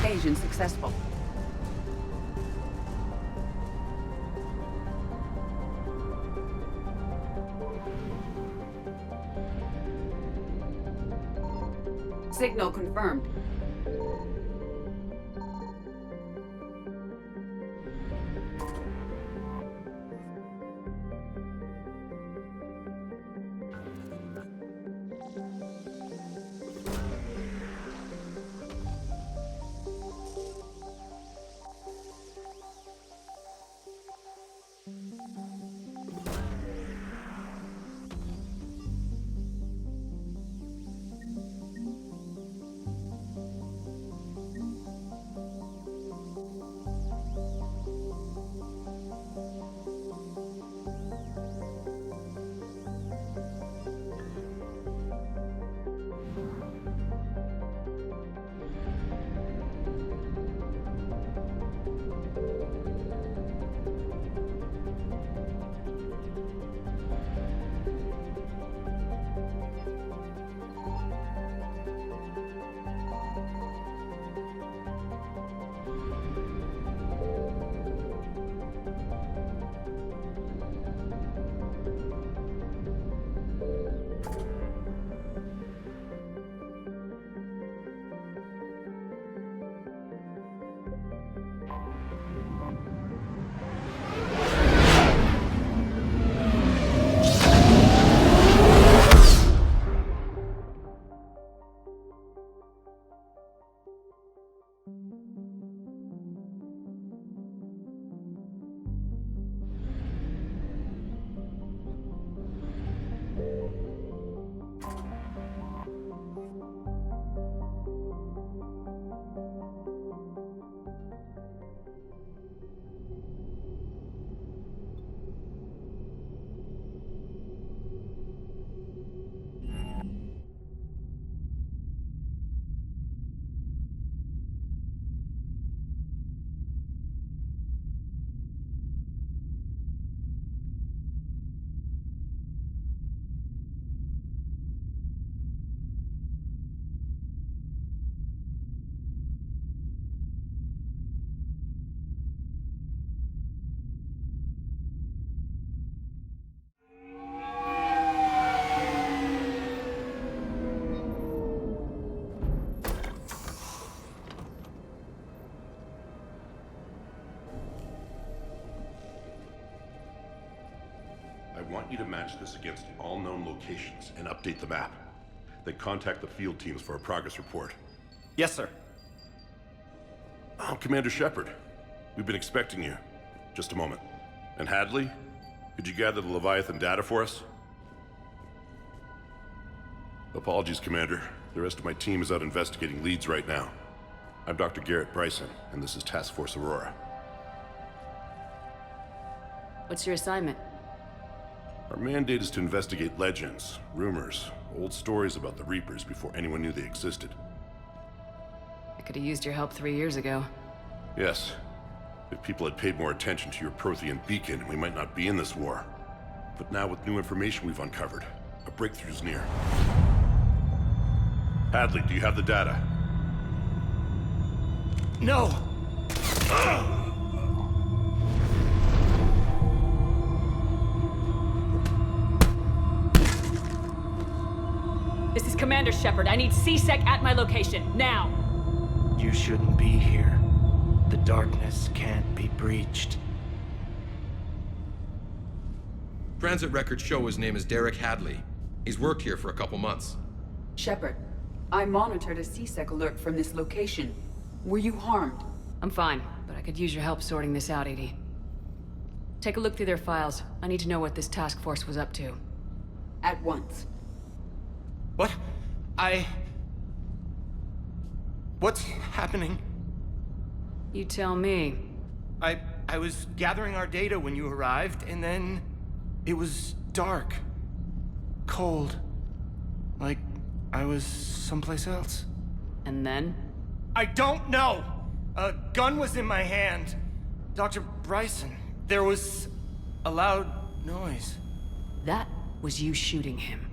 Evasion successful. Signal confirmed. want you to match this against all known locations and update the map. Then contact the field teams for a progress report. Yes, sir. I'm Commander Shepard. We've been expecting you. Just a moment. And Hadley, could you gather the Leviathan data for us? Apologies, Commander. The rest of my team is out investigating leads right now. I'm Dr. Garrett Bryson, and this is Task Force Aurora. What's your assignment? Our mandate is to investigate legends, rumors, old stories about the Reapers before anyone knew they existed. I could have used your help 3 years ago. Yes. If people had paid more attention to your Prothean beacon, we might not be in this war. But now with new information we've uncovered, a breakthrough's near. Hadley, do you have the data? No! This is Commander Shepard. I need C-Sec at my location, now! You shouldn't be here. The darkness can't be breached. Transit records show his name is Derek Hadley. He's worked here for a couple months. Shepard, I monitored a C-Sec alert from this location. Were you harmed? I'm fine, but I could use your help sorting this out, EDI. Take a look through their files. I need to know what this task force was up to. At once. What? What's happening? You tell me. I was gathering our data when you arrived, and then it was dark. Cold. Like I was someplace else. And then? I don't know! A gun was in my hand. Dr. Bryson, there was a loud noise. That was you shooting him.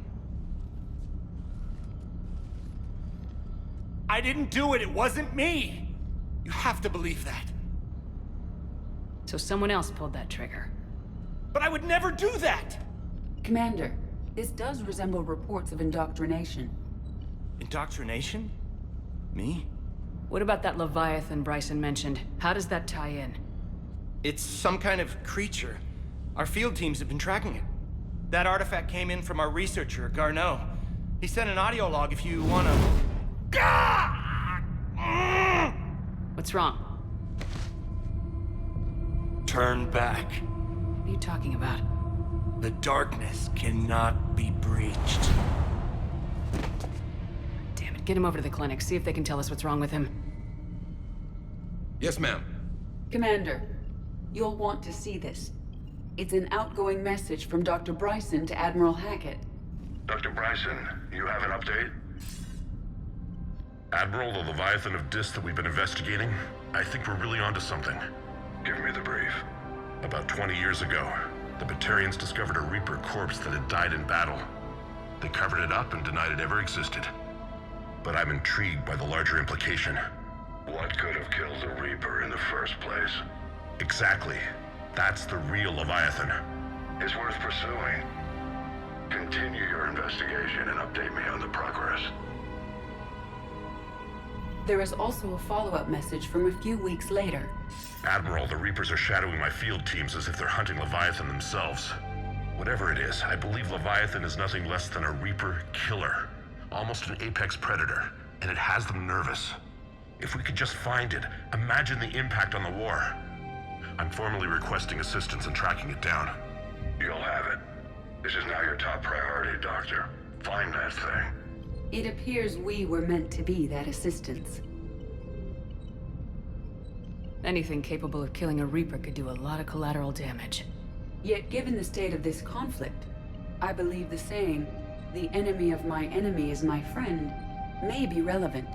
I didn't do it, it wasn't me! You have to believe that. So someone else pulled that trigger. But I would never do that! Commander, this does resemble reports of indoctrination. Indoctrination? Me? What about that Leviathan Bryson mentioned? How does that tie in? It's some kind of creature. Our field teams have been tracking it. That artifact came in from our researcher, Garneau. He sent an audio log if you wanna... What's wrong? Turn back. What are you talking about? The darkness cannot be breached. Damn it, get him over to the clinic. See if they can tell us what's wrong with him. Yes, ma'am. Commander, you'll want to see this. It's an outgoing message from Dr. Bryson to Admiral Hackett. Dr. Bryson, you have an update? Admiral, the Leviathan of Dis that we've been investigating, I think we're really onto something. Give me the brief. About 20 years ago, the Batarians discovered a Reaper corpse that had died in battle. They covered it up and denied it ever existed. But I'm intrigued by the larger implication. What could have killed the Reaper in the first place? Exactly. That's the real Leviathan. It's worth pursuing. Continue your investigation and update me on the progress. There is also a follow-up message from a few weeks later. Admiral, the Reapers are shadowing my field teams as if they're hunting Leviathan themselves. Whatever it is, I believe Leviathan is nothing less than a Reaper killer. Almost an apex predator, and it has them nervous. If we could just find it, imagine the impact on the war. I'm formally requesting assistance in tracking it down. You'll have it. This is now your top priority, Doctor. Find that thing. It appears we were meant to be that assistance. Anything capable of killing a Reaper could do a lot of collateral damage. Yet given the state of this conflict, I believe the saying, "The enemy of my enemy is my friend," may be relevant.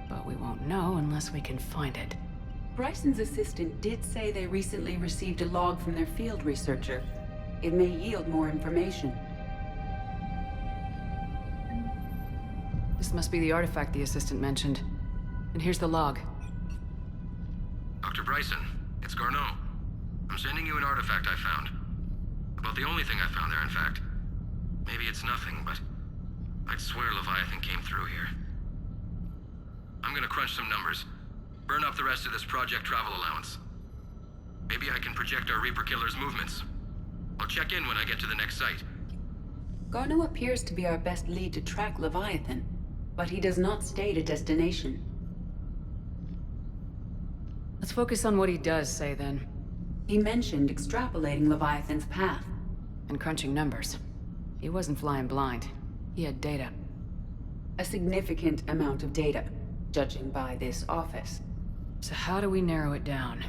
But we won't know unless we can find it. Bryson's assistant did say they recently received a log from their field researcher. It may yield more information. This must be the artifact the assistant mentioned. And here's the log. Dr. Bryson, it's Garneau. I'm sending you an artifact I found. About the only thing I found there, in fact. Maybe it's nothing, but I'd swear Leviathan came through here. I'm gonna crunch some numbers. Burn up the rest of this project travel allowance. Maybe I can project our Reaper killer's movements. I'll check in when I get to the next site. Garneau appears to be our best lead to track Leviathan, but he does not state a destination. Let's focus on what he does say, then. He mentioned extrapolating Leviathan's path. And crunching numbers. He wasn't flying blind. He had data. A significant amount of data, judging by this office. So how do we narrow it down?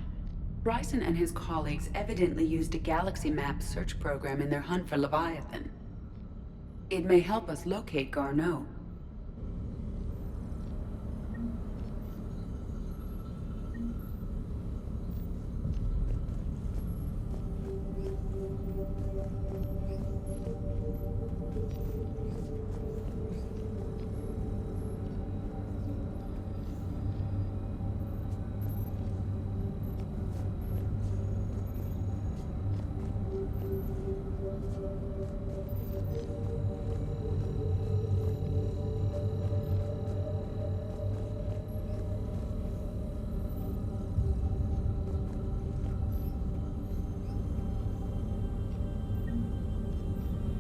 Bryson and his colleagues evidently used a galaxy map search program in their hunt for Leviathan. It may help us locate Garneau.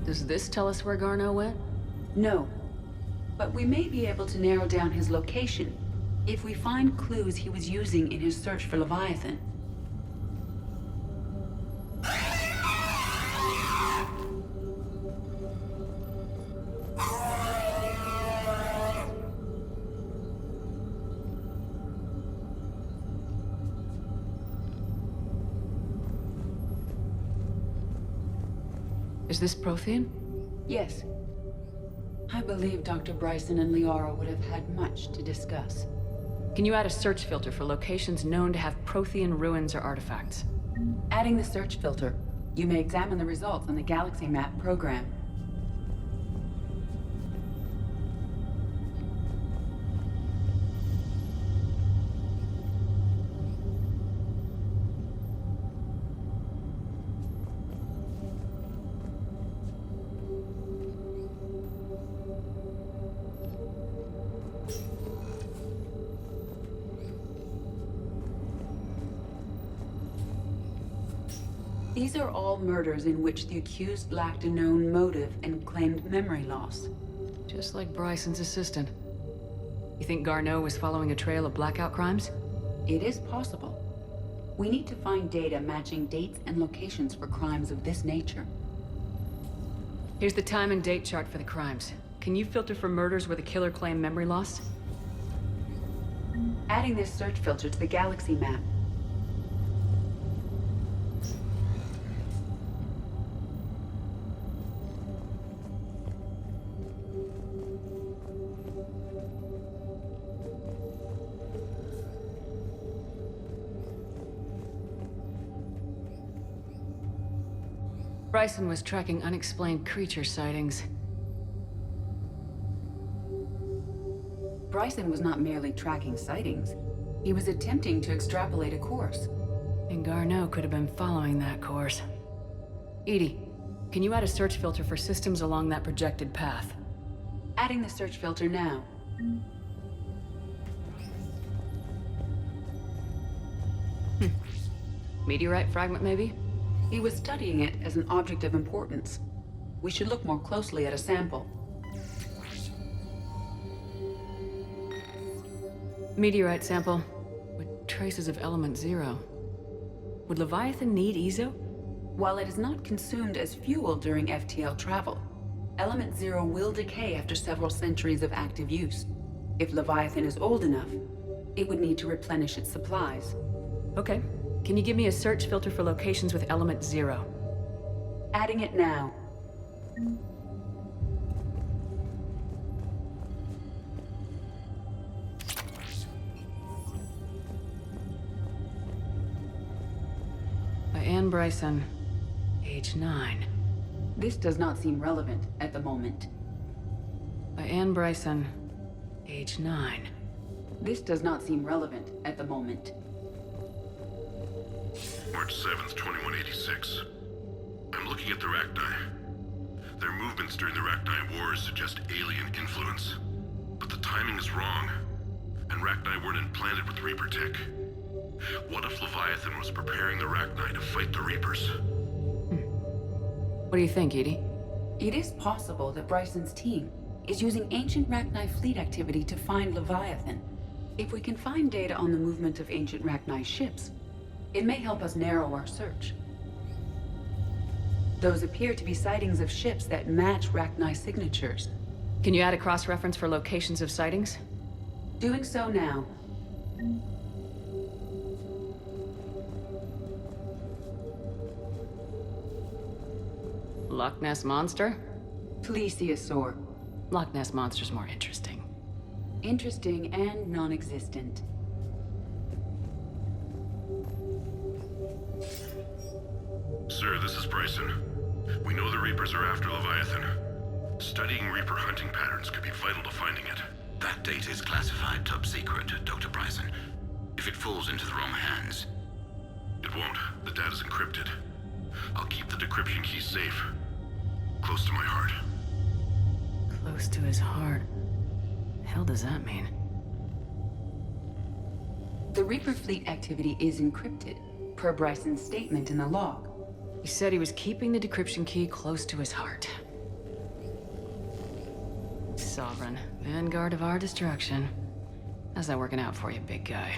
Does this tell us where Garneau went? No. But we may be able to narrow down his location if we find clues he was using in his search for Leviathan. Is this Prothean? Yes. I believe Dr. Bryson and Liara would have had much to discuss. Can you add a search filter for locations known to have Prothean ruins or artifacts? Adding the search filter, you may examine the results on the Galaxy Map program. These are all murders in which the accused lacked a known motive and claimed memory loss. Just like Bryson's assistant. You think Garneau was following a trail of blackout crimes? It is possible. We need to find data matching dates and locations for crimes of this nature. Here's the time and date chart for the crimes. Can you filter for murders where the killer claimed memory loss? Adding this search filter to the Galaxy Map. Bryson was tracking unexplained creature sightings. Bryson was not merely tracking sightings. He was attempting to extrapolate a course. And Garneau could have been following that course. EDI, can you add a search filter for systems along that projected path? Adding the search filter now. Meteorite fragment, maybe? He was studying it as an object of importance. We should look more closely at a sample. Meteorite sample with traces of element 0. Would Leviathan need Ezo? While it is not consumed as fuel during FTL travel, element 0 will decay after several centuries of active use. If Leviathan is old enough, it would need to replenish its supplies. Okay. Can you give me a search filter for locations with element 0? Adding it now. By Anne Bryson, age 9. This does not seem relevant at the moment. By Anne Bryson, age 9. This does not seem relevant at the moment. March 7th, 2186. I'm looking at the Rachni. Their movements during the Rachni Wars suggest alien influence. But the timing is wrong, and Rachni weren't implanted with Reaper tech. What if Leviathan was preparing the Rachni to fight the Reapers? What do you think, Edie? It is possible that Bryson's team is using ancient Rachni fleet activity to find Leviathan. If we can find data on the movement of ancient Rachni ships, it may help us narrow our search. Those appear to be sightings of ships that match Rachni signatures. Can you add a cross-reference for locations of sightings? Doing so now. Loch Ness Monster? Plesiosaur. Loch Ness Monster's more interesting. Interesting and non-existent. Sir, this is Bryson. We know the Reapers are after Leviathan. Studying Reaper hunting patterns could be vital to finding it. That data is classified top secret, Dr. Bryson. If it falls into the wrong hands... It won't. The data's encrypted. I'll keep the decryption key safe. Close to my heart. Close to his heart. The hell does that mean? The Reaper fleet activity is encrypted, per Bryson's statement in the log. He said he was keeping the decryption key close to his heart. Sovereign, vanguard of our destruction. How's that working out for you, big guy?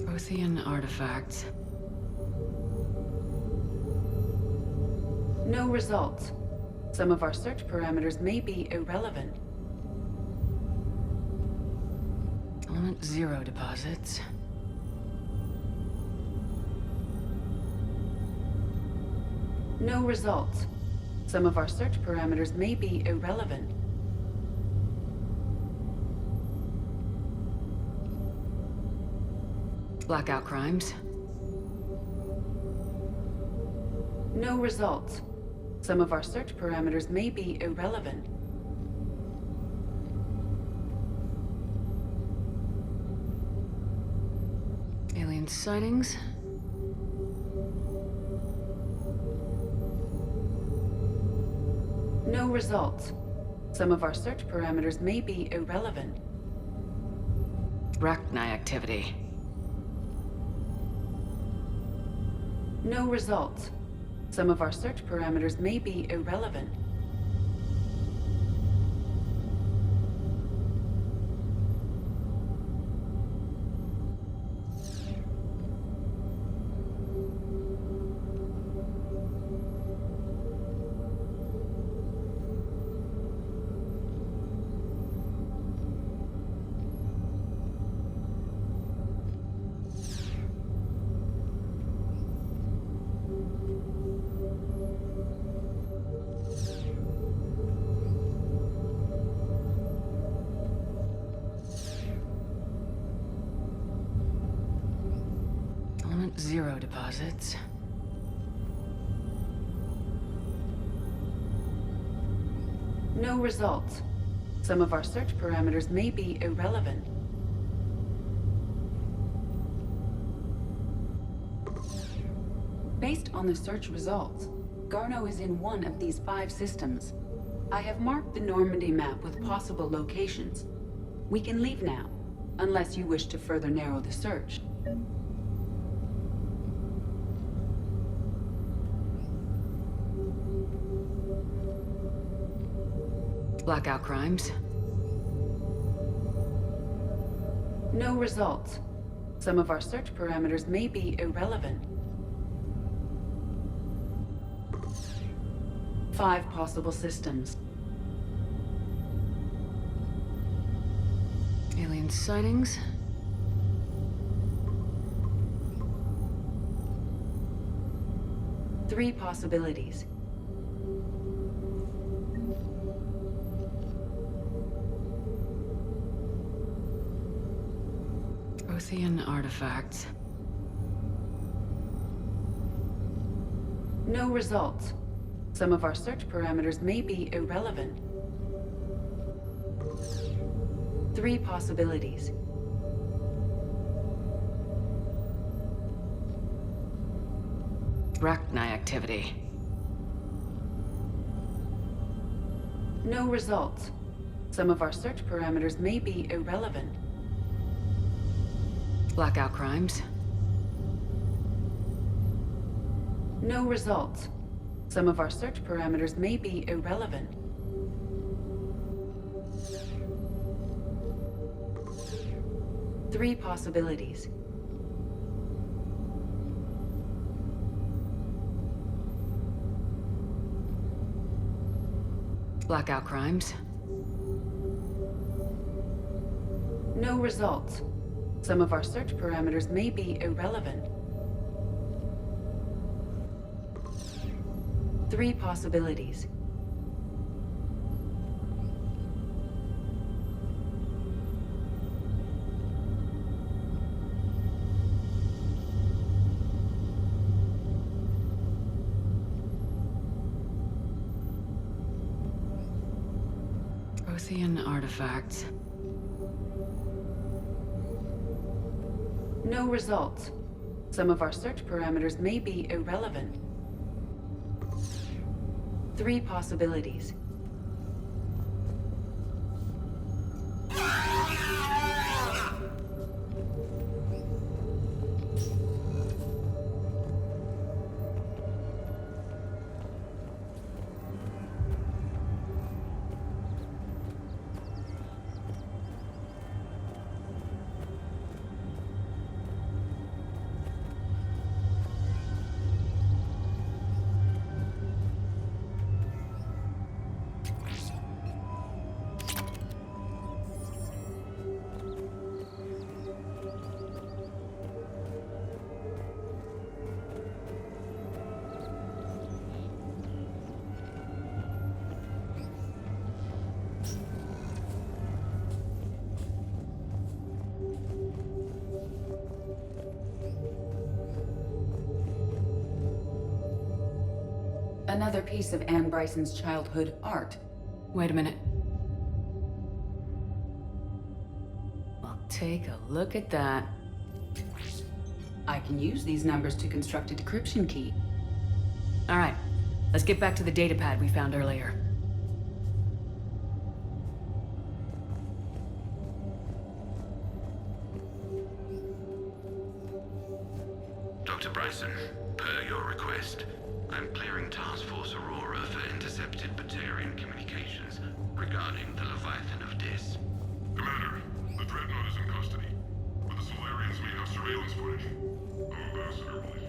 Prothean artifacts. No results. Some of our search parameters may be irrelevant. Element 0 deposits. No results. Some of our search parameters may be irrelevant. Blackout crimes. No results. Some of our search parameters may be irrelevant. Alien sightings. No results. Some of our search parameters may be irrelevant. Rachni activity. No results. Some of our search parameters may be irrelevant. Element 0 deposits. No results. Some of our search parameters may be irrelevant. Based on the search results, Garneau is in one of these 5 systems. I have marked the Normandy map with possible locations. We can leave now, unless you wish to further narrow the search. Blackout crimes. No results. Some of our search parameters may be irrelevant. 5 possible systems. Alien sightings. 3 possibilities. Prothean artifacts. No results. Some of our search parameters may be irrelevant. 3 possibilities. Rachni activity. No results. Some of our search parameters may be irrelevant. Blackout crimes. No results. Some of our search parameters may be irrelevant. Three possibilities. Blackout crimes. No results. Some of our search parameters may be irrelevant. Three possibilities. Prothean artifacts. No results. Some of our search parameters may be irrelevant. Three possibilities. Another piece of Anne Bryson's childhood art. Wait a minute. Well, take a look at that. I can use these numbers to construct a decryption key. All right, let's get back to the datapad we found earlier. Dr. Bryson, per your request, I'm clearing Task Force Aurora for intercepted Batarian communications regarding the Leviathan of Dis. Commander, the Dreadnought is in custody, but the Solarians may have surveillance footage. Ambassador, please.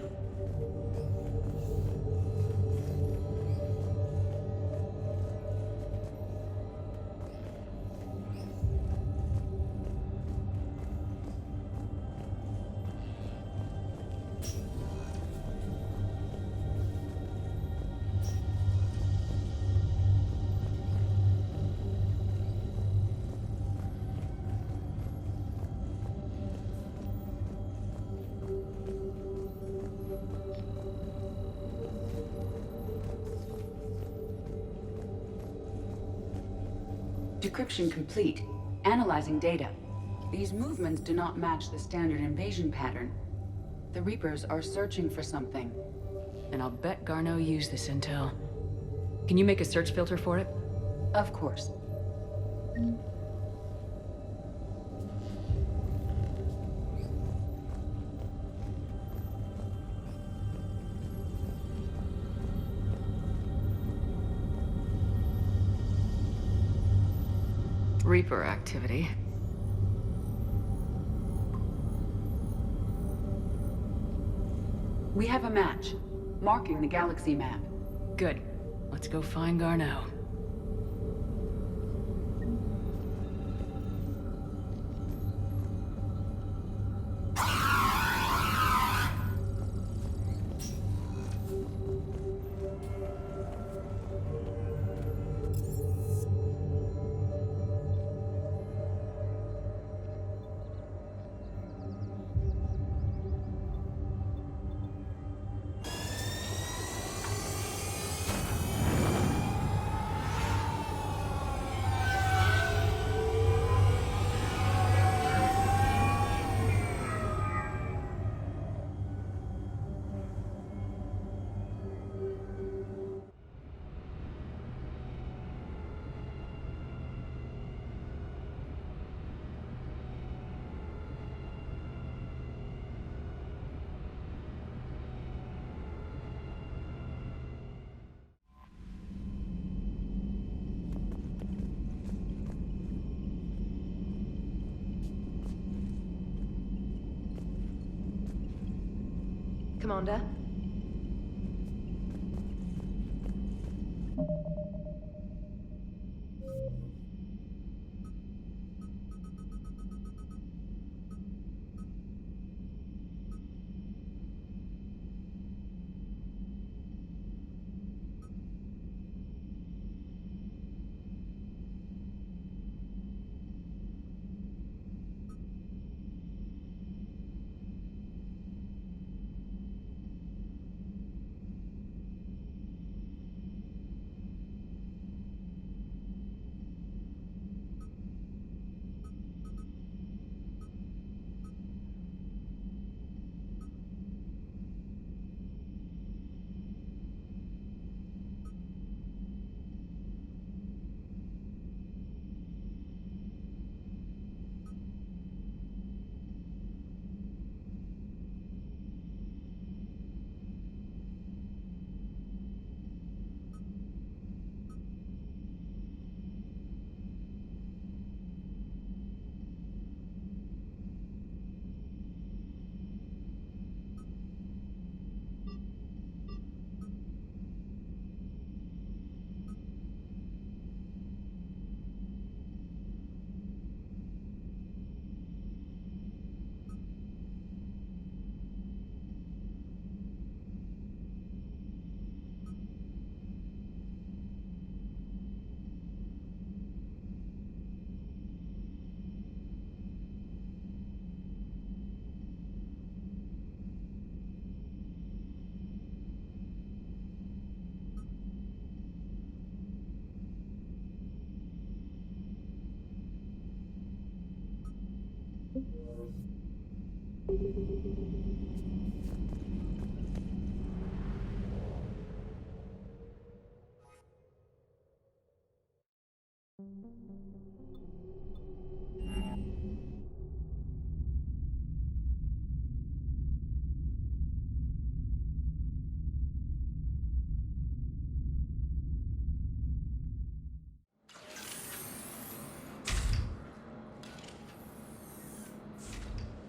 Decryption complete. Analyzing data. These movements do not match the standard invasion pattern. The Reapers are searching for something. And I'll bet Garneau used this intel. Can you make a search filter for it? Of course. Reaper activity. We have a match, marking the galaxy map. Good. Let's go find Garneau. Commander.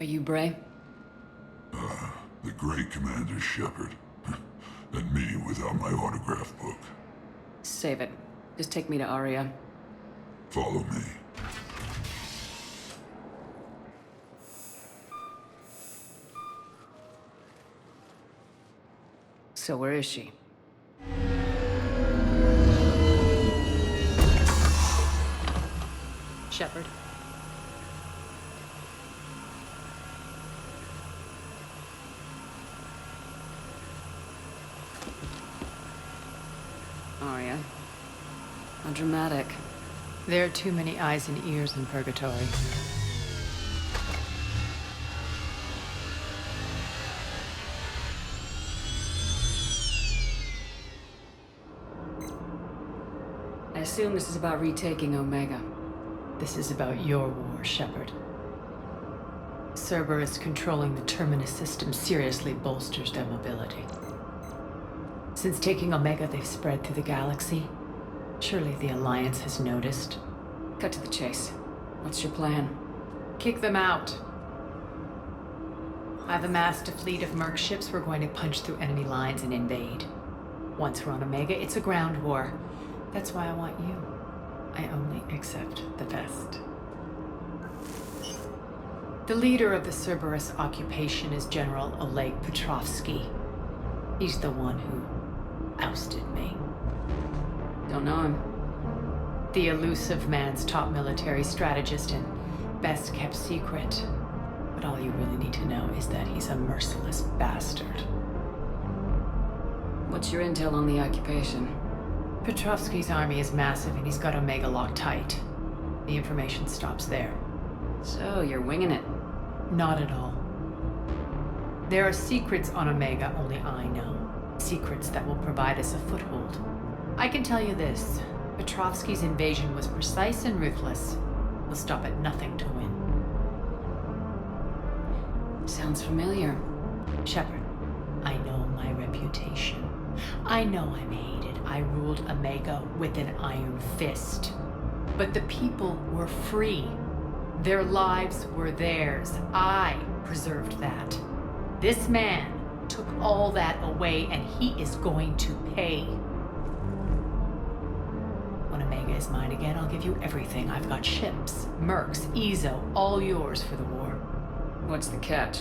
Are you Bray? The great Commander Shepard. And me without my autograph book. Save it. Just take me to Aria. Follow me. So where is she? Shepard. Aria. How dramatic. There are too many eyes and ears in Purgatory. I assume this is about retaking Omega. This is about your war, Shepard. Cerberus controlling the Terminus system seriously bolsters their mobility. Since taking Omega, they've spread through the galaxy. Surely the Alliance has noticed. Cut to the chase. What's your plan? Kick them out. I've amassed a fleet of merc ships. We're going to punch through enemy lines and invade. Once we're on Omega, it's a ground war. That's why I want you. I only accept the best. The leader of the Cerberus occupation is General Oleg Petrovsky. He's the one who ousted me. Don't know him. The elusive man's top military strategist and best kept secret. But all you really need to know is that he's a merciless bastard. What's your intel on the occupation? Petrovsky's army is massive and he's got Omega locked tight. The information stops there. So, you're winging it. Not at all. There are secrets on Omega only I know. Secrets that will provide us a foothold. I can tell you this. Petrovsky's invasion was precise and ruthless. He'll stop at nothing to win. Sounds familiar. Shepard, I know my reputation. I know I'm hated. I ruled Omega with an iron fist. But the people were free. Their lives were theirs. I preserved that. This man took all that away, and he is going to pay. When Omega is mine again, I'll give you everything. I've got ships, mercs, Ezo, all yours for the war. What's the catch?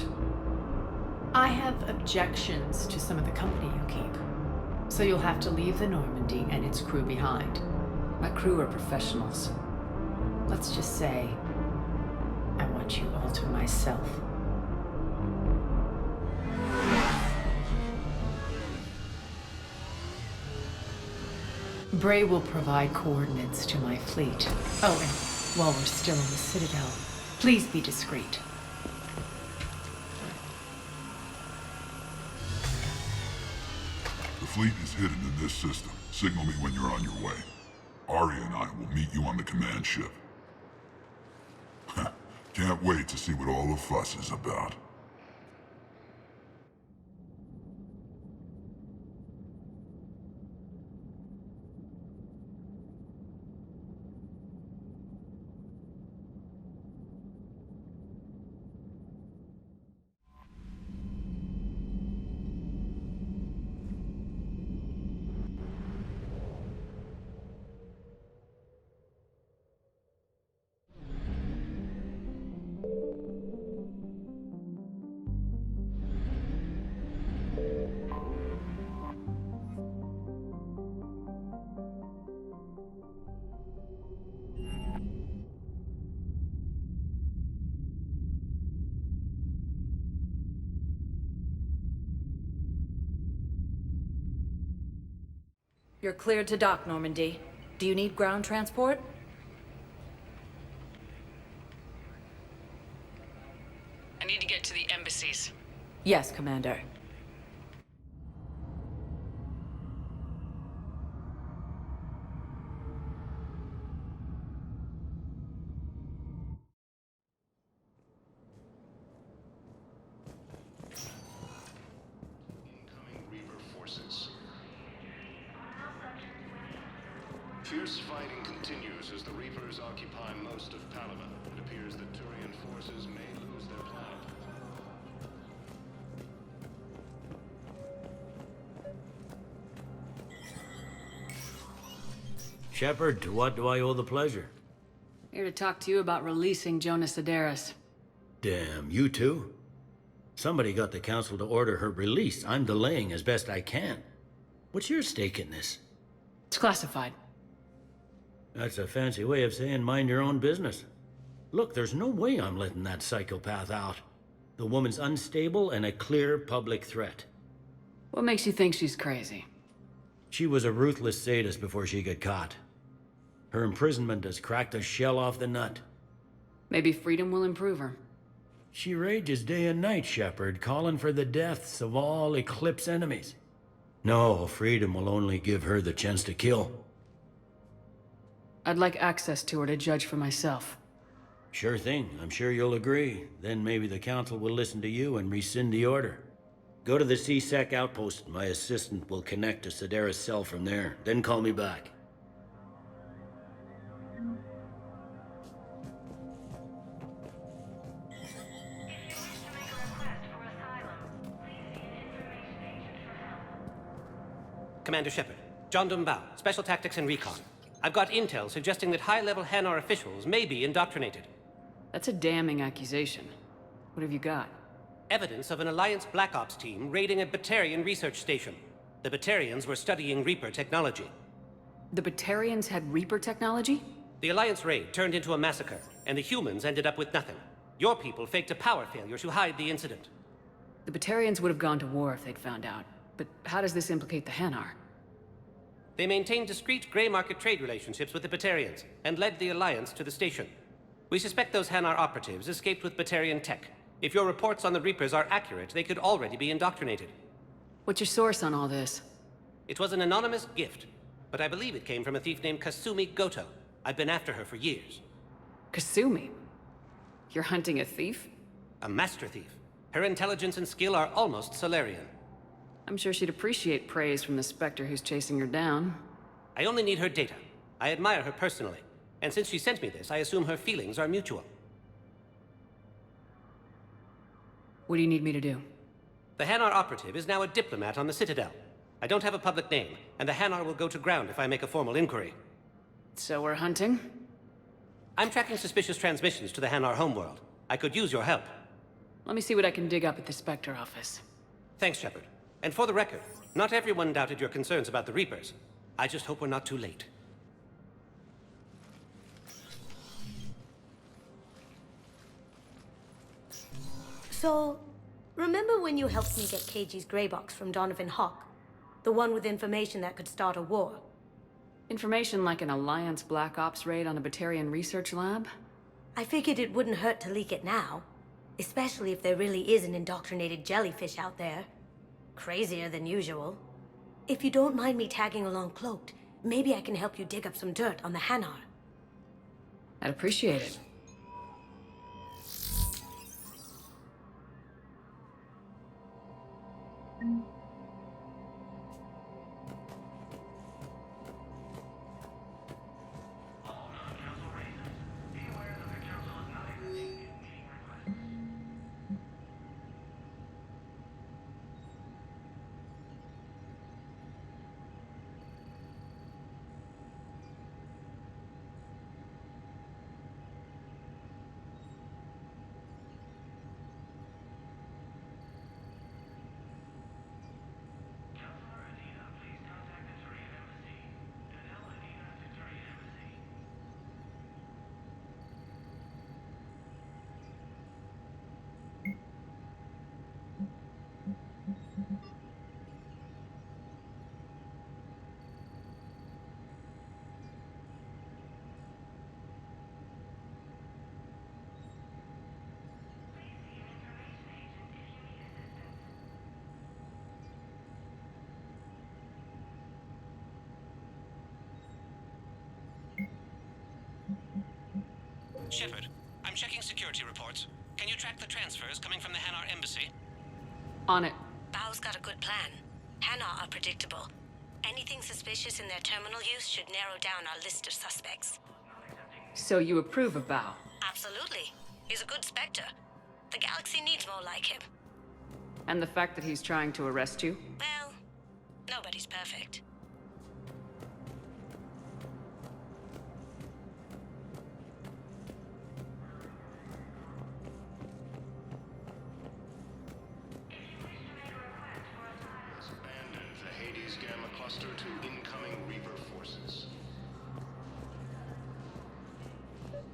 I have objections to some of the company you keep. So you'll have to leave the Normandy and its crew behind. My crew are professionals. Let's just say, I want you all to myself. Bray will provide coordinates to my fleet. Oh, and while we're still in the Citadel, please be discreet. The fleet is hidden in this system. Signal me when you're on your way. Ari and I will meet you on the command ship. Can't wait to see what all the fuss is about. You're cleared to dock, Normandy. Do you need ground transport? I need to get to the embassies. Yes, Commander. Incoming Reaper forces. Fierce fighting continues as the Reapers occupy most of Palaven. It appears that Turian forces may lose their planet. Shepard, to what do I owe the pleasure? Here to talk to you about releasing Jonas Sederis. Damn, you too? Somebody got the Council to order her release. I'm delaying as best I can. What's your stake in this? It's classified. That's a fancy way of saying mind your own business. Look, there's no way I'm letting that psychopath out. The woman's unstable and a clear public threat. What makes you think she's crazy? She was a ruthless sadist before she got caught. Her imprisonment has cracked the shell off the nut. Maybe freedom will improve her. She rages day and night, Shepard, calling for the deaths of all Eclipse enemies. No, freedom will only give her the chance to kill. I'd like access to her to judge for myself. Sure thing. I'm sure you'll agree. Then maybe the Council will listen to you and rescind the order. Go to the C-Sec outpost. My assistant will connect to Sederis' cell from there. Then call me back. Commander Shepard, John Dumbao, Special Tactics and Recon. I've got intel suggesting that high-level Hanar officials may be indoctrinated. That's a damning accusation. What have you got? Evidence of an Alliance Black Ops team raiding a Batarian research station. The Batarians were studying Reaper technology. The Batarians had Reaper technology? The Alliance raid turned into a massacre, and the humans ended up with nothing. Your people faked a power failure to hide the incident. The Batarians would have gone to war if they'd found out. But how does this implicate the Hanar? They maintained discreet gray market trade relationships with the Batarians, and led the Alliance to the station. We suspect those Hanar operatives escaped with Batarian tech. If your reports on the Reapers are accurate, they could already be indoctrinated. What's your source on all this? It was an anonymous gift, but I believe it came from a thief named Kasumi Goto. I've been after her for years. Kasumi? You're hunting a thief? A master thief. Her intelligence and skill are almost Solarian. I'm sure she'd appreciate praise from the Spectre who's chasing her down. I only need her data. I admire her personally, and since she sent me this, I assume her feelings are mutual. What do you need me to do? The Hanar operative is now a diplomat on the Citadel. I don't have a public name, and the Hanar will go to ground if I make a formal inquiry. So we're hunting? I'm tracking suspicious transmissions to the Hanar homeworld. I could use your help. Let me see what I can dig up at the Spectre office. Thanks, Shepard. And for the record, not everyone doubted your concerns about the Reapers. I just hope we're not too late. So, remember when you helped me get KG's grey box from Donovan Hawk? The one with information that could start a war? Information like an Alliance Black Ops raid on a Batarian research lab? I figured it wouldn't hurt to leak it now. Especially if there really is an indoctrinated jellyfish out there. Crazier than usual. If you don't mind me tagging along cloaked, maybe I can help you dig up some dirt on the Hanar. I'd appreciate it. Shepard, I'm checking security reports. Can you track the transfers coming from the Hanar embassy? On it. Bao's got a good plan. Hanar are predictable. Anything suspicious in their terminal use should narrow down our list of suspects. So you approve of Bao? Absolutely. He's a good Spectre. The galaxy needs more like him. And the fact that he's trying to arrest you? Well, nobody's perfect. Abandon the Hades Gamma Cluster to incoming Reaper forces.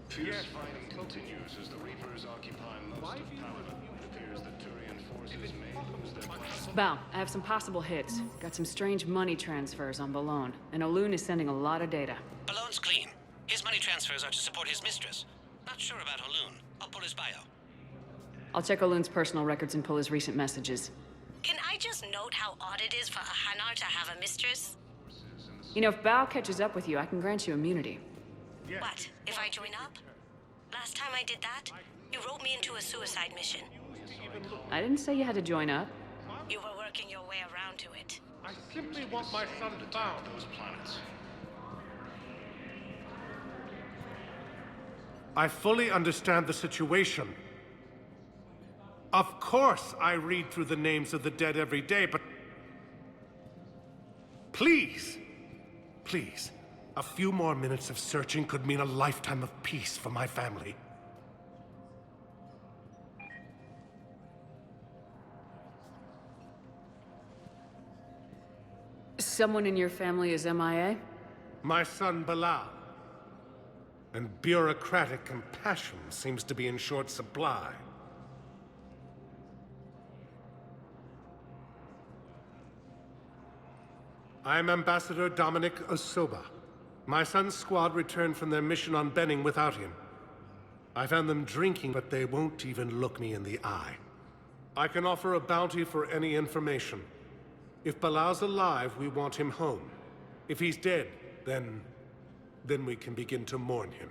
Fierce fighting continues as the Reapers occupy most of Paladin. It appears that Turian forces may lose their ground. Bao, I have some possible hits. Got some strange money transfers on Balone, and Olun is sending a lot of data. Balone's clean. His money transfers are to support his mistress. Not sure about Olun. I'll pull his bio. I'll check Olun's personal records and pull his recent messages. Can I just note how odd it is for a Hanar to have a mistress? You know, if Bao catches up with you, I can grant you immunity. What, if I join up? Last time I did that, you wrote me into a suicide mission. I didn't say you had to join up. You were working your way around to it. I simply want my son found. Those planets. I fully understand the situation. Of course I read through the names of the dead every day, but... Please, please, a few more minutes of searching could mean a lifetime of peace for my family. Someone in your family is MIA? My son Bilal. And bureaucratic compassion seems to be in short supply. I'm Ambassador Dominic Osoba. My son's squad returned from their mission on Benning without him. I found them drinking, but they won't even look me in the eye. I can offer a bounty for any information. If Bilal's alive, we want him home. If he's dead, then we can begin to mourn him.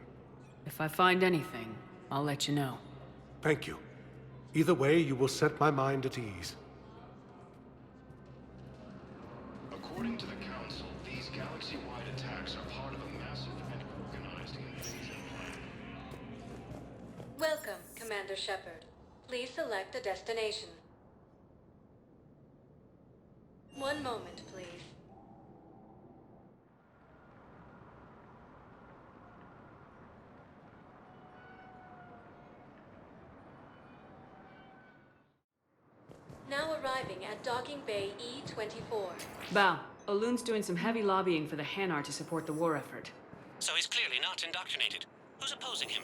If I find anything, I'll let you know. Thank you. Either way, you will set my mind at ease. According to the Council, these galaxy-wide attacks are part of a massive and organized invasion plan. Welcome, Commander Shepard. Please select a destination. One moment, please. Now arriving at Docking Bay E-24. Bao, Olun's doing some heavy lobbying for the Hanar to support the war effort. So he's clearly not indoctrinated. Who's opposing him?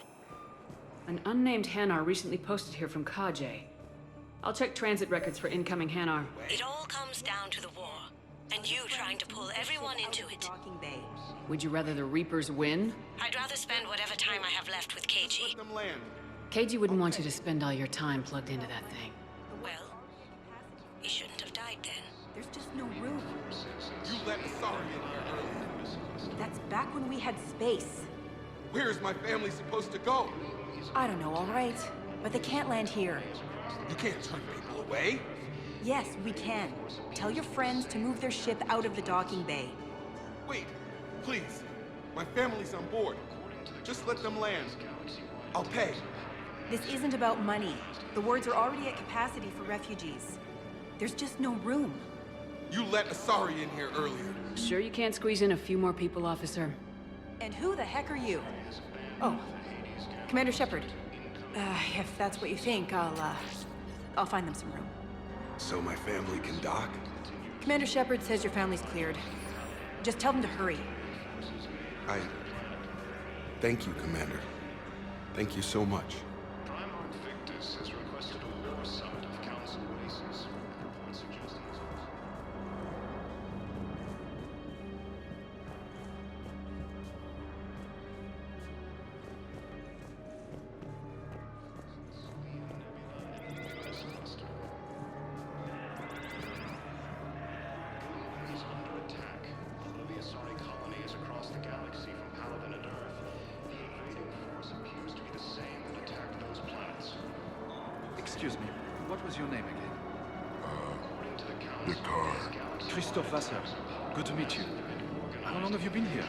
An unnamed Hanar recently posted here from Kajay. I'll check transit records for incoming Hanar. It all comes down to the war, and you trying to pull everyone into it. Would you rather the Reapers win? I'd rather spend whatever time I have left with KG. KG wouldn't want you to spend all your time plugged into that thing. Well, he shouldn't have died then. There's just no room. You let Asari in here earlier. That's back when we had space. Where is my family supposed to go? I don't know, all right. But they can't land here. You can't turn people away. Yes, we can. Tell your friends to move their ship out of the docking bay. Wait, please. My family's on board. Just let them land. I'll pay. This isn't about money. The wards are already at capacity for refugees. There's just no room. You let Asari in here earlier. Sure you can't squeeze in a few more people, officer? And who the heck are you? Oh, Commander Shepard. If that's what you think, I'll find them some room. So my family can dock? Commander Shepard says your family's cleared. Just tell them to hurry. Thank you, Commander. Thank you so much. Primarch Victus has requested a war summit of Council races. Report suggesting it's is under attack. Although the Asari colony is across the galaxy from Palaven and Earth, the invading force appears to be the same that attacked those planets. Excuse me, what was your name again? According to the Council, Picard. Christophe Vassar. Good to meet you. How long have you been here?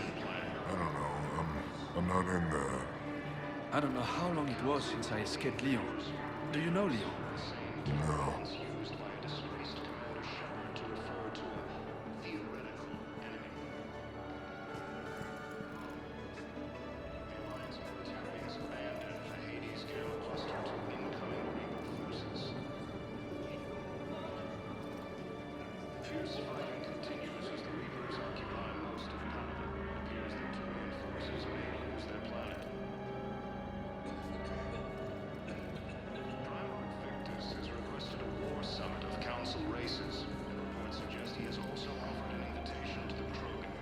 I don't know. I'm not in the... I don't know how long it was since I escaped Leon. Do you know Leon? No. used by a disgraced Commander Shepard to refer to a theoretical enemy. The Alliance military has abandoned the Hades Gamma cluster to incoming Reaper forces. Fierce fighting continues as the Reapers occupy most of Palaven. It appears that Turian forces may lose their planet. Primarch Victus has requested a war summit of Council races. Reports suggest he has also offered an invitation to the Krogan.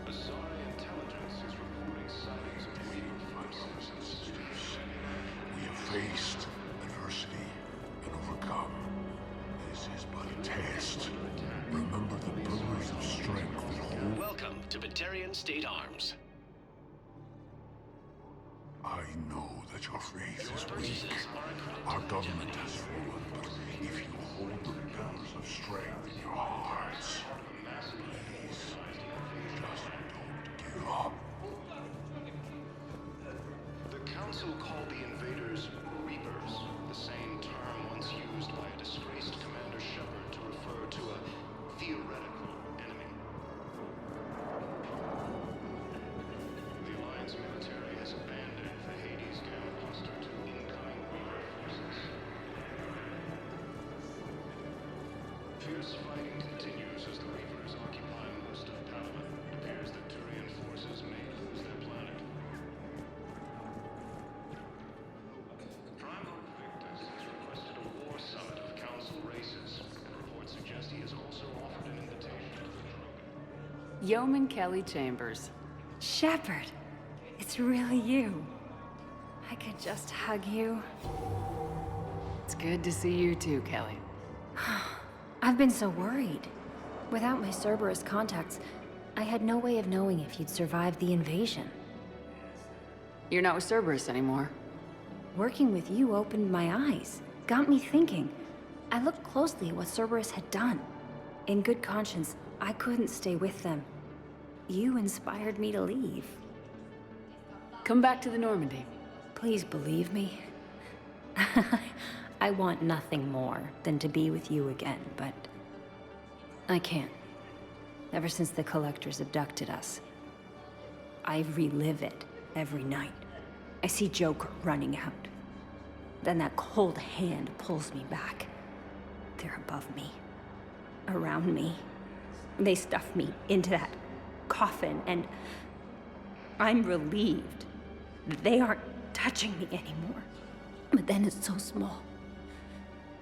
Asari intelligence is reporting sightings of Reaper forces in space. We have faced adversity and overcome. This is but a test. Remember the pillars of strength that hold... Welcome to Batarian State Arms. I know that your faith is weak. Our government has fallen, but if you hold the pillars of strength in your hearts, please, just don't give up. The Council called the invaders Reapers, the same term once used by a disgraced Commander Shepard to refer to a theoretical enemy. The Alliance military has abandoned the Hades Gamma cluster to incoming Reaper forces. Fierce fighting continues as the Reapers occupy most of Palaven. It appears that Turian forces may lose their planet. Primarch Victus has requested a war summit of Council races. Reports suggest he has also offered an invitation to the Krogan. Yeoman Kelly Chambers. Shepard, it's really you. I could just hug you. It's good to see you too, Kelly. I've been so worried. Without my Cerberus contacts, I had no way of knowing if you'd survived the invasion. You're not with Cerberus anymore. Working with you opened my eyes, got me thinking. I looked closely at what Cerberus had done. In good conscience, I couldn't stay with them. You inspired me to leave. Come back to the Normandy. Please believe me. I want nothing more than to be with you again, but I can't. Ever since the Collectors abducted us, I relive it every night. I see Joker running out. Then that cold hand pulls me back. They're above me, around me. They stuff me into that coffin, and I'm relieved that they aren't touching me anymore. But then it's so small.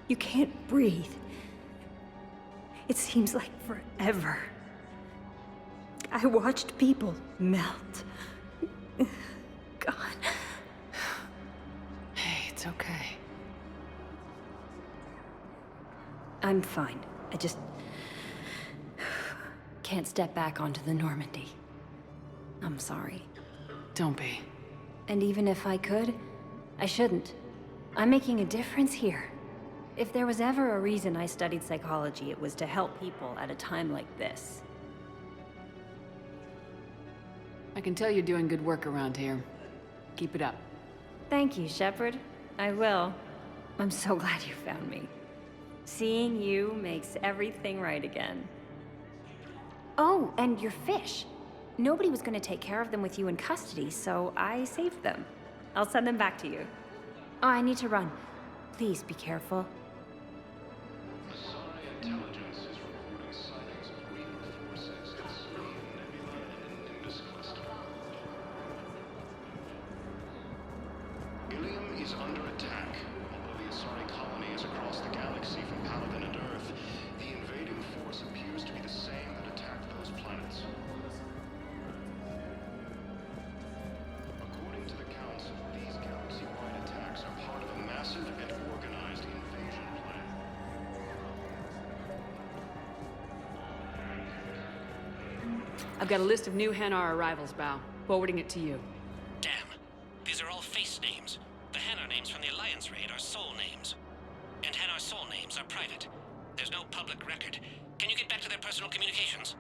You can't breathe. It seems like forever. I watched people melt. God. Hey, it's okay. I'm fine. I just can't step back onto the Normandy. I'm sorry. Don't be. And even if I could, I shouldn't. I'm making a difference here. If there was ever a reason I studied psychology, it was to help people at a time like this. I can tell you're doing good work around here. Keep it up. Thank you, Shepard. I will. I'm so glad you found me. Seeing you makes everything right again. Oh, and your fish. Nobody was going to take care of them with you in custody, so I saved them. I'll send them back to you. Oh, I need to run. Please be careful. Intelligence is reporting sightings of Reaper forces at Serene Nebula and Nimbus Cluster. Ilium is under attack. Although the Asari colony is across the galaxy from Paladin and Earth, the invading force appears to be the same that attacked those planets. According to the Council, these galaxy-wide attacks are part of a massive and organized invasion plan. I've got a list of new Hanar arrivals, Bao. Forwarding it to you. Damn. These are all face names. The Hanar names from the Alliance raid are soul names. And Hanar soul names are private. There's no public record. Can you get back to their personal communications?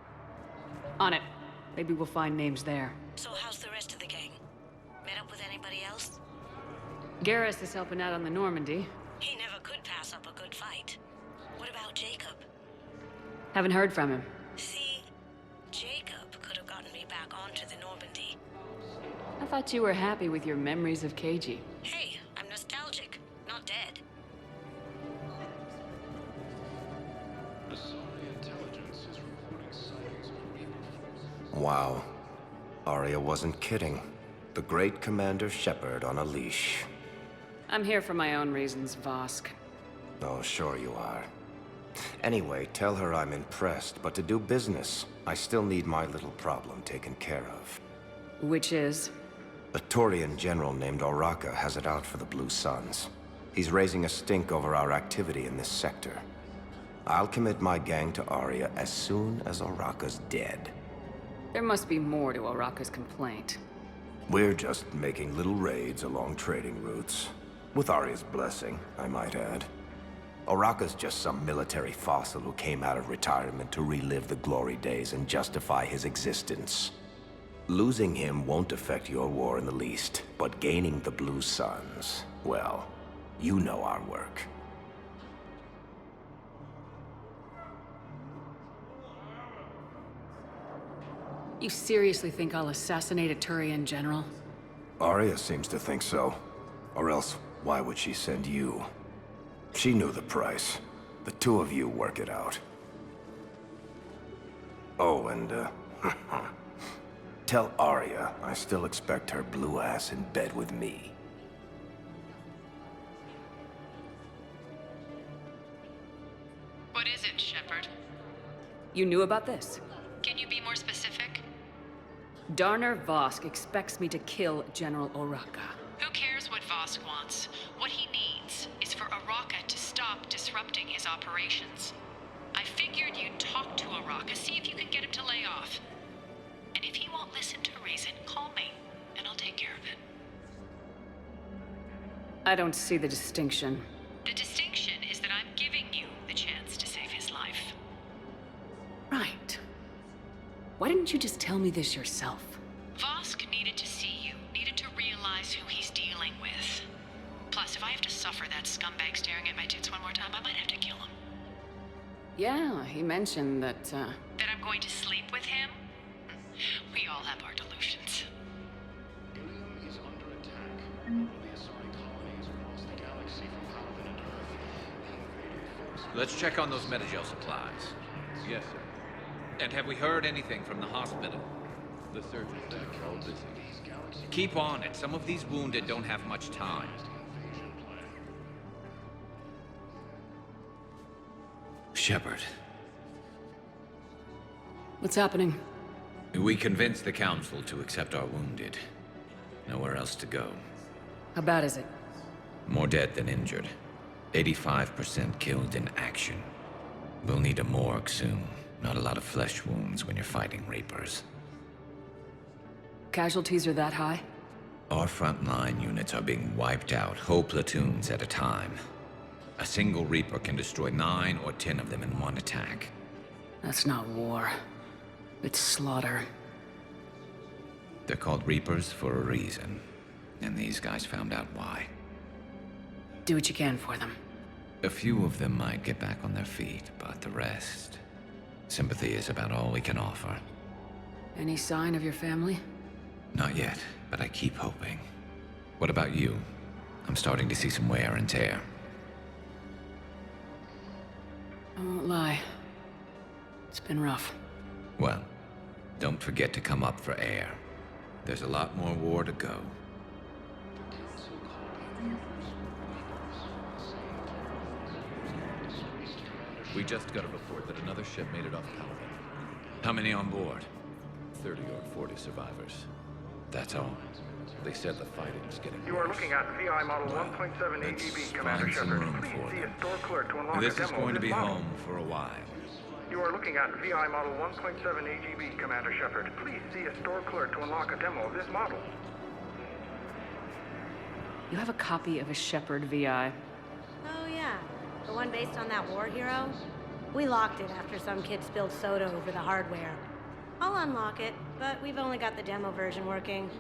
On it. Maybe we'll find names there. So how's the rest of the gang? Met up with anybody else? Garrus is helping out on the Normandy. He never could pass up a good fight. What about Jacob? Haven't heard from him. See, Jacob could have gotten me back onto the Normandy. I thought you were happy with your memories of KG. Hey, I'm nostalgic, not dead. Asari intelligence is reporting sightings of Reaper forces. Wow. Arya wasn't kidding. The great Commander Shepard on a leash. I'm here for my own reasons, Vosk. Oh, sure you are. Anyway, tell her I'm impressed, but to do business, I still need my little problem taken care of. Which is? A Turian general named Oraka has it out for the Blue Suns. He's raising a stink over our activity in this sector. I'll commit my gang to Arya as soon as Oraka's dead. There must be more to Oraka's complaint. We're just making little raids along trading routes. With Arya's blessing, I might add. Oraka's just some military fossil who came out of retirement to relive the glory days and justify his existence. Losing him won't affect your war in the least, but gaining the Blue Suns, well, you know our work. You seriously think I'll assassinate a Turian general? Arya seems to think so. Or else, why would she send you? She knew the price. The two of you work it out. Oh, and, tell Arya I still expect her blue ass in bed with me. What is it, Shepard? You knew about this? Can you be more specific? Darner Vosk expects me to kill General Oraka. Who cares what Vosk wants? What he needs is for Oraka to stop disrupting his operations. I figured you'd talk to Oraka, see if you can get him to lay off. And if he won't listen to reason, call me, and I'll take care of it. I don't see the distinction. The distinction is that I'm giving you the chance to save his life. Right. Why didn't you just tell me this yourself? Vosk needed to see you, needed to realize who he's dealing with. Plus, if I have to suffer that scumbag staring at my tits one more time, I might have to kill him. Yeah, he mentioned that, That I'm going to sleep with him? We all have our delusions. Ilium is under attack. One of the Asari colonies across the galaxy from Howden and Earth. The invaded force... Let's check on those Metagel supplies. Yes, sir. And have we heard anything from the hospital? The surgeons there are all busy. Keep on it. Some of these wounded don't have much time. Shepard. what's happening? We convinced the Council to accept our wounded. Nowhere else to go. How bad is it? More dead than injured. 85% killed in action. We'll need a morgue soon. Not a lot of flesh wounds when you're fighting Reapers. Casualties are that high? Our frontline units are being wiped out, whole platoons at a time. A single Reaper can destroy 9 or 10 of them in one attack. That's not war. It's slaughter. They're called Reapers for a reason. And these guys found out why. Do what you can for them. A few of them might get back on their feet, but the rest... Sympathy is about all we can offer. Any sign of your family? Not yet, but I keep hoping. What about you? I'm starting to see some wear and tear. I won't lie. It's been rough. Well, don't forget to come up for air. There's a lot more war to go. We just got a report that another ship made it off Calvin. How many on board? 30 or 40 survivors. That's all. They said the fighting's getting You are looking at VI Model 1.7 AGB, Commander find some Shepard. room Please for see them. a store clerk to unlock This a is demo going to of this be model. home for a while. You are looking at VI Model 1.7 AGB, Commander Shepard. Please see a store clerk to unlock a demo of this model. You have a copy of a Shepard VI. Oh, yeah. The one based on that war hero? We locked it after some kid spilled soda over the hardware. I'll unlock it, but we've only got the demo version working.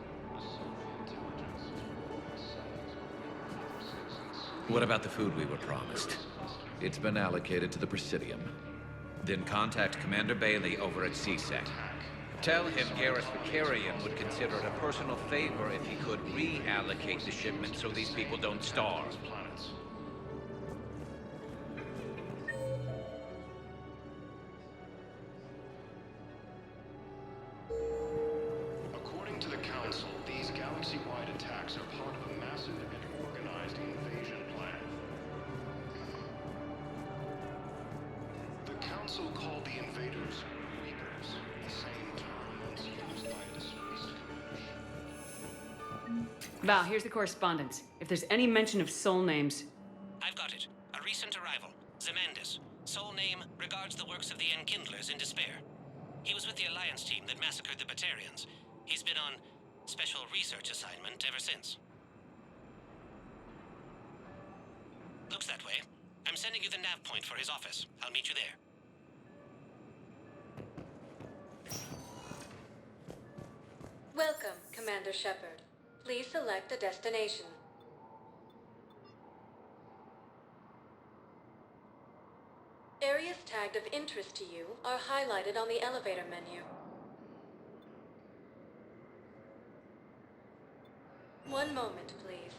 What about the food we were promised? It's been allocated to the Presidium. Then contact Commander Bailey over at CSEC. Tell him Garrus Vakarian would consider it a personal favor if he could reallocate the shipment so these people don't starve. According to the Council, these galaxy-wide attacks are part of a massive and organized invasion plan. The Council called the invaders Reapers, the same term once used by a disgraced commander. Val, here's the correspondence. If there's any mention of soul names... I've got it. A recent arrival. Zemandis. Sole name regards the works of the Enkindlers in despair. He was with the Alliance team that massacred the Batarians. He's been on special research assignment ever since. Looks that way. I'm sending you the nav point for his office. I'll meet you there. Welcome, Commander Shepard. Please select a destination. Areas tagged of interest to you are highlighted on the elevator menu. One moment, please.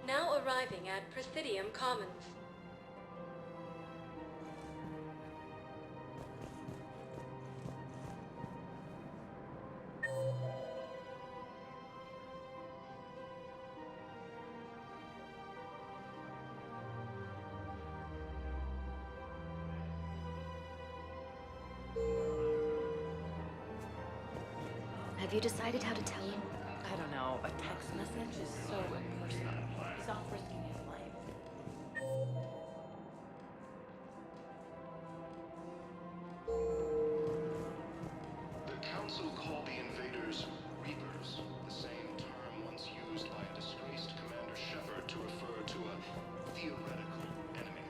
Now arriving at Presidium Commons. Have you decided how to tell him? I don't know. A text message is so impersonal. He's off risking his life. The Council called the invaders Reapers, the same term once used by a disgraced Commander Shepard to refer to a theoretical enemy.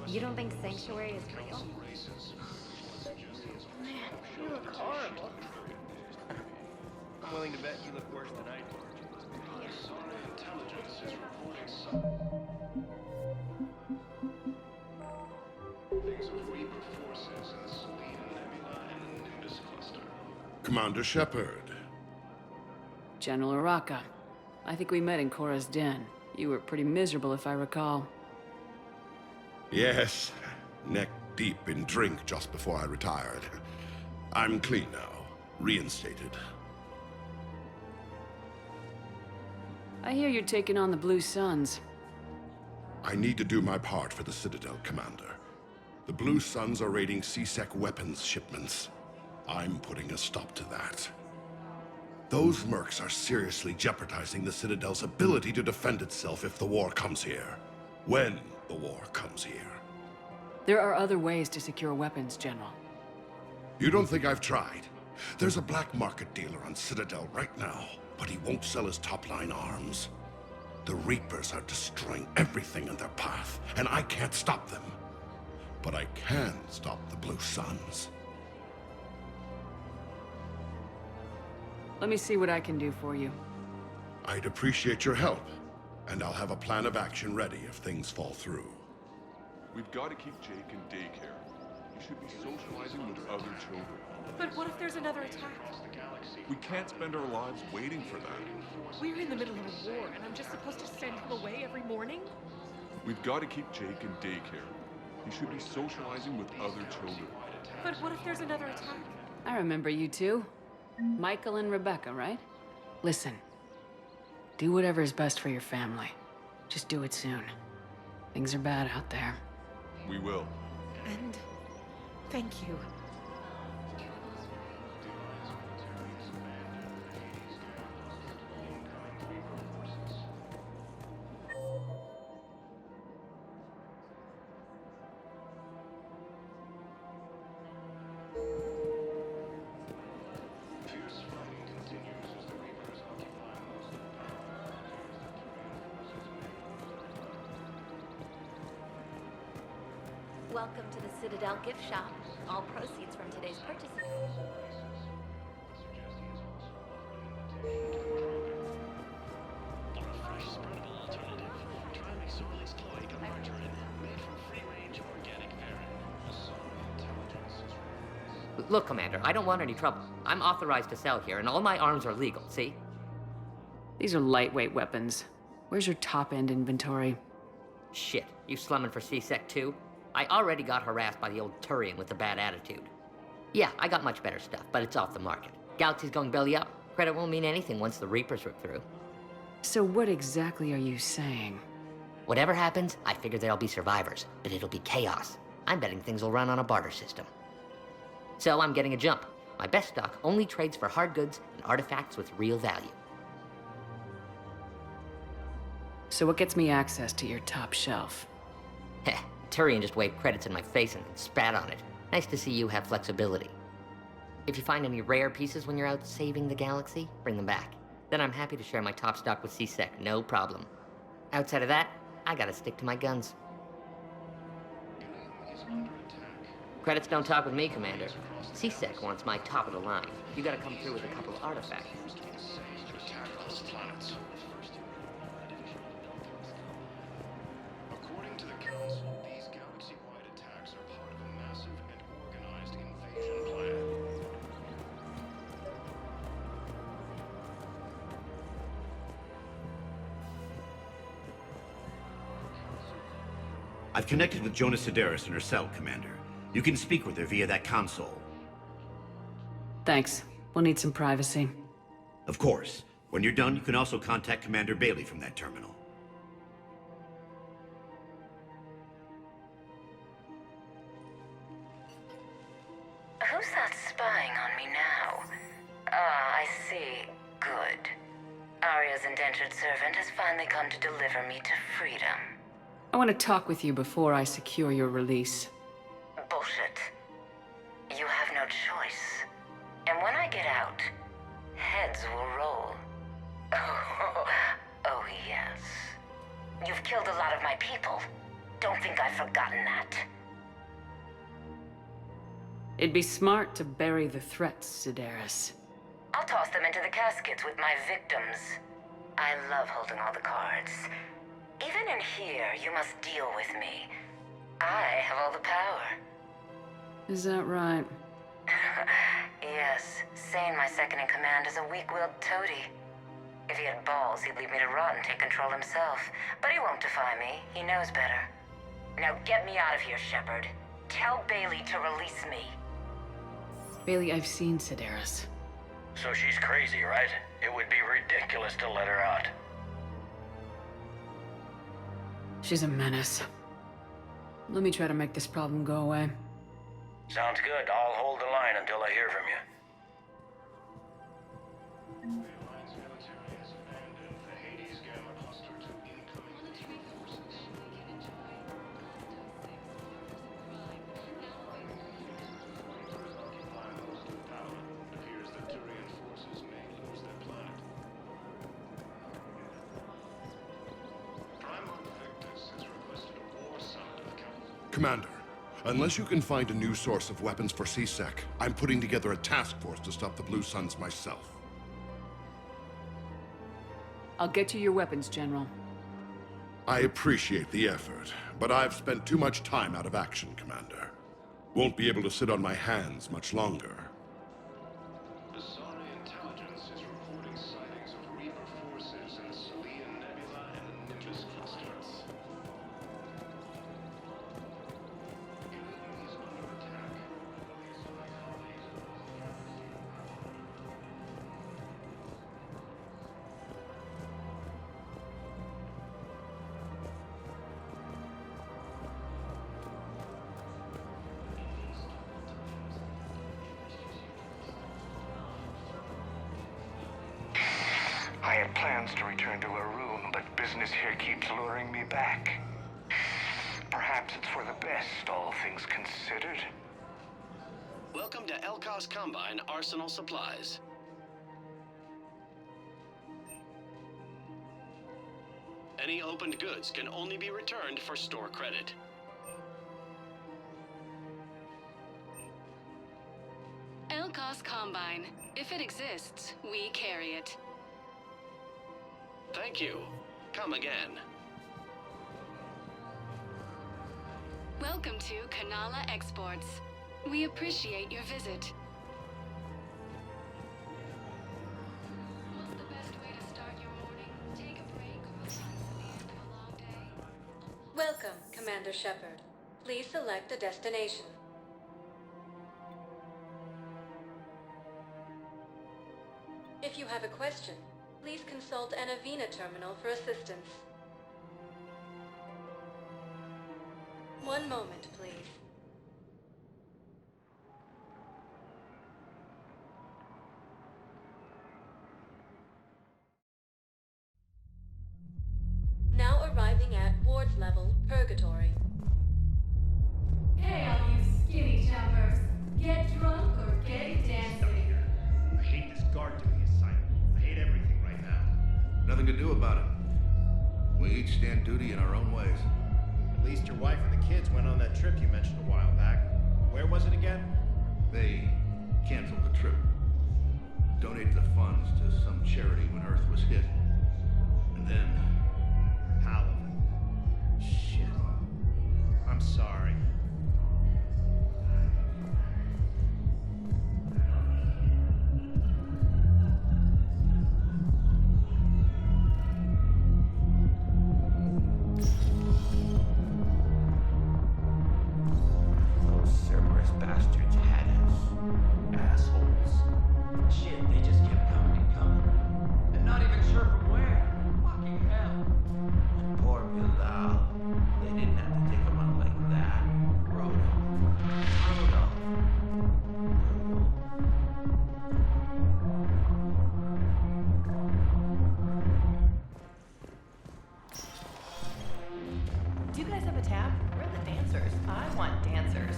You don't think Sanctuary is real? Man, you look horrible. I'm willing to bet you look worse than I do. Things of Reaper forces in the Selene Nebula and the Nimbus cluster. Commander Shepard. General Araka. I think we met in Korra's den. You were pretty miserable, if I recall. Yes, neck deep in drink just before I retired. I'm clean now, reinstated. I hear you're taking on the Blue Suns. I need to do my part for the Citadel, Commander. The Blue Suns are raiding C-Sec weapons shipments. I'm putting a stop to that. Those mercs are seriously jeopardizing the Citadel's ability to defend itself if the war comes here. When the war comes here. There are other ways to secure weapons, General. You don't think I've tried? There's a black market dealer on Citadel right now, but he won't sell his top-line arms. The Reapers are destroying everything in their path, and I can't stop them. But I can stop the Blue Suns. Let me see what I can do for you. I'd appreciate your help, and I'll have a plan of action ready if things fall through. We've got to keep Jake in daycare. He should be socializing with other children. But what if there's another attack? We can't spend our lives waiting for that. We're in the middle of a war, and I'm just supposed to send him away every morning? We've got to keep Jake in daycare. He should be socializing with other children. But what if there's another attack? I remember you two. Michael and Rebecca, right? Listen. Do whatever is best for your family. Just do it soon. Things are bad out there. We will. And thank you. Welcome to the Citadel gift shop. All proceeds from today's purchases. For a fresh, spreadable alternative, try McSorley's cloaca margarine, made from free-range organic parent. Look, Commander, I don't want any trouble. I'm authorized to sell here, and all my arms are legal, see? These are lightweight weapons. Where's your top-end inventory? Shit, you slumming for C-Sec too? I already got harassed by the old Turian with the bad attitude. Yeah, I got much better stuff, but it's off the market. Galaxy's going belly up. Credit won't mean anything once the Reapers rip through. So what exactly are you saying? Whatever happens, I figure there'll be survivors, but it'll be chaos. I'm betting things will run on a barter system. So I'm getting a jump. My best stock only trades for hard goods and artifacts with real value. So what gets me access to your top shelf? Heh, Turian just waved credits in my face and spat on it. Nice to see you have flexibility. If you find any rare pieces when you're out saving the galaxy, bring them back. Then I'm happy to share my top stock with C-Sec, no problem. Outside of that, I gotta stick to my guns. Credits don't talk with me, Commander. C-Sec wants my top of the line. You gotta come through with a couple of artifacts. According to the Council, these galaxy-wide attacks are part of a massive and organized invasion plan. I've connected with Jonah Sedaris and her cell, Commander. You can speak with her via that console. Thanks. We'll need some privacy. Of course. When you're done, you can also contact Commander Bailey from that terminal. Who's that spying on me now? Ah, I see. Good. Arya's indentured servant has finally come to deliver me to freedom. I want to talk with you before I secure your release. Bullshit. You have no choice. And when I get out, heads will roll. Oh, yes. You've killed a lot of my people. Don't think I've forgotten that. It'd be smart to bury the threats, Sedaris. I'll toss them into the caskets with my victims. I love holding all the cards. Even in here, you must deal with me. I have all the power. Is that right? Yes, Sane, my second-in-command, is a weak-willed toady. If he had balls, he'd leave me to rot and take control himself. But he won't defy me. He knows better. Now get me out of here, Shepard. Tell Bailey to release me. Bailey, I've seen Sedaris. So she's crazy, right? It would be ridiculous to let her out. She's a menace. Let me try to make this problem go away. Sounds good. I'll hold the line until I hear from you. Commander, unless you can find a new source of weapons for CSEC, I'm putting together a task force to stop the Blue Suns myself. I'll get you your weapons, General. I appreciate the effort, but I've spent too much time out of action, Commander. Won't be able to sit on my hands much longer. Asari intelligence is reporting sightings of Reaper forces in the Salian Nebula and Nimbus clusters. I had plans to return to Arun, but business here keeps luring me back. Perhaps it's for the best, all things considered. Welcome to Elkos Combine Arsenal Supplies. Any opened goods can only be returned for store credit. Elkos Combine. If it exists, we carry it. Thank you. Come again. Welcome to Kanala Exports. We appreciate your visit. What's the best way to start your morning? Take a break or relax at the end of a long day? Welcome, Commander Shepard. Please select a destination. If you have a question, please consult an Avena terminal for assistance. One moment, please. Now arriving at Ward's level, Purgatory. Hey, all you skinny jumpers. Get drunk or get dancing. I hate this guard doing assignment. I hate everything right now. Nothing to do about it. We each stand duty in our own ways. At least your wife and the kids went on that trip you mentioned a while back. Where was it again? They canceled the trip. Donated the funds to some charity when Earth was hit. And then... Paladin. Shit. I'm sorry. Those Cerberus bastards had us. Assholes. Shit, they just kept coming and coming. And not even sure from where. Fucking hell. And poor Bilal. They didn't have to take him out like that. Brutal. Brutal. Do you guys have a tab? We're the dancers. I want dancers.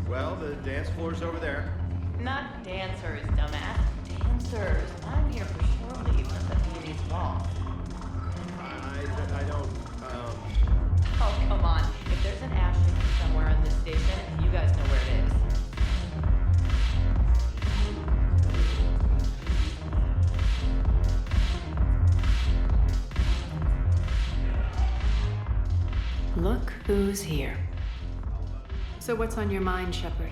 Well, the dance floor's over there. Not dancers, dumbass. Dancers. I'm here for shore leave at the Viennese ball. I don't, Oh, come on. If there's an ash station somewhere on this station, you guys know where it is. Look who's here. So what's on your mind, Shepard?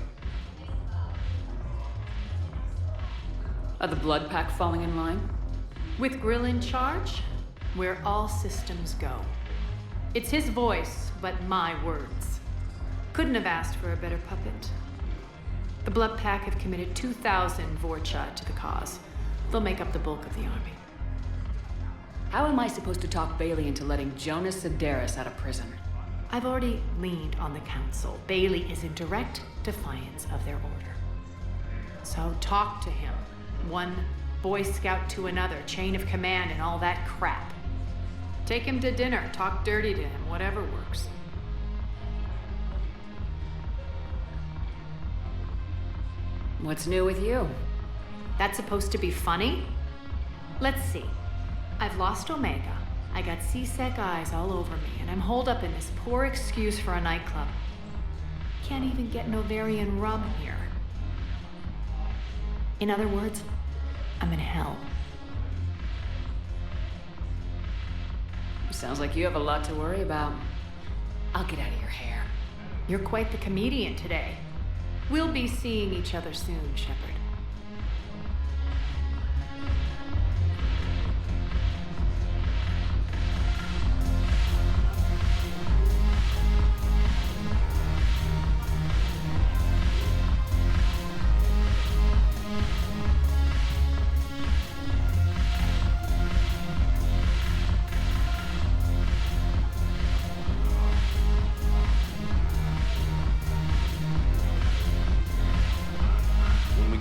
Are the Blood Pack falling in line? With Grill in charge, where all systems go. It's his voice, but my words. Couldn't have asked for a better puppet. The Blood Pack have committed 2,000 Vorcha to the cause. They'll make up the bulk of the army. How am I supposed to talk Bailey into letting Jonas Sedaris out of prison? I've already leaned on the council. Bailey is in direct defiance of their order. So talk to him. One Boy Scout to another, chain of command and all that crap. Take him to dinner, talk dirty to him, whatever works. What's new with you? That's supposed to be funny? Let's see. I've lost Omega. I got C-Sec eyes all over me, and I'm holed up in this poor excuse for a nightclub. Can't even get Novarian rum here. In other words, I'm in hell. Sounds like you have a lot to worry about. I'll get out of your hair. You're quite the comedian today. We'll be seeing each other soon, Shepard.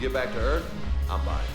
Get back to Earth, I'm buying.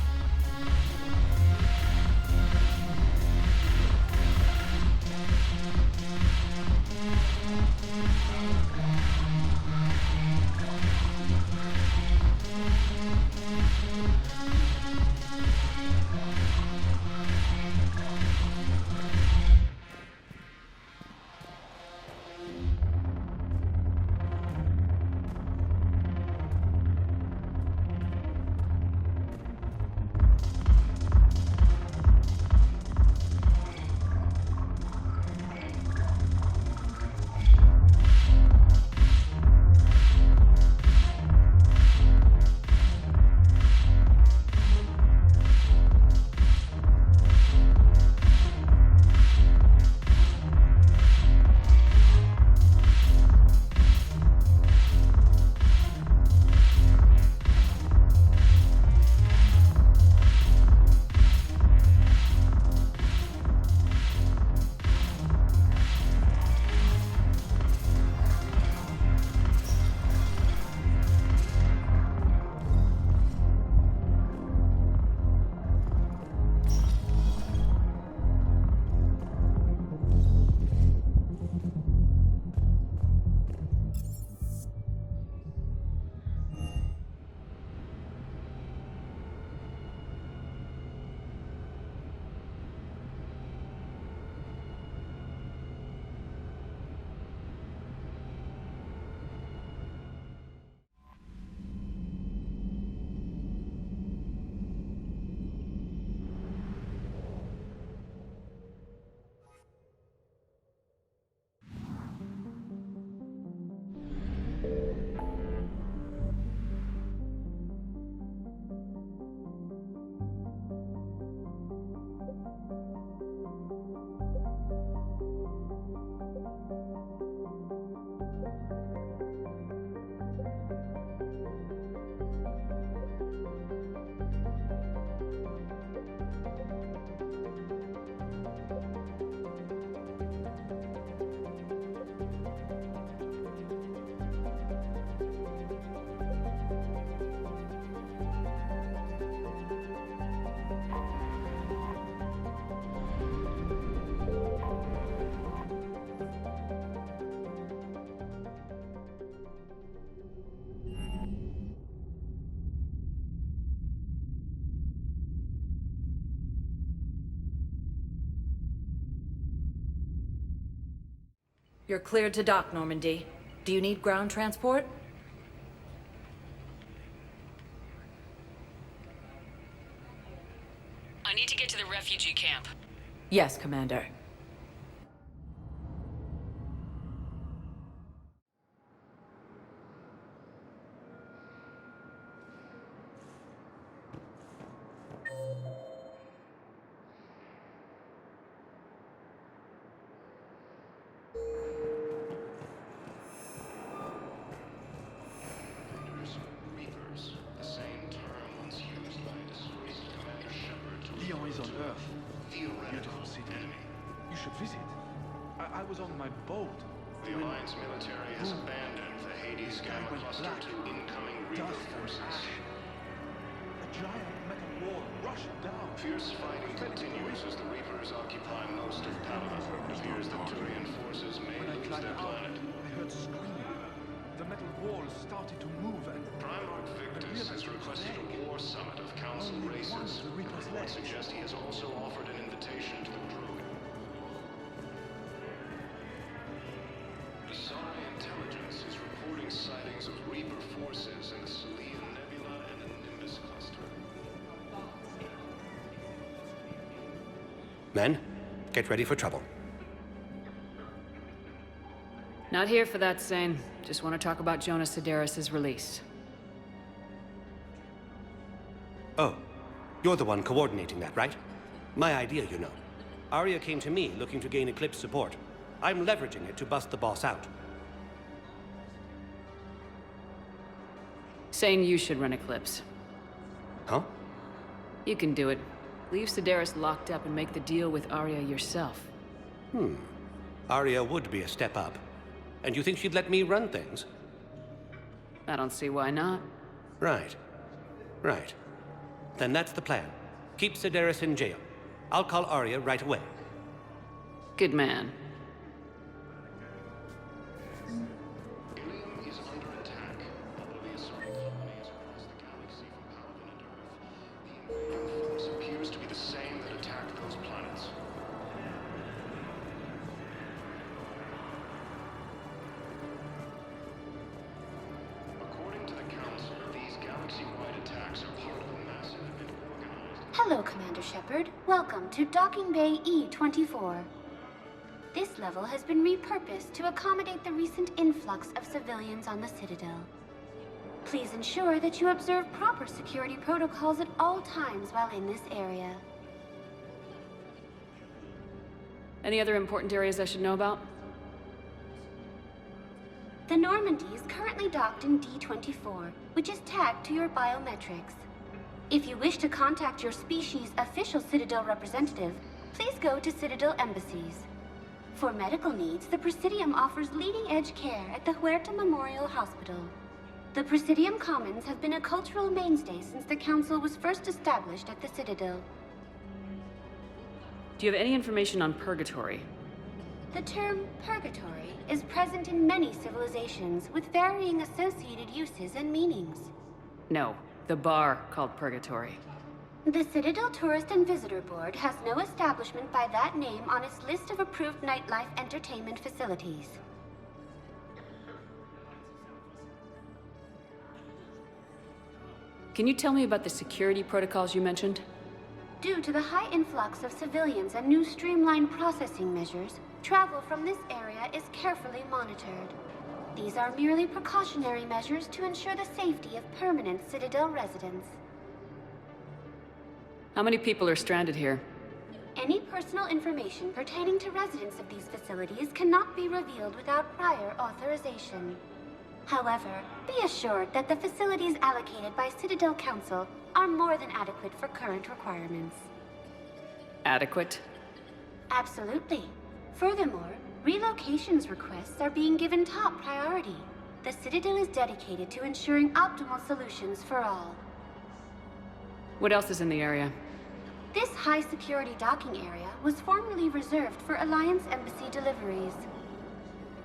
You're cleared to dock, Normandy. Do you need ground transport? I need to get to the refugee camp. Yes, Commander. Reapers, the same term once used by disgraced Commander Shepard to Lyon is on refer to Earth. a theoretical Beautiful city. enemy. You should visit. I was on my boat. The Alliance military has abandoned the Hades Gamma cluster to incoming Reaper forces. A giant metal wall rushed down. Fierce fighting continues as the Reapers occupy most of Palma. It appears that Turian forces may When I lose climbed their out, planet. I heard screaming. The metal wall started to move and... Primarch Victus has requested a war summit of Council races. Reports suggest he has also offered an invitation to the crew. The Psi intelligence is reporting sightings of Reaper forces in the Selene Nebula and the Nimbus cluster. Men, get ready for trouble. Not here for that, Sane. Just want to talk about Jonas Sedaris' release. Oh, you're the one coordinating that, right? My idea, you know. Arya came to me looking to gain Eclipse support. I'm leveraging it to bust the boss out. Sane, you should run Eclipse. Huh? You can do it. Leave Sedaris locked up and make the deal with Arya yourself. Arya would be a step up. And you think she'd let me run things? I don't see why not. Right. Right. Then that's the plan. Keep Sedaris in jail. I'll call Arya right away. Good man. Ilium is under attack. Although the assault colonies across the galaxy from Palaven and Earth, the invading force appears to be the same that attacked those planets. According to the Council, these galaxy-wide attacks are part of a massive and organized... Hello, Commander Shepard. Welcome to Docking Bay E-24. This level has been repurposed to accommodate the recent influx of civilians on the Citadel. Please ensure that you observe proper security protocols at all times while in this area. Any other important areas I should know about? The Normandy is currently docked in D-24, which is tagged to your biometrics. If you wish to contact your species' official Citadel representative, please go to Citadel embassies. For medical needs, the Presidium offers leading-edge care at the Huerta Memorial Hospital. The Presidium Commons have been a cultural mainstay since the Council was first established at the Citadel. Do you have any information on Purgatory? The term purgatory is present in many civilizations with varying associated uses and meanings. No, the bar called Purgatory. The Citadel Tourist and Visitor Board has no establishment by that name on its list of approved nightlife entertainment facilities. Can you tell me about the security protocols you mentioned? Due to the high influx of civilians and new streamlined processing measures, travel from this area is carefully monitored. These are merely precautionary measures to ensure the safety of permanent Citadel residents. How many people are stranded here? Any personal information pertaining to residents of these facilities cannot be revealed without prior authorization. However, be assured that the facilities allocated by Citadel Council are more than adequate for current requirements. Adequate? Absolutely. Furthermore, relocations requests are being given top priority. The Citadel is dedicated to ensuring optimal solutions for all. What else is in the area? This high-security docking area was formerly reserved for Alliance Embassy deliveries.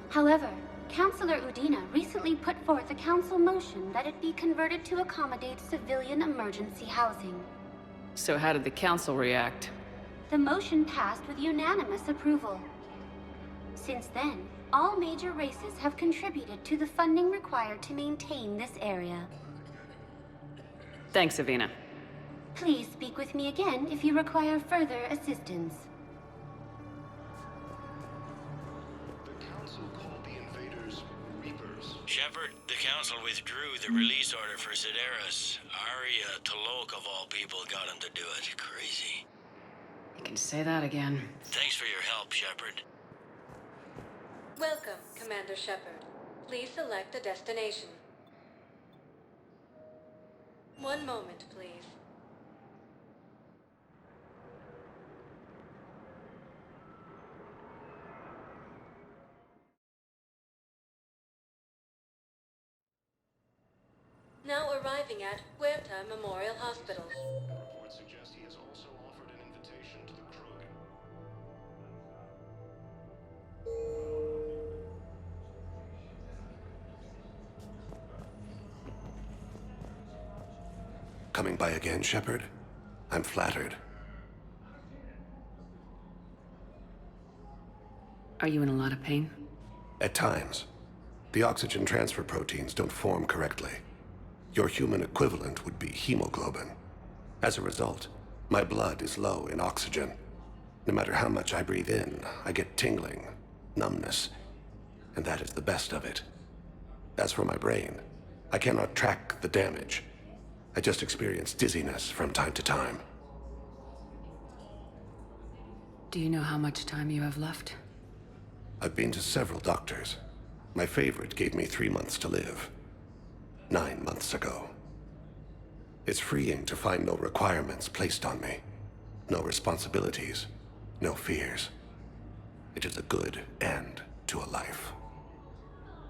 However, Councilor Udina recently put forth a council motion that it be converted to accommodate civilian emergency housing. So how did the council react? The motion passed with unanimous approval. Since then, All major races have contributed to the funding required to maintain this area. Thanks, Avina. Please speak with me again if you require further assistance. The Council called the invaders Reapers. Shepard, the Council withdrew the release order for Sideris. Arya T'Loak, of all people, got him to do it. Crazy. You can say that again. Thanks for your help, Shepard. Welcome, Commander Shepard. Please select a destination. One moment, please. Now arriving at Huerta Memorial Hospital. Reports suggest he has also offered an invitation to the Krogan. Coming by again, Shepard? I'm flattered. Are you in a lot of pain? At times. The oxygen transfer proteins don't form correctly. Your human equivalent would be hemoglobin. As a result, my blood is low in oxygen. No matter how much I breathe in, I get tingling, numbness, and that is the best of it. As for my brain, I cannot track the damage. I just experience dizziness from time to time. Do you know how much time you have left? I've been to several doctors. My favorite gave me 3 months to live. 9 months ago. It's freeing to find no requirements placed on me. No responsibilities. No fears. It is a good end to a life.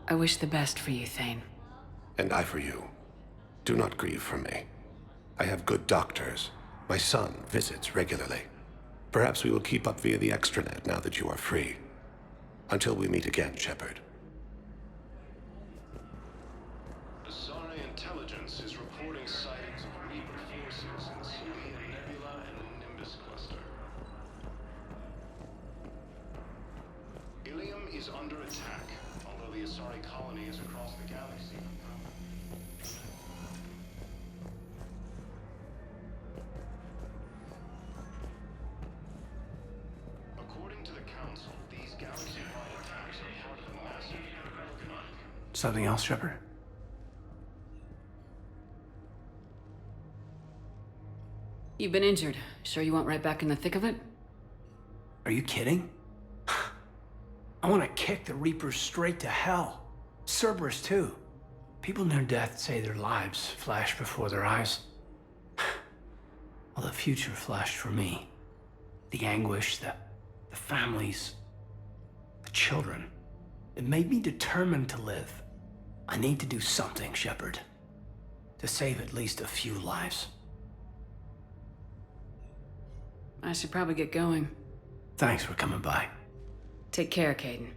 I wish the best for you, Thane. And I for you. Do not grieve for me. I have good doctors. My son visits regularly. Perhaps we will keep up via the extranet now that you are free. Until we meet again, Shepard. Asari intelligence is reporting sightings of Reaper forces in the Soviet Nebula and Nimbus cluster. Ilium is under attack, although the Asari colony is across the galaxy. According to the Council, these galaxy-wide attacks are part of a massive organized. Something else, Shepard? You've been injured. Sure you want right back in the thick of it? Are you kidding? I want to kick the Reapers straight to hell. Cerberus, too. People near death say their lives flash before their eyes. Well, the future flashed for me. The anguish, the families, the children. It made me determined to live. I need to do something, Shepard. To save at least a few lives. I should probably get going. Thanks for coming by. Take care, Kaidan.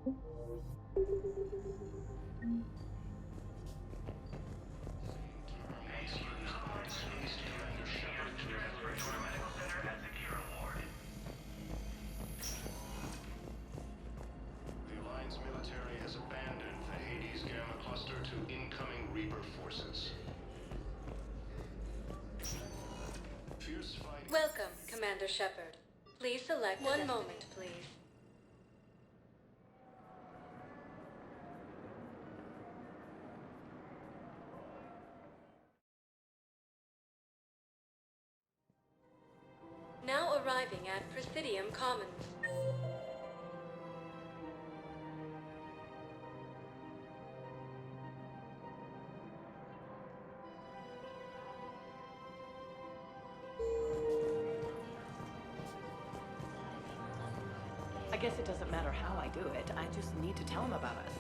The Alliance military has abandoned the Hades Gamma cluster to incoming Reaper forces. Fierce fighting. Welcome, Commander Shepard. Please select one moment, please. Now arriving at Presidium Commons. I guess it doesn't matter how I do it. I just need to tell him about us.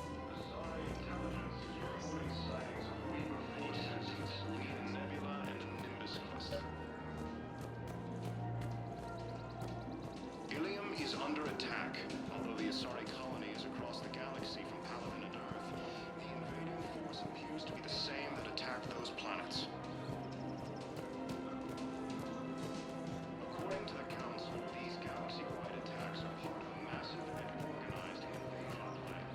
Ilium is under attack. Although the Asari colony is across the galaxy from Palaven and Earth, the invading force appears to be the same that attacked those planets. According to the Council, these galaxy-wide attacks are part of a massive and organized invasion plan.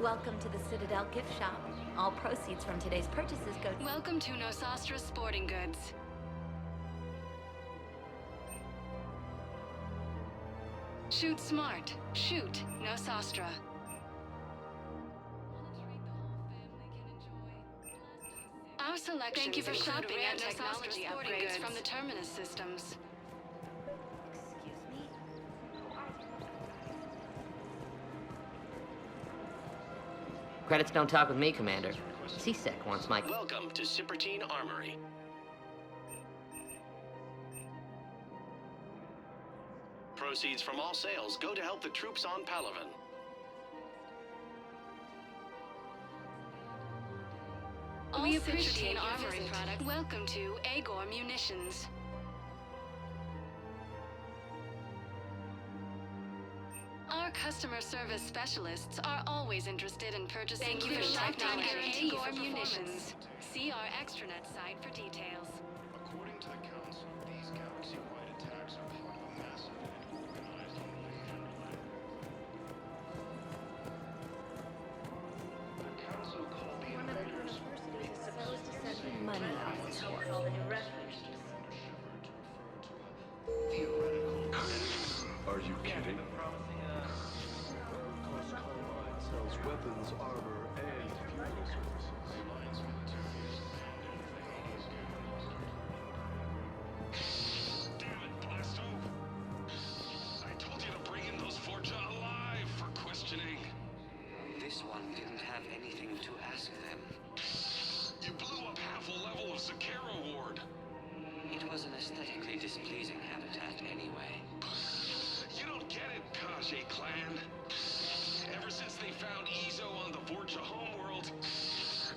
Welcome to the Citadel gift shop. All proceeds from today's purchases go to... Welcome to Nosastra Sporting Goods. Shoot smart. Shoot Nosastra. Our selection. Thank you for shopping at technology upgrades from the Terminus systems. Credits don't talk with me, Commander. CSEC wants my... Welcome to Cipertine Armory. Proceeds from all sales go to help the troops on Palaven. We appreciate your Armory product. Welcome to Agor Munitions. Our customer service specialists are always interested in purchasing. Thank you for shopping at Agor Munitions. See our extranet site for details. According to the Council, these galaxy-wide attacks are part of a massive and organized invasion plan. The Council called the invaders money out this war. Are you kidding? Sells weapons, armor, and funeral services. The Alliance military has abandoned the Hades Gamma cluster. Damn it, Blasto! I told you to bring in those Forja alive for questioning. This one didn't have anything to ask them. You blew up half a level of Zakera Ward. It was an aesthetically displeasing habitat anyway. You don't get it, Kage clan. Ever since they found Ezo on the Forja homeworld,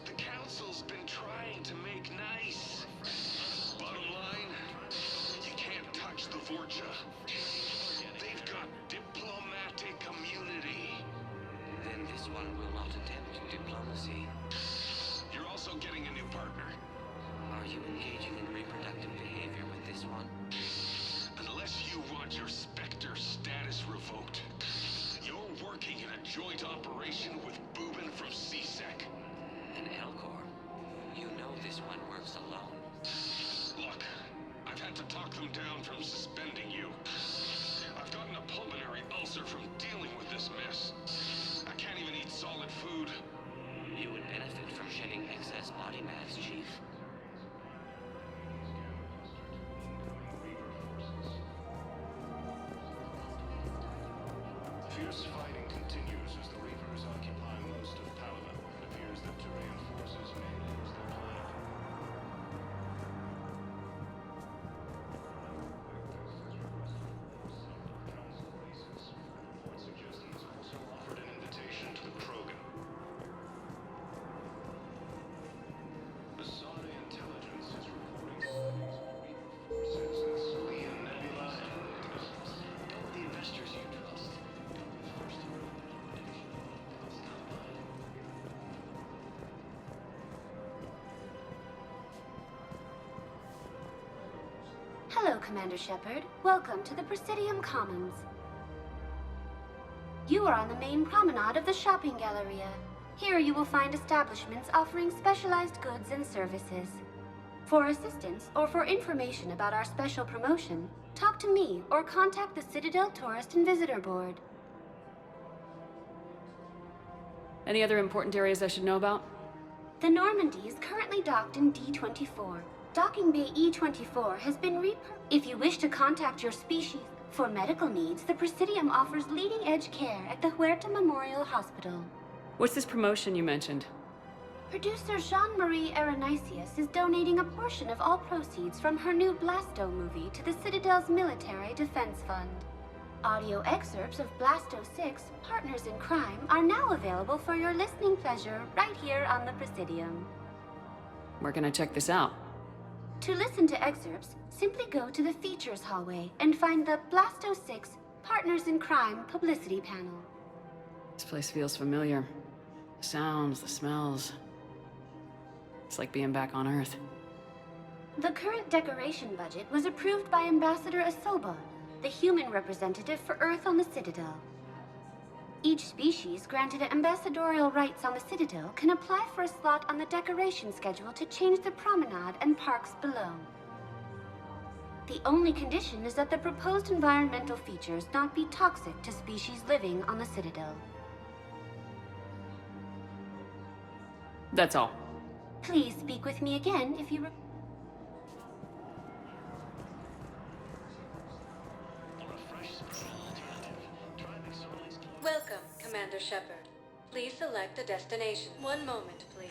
the Council's been trying to make nice. Bottom line, you can't touch the Forja. They've got diplomatic immunity. Then this one will not attempt diplomacy. You're also getting a new partner. Are you engaging in reproductive behavior with this one? Unless you want your Spectre status revoked, you're working in a joint operation with Boobin from CSEC. And Elcor, you know this one works alone. Look, I've had to talk them down from suspending you. I've gotten a pulmonary ulcer from dealing with this mess. I can't even eat solid food. You would benefit from shedding excess body mass, Chief. Fierce fighting continues as the Reapers occupy most of Palaven. It appears that Turian forces may lose their planet. Council bases. Reports suggest he's also offered an invitation to the Krogan. Asari intelligence is reporting sightings of Reaper forces in Selene Hello, Commander Shepard. Welcome to the Presidium Commons. You are on the main promenade of the shopping galleria. Here you will find establishments offering specialized goods and services. For assistance or for information about our special promotion, talk to me or contact the Citadel Tourist and Visitor Board. Any other important areas I should know about? The Normandy is currently docked in D-24. Docking Bay E-24 has been If you wish to contact your species for medical needs, the Presidium offers leading-edge care at the Huerta Memorial Hospital. What's this promotion you mentioned? Producer Jean-Marie Aronisius is donating a portion of all proceeds from her new Blasto movie to the Citadel's Military Defense Fund. Audio excerpts of Blasto 6, Partners in Crime, are now available for your listening pleasure right here on the Presidium. Where can I check this out? To listen to excerpts, simply go to the Features hallway and find the Blasto 6, Partners in Crime publicity panel. This place feels familiar. The sounds, the smells. It's like being back on Earth. The current decoration budget was approved by Ambassador Asoba, the human representative for Earth on the Citadel. Each species granted ambassadorial rights on the Citadel can apply for a slot on the decoration schedule to change the promenade and parks below. The only condition is that the proposed environmental features not be toxic to species living on the Citadel. That's all. Please speak with me again if you... Welcome, Commander Shepard. Please select a destination. One moment, please.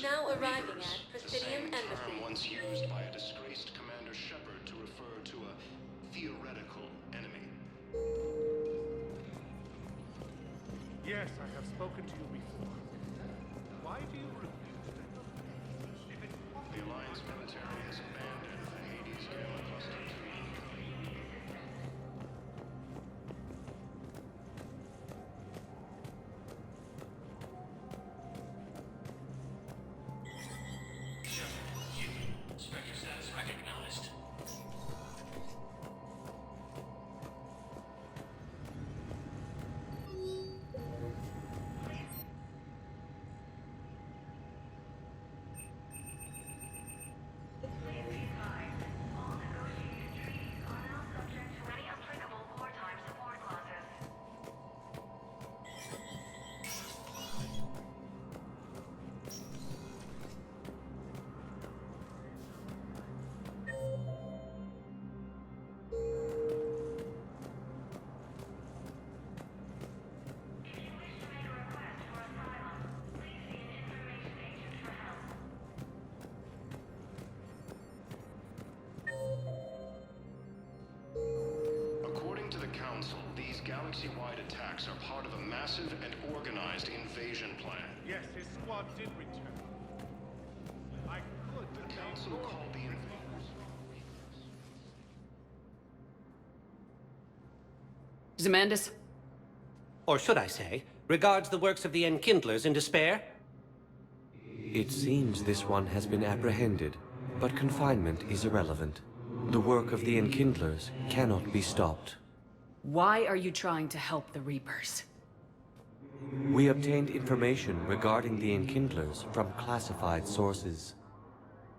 Now arriving at Presidium Embassy. Term once used by a disgraced Commander Shepard to refer to a theoretical enemy. Yes, I have spoken to you before. Why do you refuse to help? The Alliance military has abandoned the Hades Gamma Cluster 2. Spectre status recognized. These galaxy-wide attacks are part of a massive and organized invasion plan. Yes, his squad did return. I could. The Council called the invaders. Zemandis? Or should I say, regards the works of the Enkindlers in despair? It seems this one has been apprehended, but confinement is irrelevant. The work of the Enkindlers cannot be stopped. Why are you trying to help the Reapers? We obtained information regarding the Enkindlers from classified sources.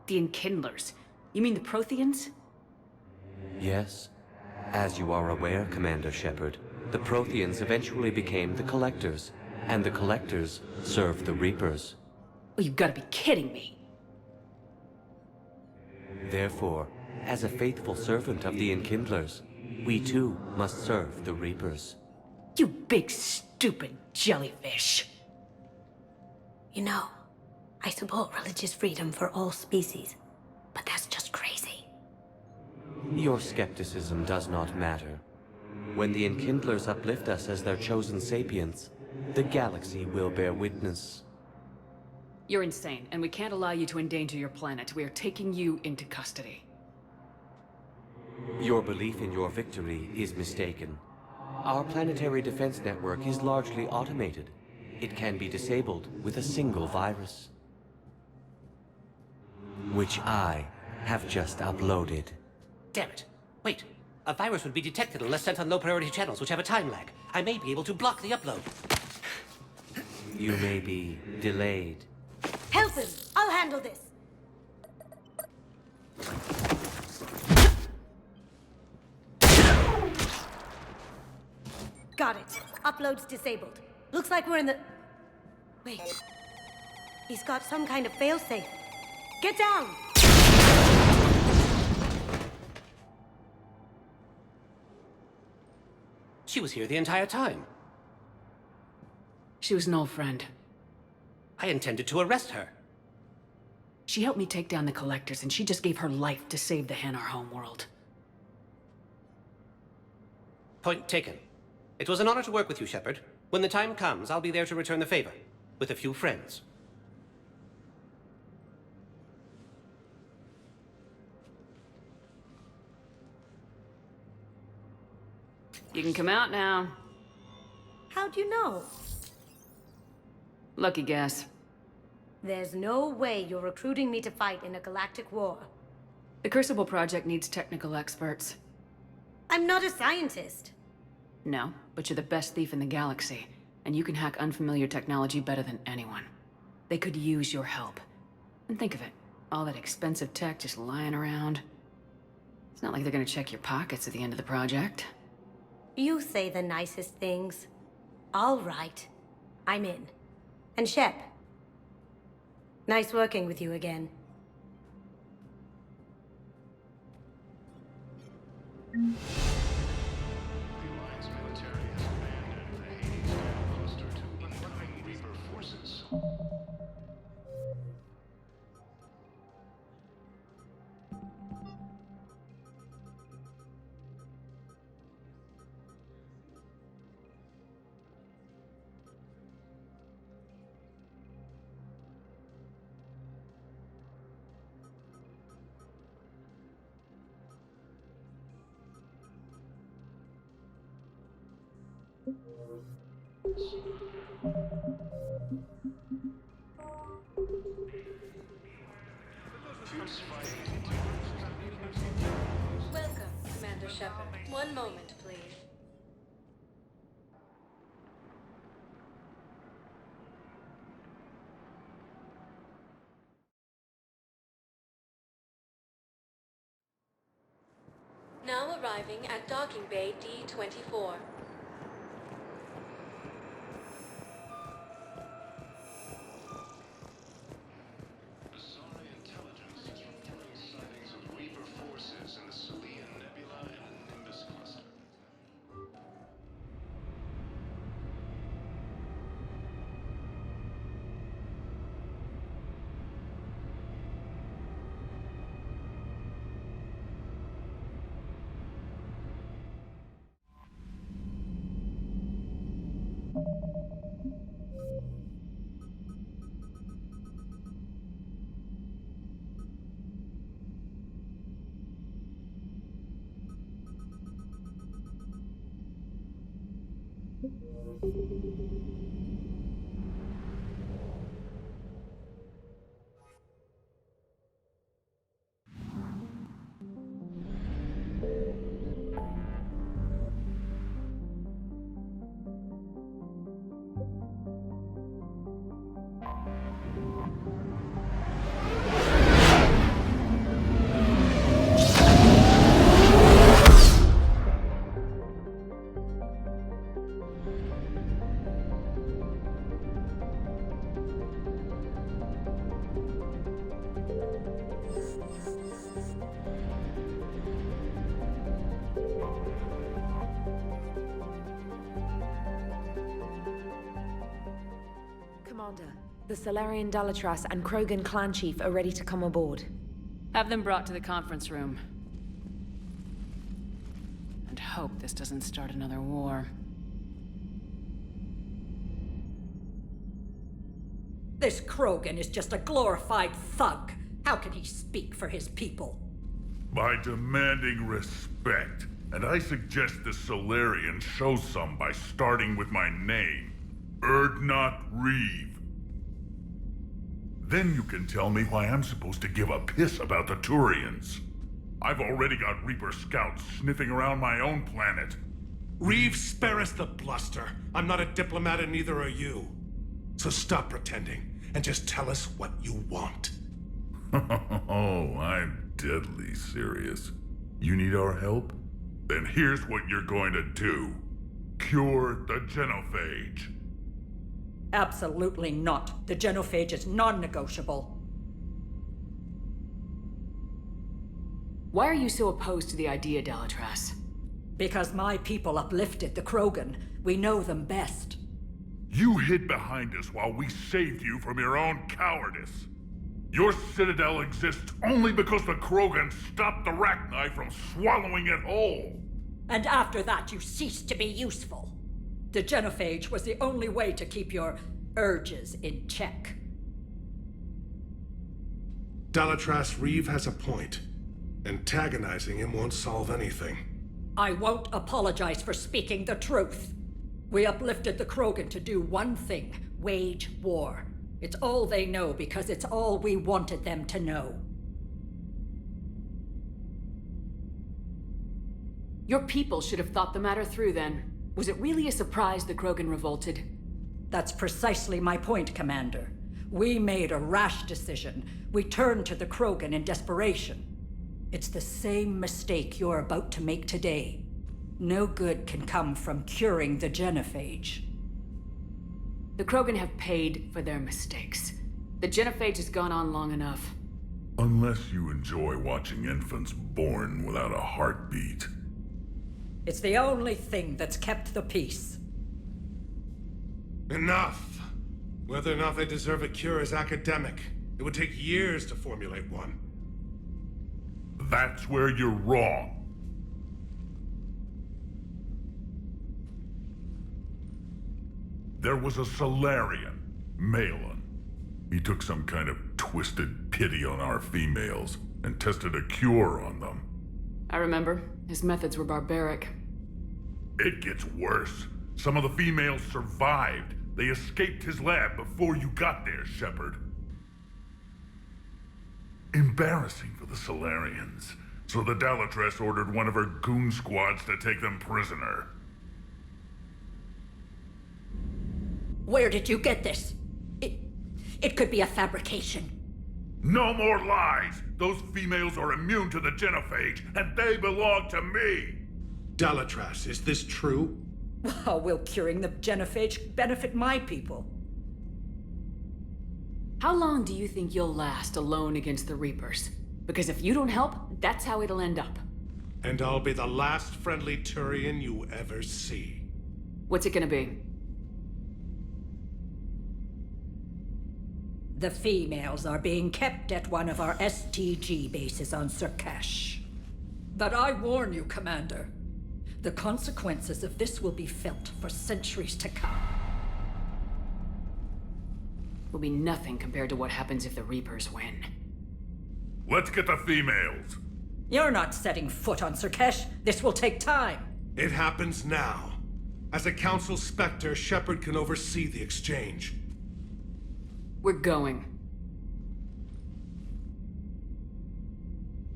The Enkindlers? You mean the Protheans? Yes. As you are aware, Commander Shepard, the Protheans eventually became the Collectors, and the Collectors served the Reapers. Oh, you've got to be kidding me. Therefore, as a faithful servant of the Enkindlers, we too must serve the Reapers. You big stupid jellyfish. You know, I support religious freedom for all species, but that's just crazy. Your skepticism does not matter. When the Enkindlers uplift us as their chosen sapients, the galaxy will bear witness. You're insane, and we can't allow you to endanger your planet. We are taking you into custody. Your belief in your victory is mistaken. Our planetary defense network is largely automated. It can be disabled with a single virus. Which I have just uploaded. Damn it. Wait. A virus would be detected unless sent on low-priority channels, which have a time lag. I may be able to block the upload. You may be delayed. Help him! I'll handle this! Got it. Upload's disabled. Looks like we're in the... Wait. He's got some kind of failsafe. Get down! She was here the entire time. She was an old friend. I intended to arrest her. She helped me take down the Collectors, and she just gave her life to save the Hanar homeworld. Point taken. It was an honor to work with you, Shepard. When the time comes, I'll be there to return the favor. With a few friends. You can come out now. How'd you know? Lucky guess. There's no way you're recruiting me to fight in a galactic war. The Crucible Project needs technical experts. I'm not a scientist. No, but you're the best thief in the galaxy, and you can hack unfamiliar technology better than anyone. They could use your help. And think of it, all that expensive tech just lying around. It's not like they're gonna check your pockets at the end of the project. You say the nicest things. All right. I'm in. And Shep. Nice working with you again. The Alliance military has abandoned the Hades Camp poster to incoming Reaper forces. Welcome, Commander Shepard. One moment, please. Now arriving at Docking Bay D-24. Forces in the Salian Nebula and Nimbus cluster. Commander, the Salarian Dalatras and Krogan clan chief are ready to come aboard. Have them brought to the conference room. And hope this doesn't start another war. This Krogan is just a glorified thug. How can he speak for his people? By demanding respect. And I suggest the Solarian show some by starting with my name, Urdnot Reeve. Then you can tell me why I'm supposed to give a piss about the Turians. I've already got Reaper scouts sniffing around my own planet. Reeve, spare us the bluster. I'm not a diplomat and neither are you. So stop pretending and just tell us what you want. Oh, I'm deadly serious. You need our help? Then here's what you're going to do. Cure the genophage. Absolutely not. The genophage is non-negotiable. Why are you so opposed to the idea, Dalatras? Because my people uplifted the Krogan. We know them best. You hid behind us while we saved you from your own cowardice. Your citadel exists only because the Krogan stopped the Rachni from swallowing it whole. And after that, you ceased to be useful. The genophage was the only way to keep your urges in check. Dalatras Reeve has a point. Antagonizing him won't solve anything. I won't apologize for speaking the truth. We uplifted the Krogan to do one thing: wage war. It's all they know because it's all we wanted them to know. Your people should have thought the matter through then. Was it really a surprise the Krogan revolted? That's precisely my point, Commander. We made a rash decision. We turned to the Krogan in desperation. It's the same mistake you're about to make today. No good can come from curing the genophage. The Krogan have paid for their mistakes. The genophage has gone on long enough. Unless you enjoy watching infants born without a heartbeat. It's the only thing that's kept the peace. Enough! Whether or not they deserve a cure is academic. It would take years to formulate one. That's where you're wrong. There was a Solarian, Malin. He took some kind of twisted pity on our females and tested a cure on them. I remember. His methods were barbaric. It gets worse. Some of the females survived. They escaped his lab before you got there, Shepard. Embarrassing for the Solarians. So the Dalatras ordered one of her goon squads to take them prisoner. Where did you get this? It could be a fabrication. No more lies! Those females are immune to the genophage, and they belong to me! Dalatras, is this true? How will curing the genophage benefit my people? How long do you think you'll last alone against the Reapers? Because if you don't help, that's how it'll end up. And I'll be the last friendly Turian you ever see. What's it gonna be? The females are being kept at one of our STG bases on Surkash. But I warn you, Commander. The consequences of this will be felt for centuries to come. Will be nothing compared to what happens if the Reapers win. Let's get the females! You're not setting foot on Surkash. This will take time. It happens now. As a Council Spectre, Shepard can oversee the exchange. We're going.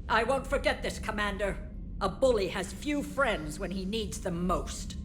I won't forget this, Commander. A bully has few friends when he needs them most.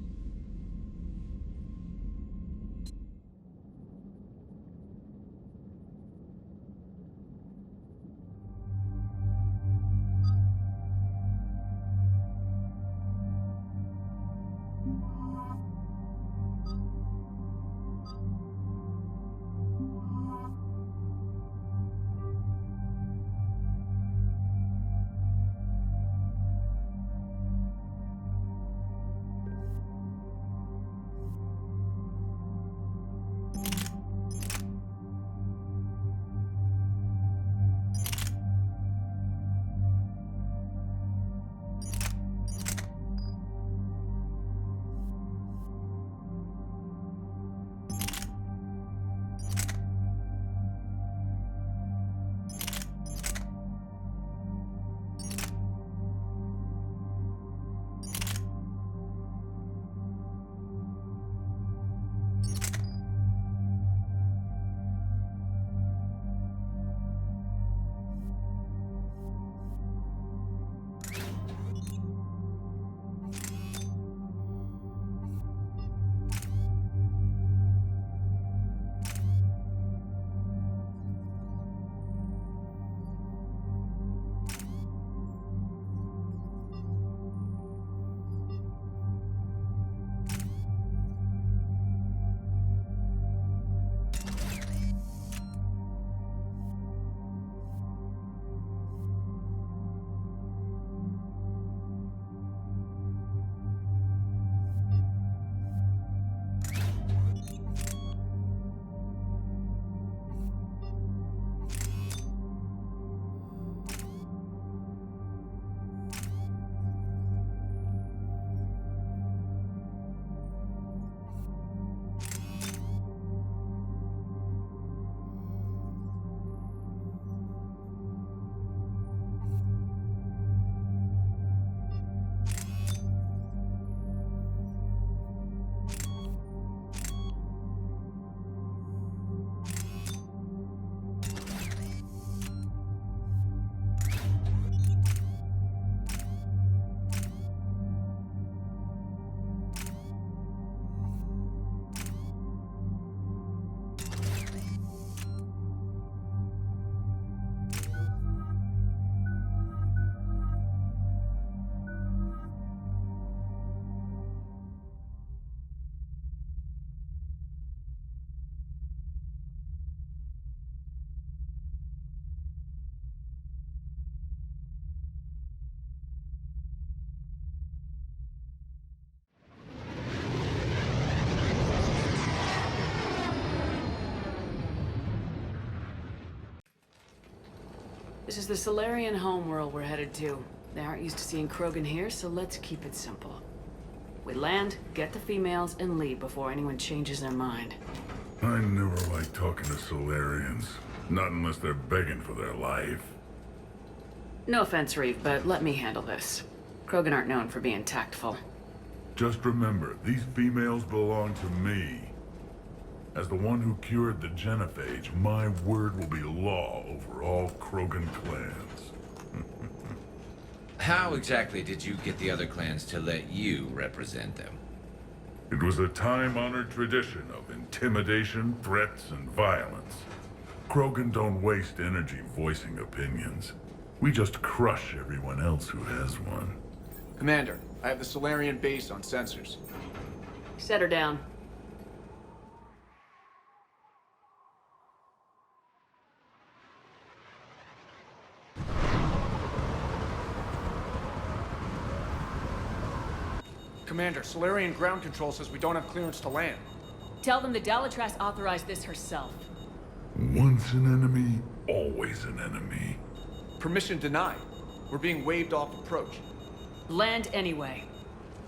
This is the Solarian homeworld we're headed to. They aren't used to seeing Krogan here, so let's keep it simple. We land, get the females, and leave before anyone changes their mind. I never like talking to Solarians. Not unless they're begging for their life. No offense, Reeve, but let me handle this. Krogan aren't known for being tactful. Just remember, these females belong to me. As the one who cured the genophage, my word will be law over all Krogan clans. How exactly did you get the other clans to let you represent them? It was a time-honored tradition of intimidation, threats, and violence. Krogan don't waste energy voicing opinions. We just crush everyone else who has one. Commander, I have the Solarian base on sensors. Set her down. Commander, Solarian ground control says we don't have clearance to land. Tell them the Dalitras authorized this herself. Once an enemy, always an enemy. Permission denied. We're being waved off approach. Land anyway.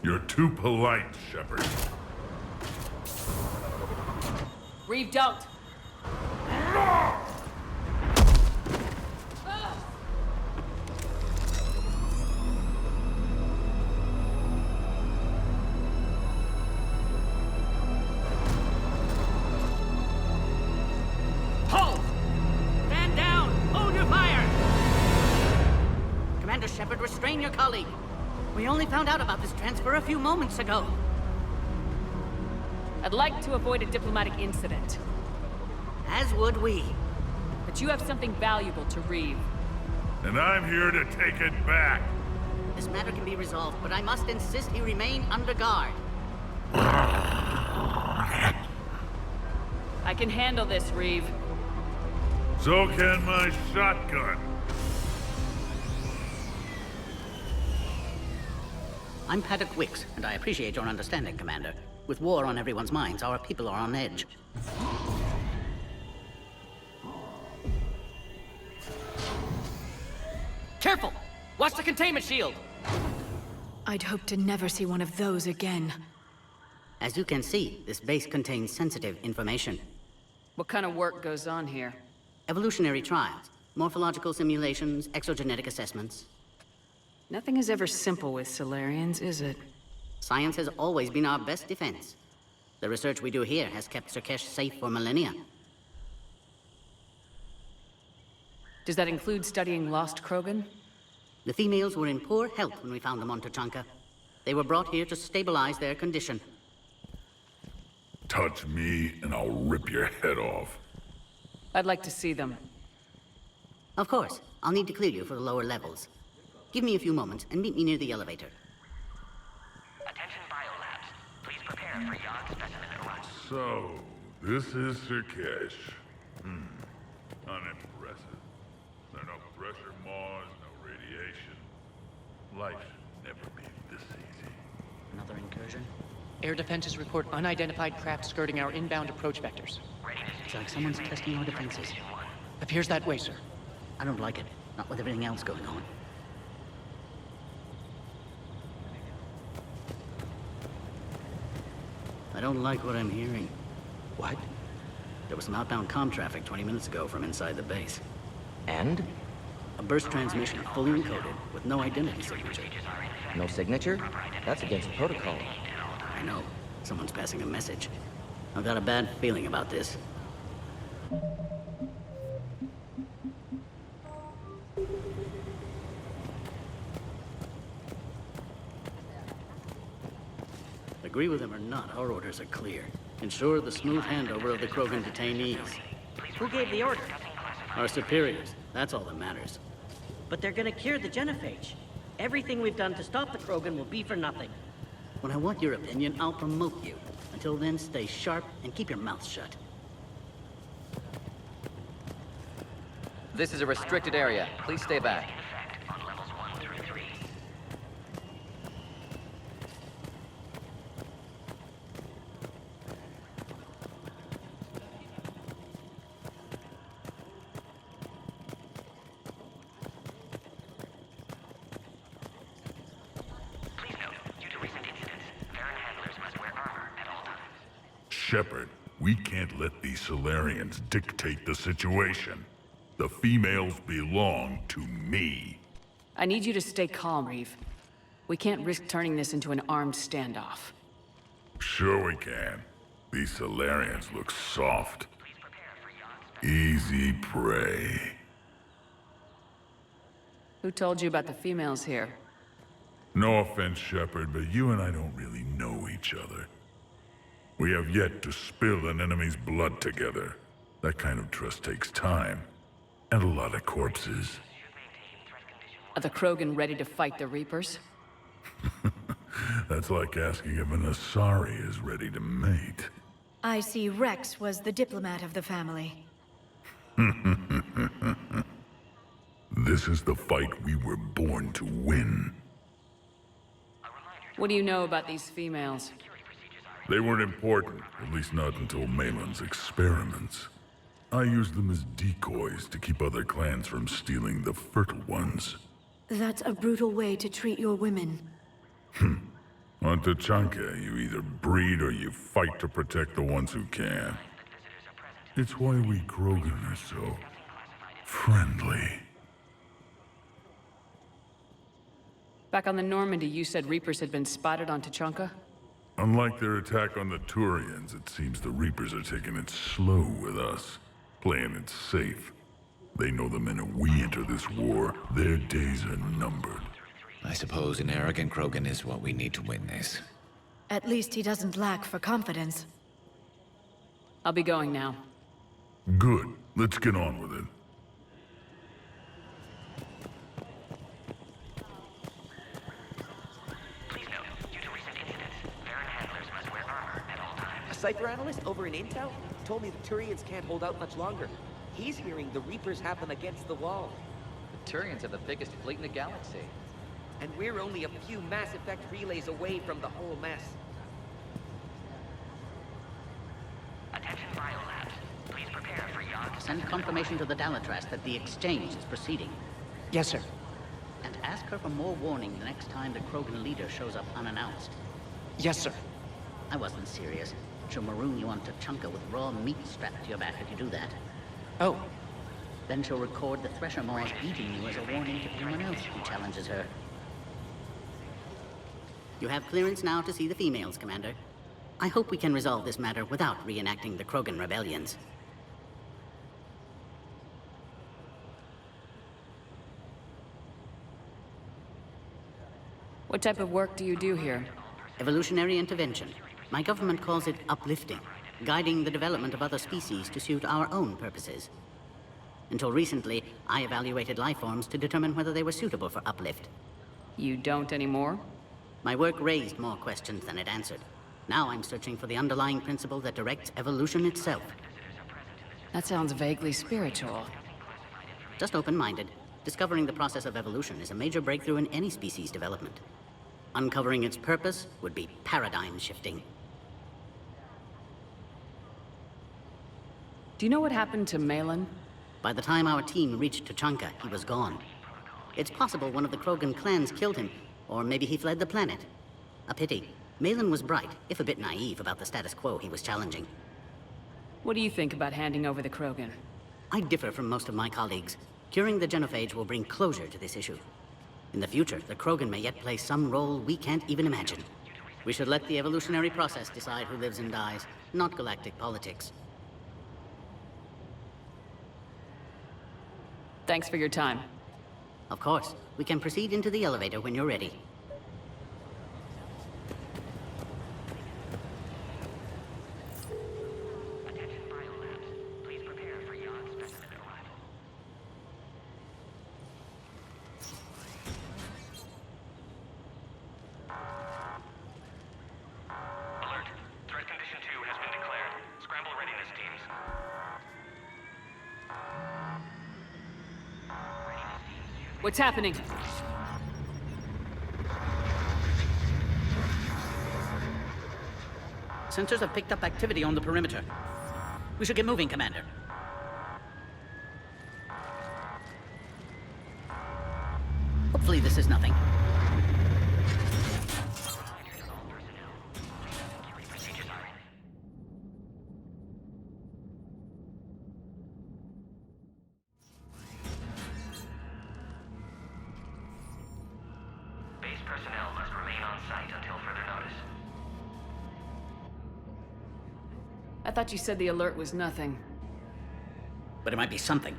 You're too polite, Shepard. Reeve, don't! Hold! Stand down! Hold your fire! Commander Shepard, restrain your colleague. We only found out about this transfer a few moments ago. I'd like to avoid a diplomatic incident. As would we. But you have something valuable to Reeve. And I'm here to take it back. This matter can be resolved, but I must insist he remain under guard. I can handle this, Reeve. So can my shotgun. I'm Paddock Wicks, and I appreciate your understanding, Commander. With war on everyone's minds, our people are on edge. Careful! Watch the containment shield! I'd hope to never see one of those again. As you can see, this base contains sensitive information. What kind of work goes on here? Evolutionary trials, morphological simulations, exogenetic assessments. Nothing is ever simple with Solarians, is it? Science has always been our best defense. The research we do here has kept Surkesh safe for millennia. Does that include studying lost Krogan? The females were in poor health when we found them on Tuchanka. They were brought here to stabilize their condition. Touch me, and I'll rip your head off. I'd like to see them. Of course. I'll need to clear you for the lower levels. Give me a few moments and meet me near the elevator. Attention biolabs. Please prepare for yon specimen run. So, this is Surkesh. Unimpressive. There are no pressure Mars, no radiation. Life should never be this easy. Another incursion? Air defenses report unidentified craft skirting our inbound approach vectors. It's like someone's testing our defenses. Appears that way, sir. I don't like it. Not with everything else going on. I don't like what I'm hearing. What? There was some outbound comm traffic 20 minutes ago from inside the base. And? A burst transmission fully encoded with no identity signature. No signature? That's against protocol. I know. Someone's passing a message. I've got a bad feeling about this. Agree with him or not, our orders are clear. Ensure the smooth handover of the Krogan detainees. Who gave the order? Our superiors. That's all that matters. But they're gonna cure the genophage. Everything we've done to stop the Krogan will be for nothing. When I want your opinion, I'll promote you. Until then, stay sharp and keep your mouth shut. This is a restricted area. Please stay back. Shepard, we can't let these Solarians dictate the situation. The females belong to me. I need you to stay calm, Reeve. We can't risk turning this into an armed standoff. Sure we can. These Solarians look soft. Easy prey. Who told you about the females here? No offense, Shepard, but you and I don't really know each other. We have yet to spill an enemy's blood together. That kind of trust takes time. And a lot of corpses. Are the Krogan ready to fight the Reapers? That's like asking if an Asari is ready to mate. I see Rex was the diplomat of the family. This is the fight we were born to win. What do you know about these females? They weren't important, at least not until Malin's experiments. I used them as decoys to keep other clans from stealing the fertile ones. That's a brutal way to treat your women. On Tachanka, you either breed or you fight to protect the ones who can. It's why we Krogan are so friendly. Back on the Normandy, you said Reapers had been spotted on Tachanka? Unlike their attack on the Turians, it seems the Reapers are taking it slow with us, playing it safe. They know the minute we enter this war, their days are numbered. I suppose an arrogant Krogan is what we need to win this. At least he doesn't lack for confidence. I'll be going now. Good. Let's get on with it. A Cypher analyst over in Intel told me the Turians can't hold out much longer. He's hearing the Reapers have them against the wall. The Turians have the biggest fleet in the galaxy. And we're only a few Mass Effect relays away from the whole mess. Attention biolabs. Please prepare for yacht. Send confirmation to the Dalatras that the exchange is proceeding. Yes, sir. And ask her for more warning the next time the Krogan leader shows up unannounced. Yes, sir. I wasn't serious. She'll maroon you on Tachanka with raw meat strapped to your back if you do that. Oh. Then she'll record the Thresher Maws eating you as a warning to anyone else who challenges her. You have clearance now to see the females, Commander. I hope we can resolve this matter without reenacting the Krogan rebellions. What type of work do you do here? Evolutionary intervention. My government calls it uplifting, guiding the development of other species to suit our own purposes. Until recently, I evaluated life forms to determine whether they were suitable for uplift. You don't anymore? My work raised more questions than it answered. Now I'm searching for the underlying principle that directs evolution itself. That sounds vaguely spiritual. Just open-minded. Discovering the process of evolution is a major breakthrough in any species development. Uncovering its purpose would be paradigm-shifting. Do you know what happened to Malin? By the time our team reached Tachanka, he was gone. It's possible one of the Krogan clans killed him, or maybe he fled the planet. A pity. Malin was bright, if a bit naive about the status quo he was challenging. What do you think about handing over the Krogan? I differ from most of my colleagues. Curing the genophage will bring closure to this issue. In the future, the Krogan may yet play some role we can't even imagine. We should let the evolutionary process decide who lives and dies, not galactic politics. Thanks for your time. Of course. We can proceed into the elevator when you're ready. Alert. Threat condition 2 has been declared. Scramble readiness teams. What's happening? Sensors have picked up activity on the perimeter. We should get moving, Commander. Hopefully this is nothing. personnel must remain on site until further notice. I thought you said the alert was nothing. But it might be something.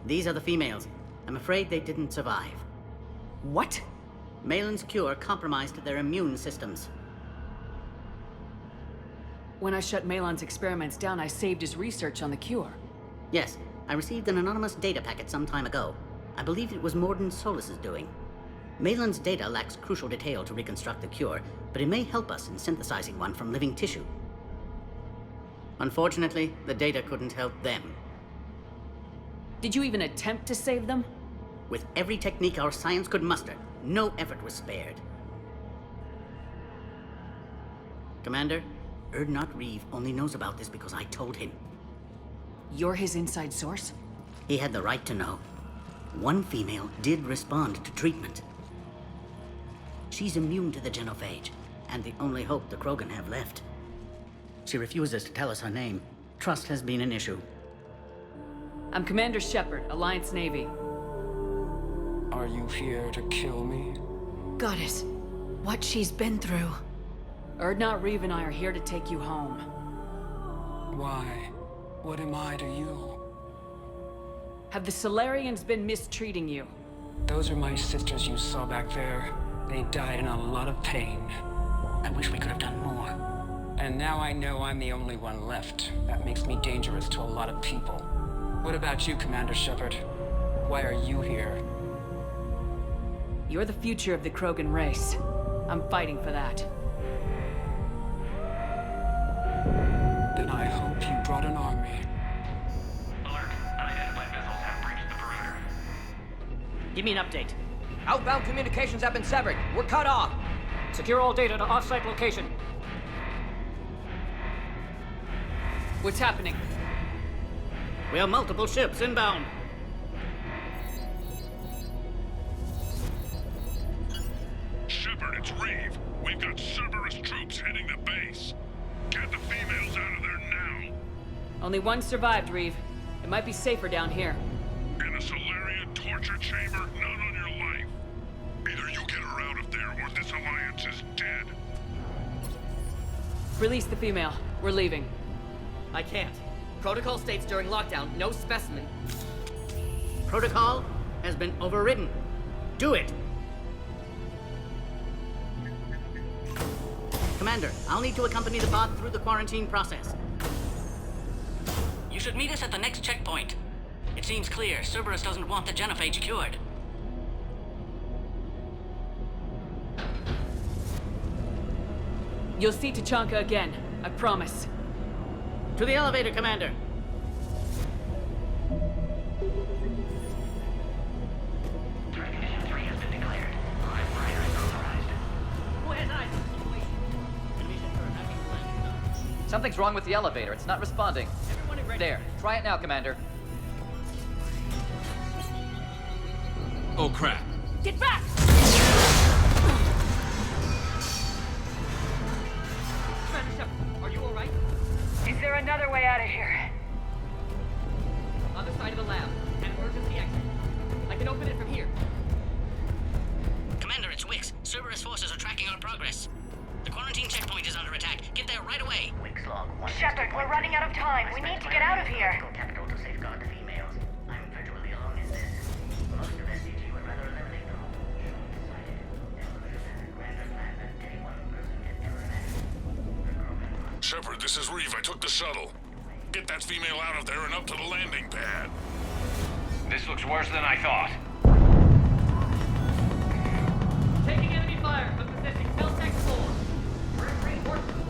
These are the females. I'm afraid they didn't survive. What? Malin's cure compromised their immune systems. When I shut Malon's experiments down, I saved his research on the cure. Yes, I received an anonymous data packet some time ago. I believe it was Morden Solus's doing. Malin's data lacks crucial detail to reconstruct the cure, but it may help us in synthesizing one from living tissue. Unfortunately, the data couldn't help them. Did you even attempt to save them? With every technique our science could muster, no effort was spared. Commander, Erdnot Reeve only knows about this because I told him. You're his inside source? He had the right to know. One female did respond to treatment. She's immune to the genophage, and the only hope the Krogan have left. She refuses to tell us her name. Trust has been an issue. I'm Commander Shepard, Alliance Navy. Are you here to kill me? Goddess, what she's been through. Erdnot Reeve and I are here to take you home. Why? What am I to you? Have the Salarians been mistreating you? Those are my sisters you saw back there. They died in a lot of pain. I wish we could have done more. And now I know I'm the only one left. That makes me dangerous to a lot of people. What about you, Commander Shepard? Why are you here? You're the future of the Krogan race. I'm fighting for that. Then I hope you brought an army. Alert. Unidentified missiles have breached the perimeter. Give me an update. Outbound communications have been severed. We're cut off. Secure all data to off-site location. What's happening? We have multiple ships inbound. Shepard, it's Reeve. We've got Cerberus troops heading to base. Get the females out of there now. Only one survived, Reeve. It might be safer down here. In a Solarian torture chamber, not on your life. Either you get her out of there or this alliance is dead. Release the female. We're leaving. I can't. Protocol states during lockdown, no specimen. Protocol has been overridden. Do it! Commander, I'll need to accompany the pod through the quarantine process. You should meet us at the next checkpoint. It seems clear Cerberus doesn't want the genophage cured. You'll see Tachanka again. I promise. To the elevator, Commander. Threat condition 3 has been declared. Live fire is authorized. Where's I? Something's wrong with the elevator. It's not responding. Everyone ready? There. Try it now, Commander. Oh, crap. Get back! Commander Shepard, are you alright? Is there another way out of here? On the side of the lab. An emergency exit. I can open it from here. Commander, it's Wix. Cerberus forces are tracking our progress. The quarantine checkpoint is under attack. Get there right away. Wix log 1. Shepard, we're running out of time. We need to get out of here. Capital to safeguard the females. I'm virtually alone in this. Most of SCG would rather eliminate them. Decided. Evolution has a grander plan than any one person can ever imagine. Shepard, this is Reeve. I took the shuttle. Get that female out of there and up to the landing pad. This looks worse than I thought. Taking enemy fire from position Teltec 4. Reinforcements.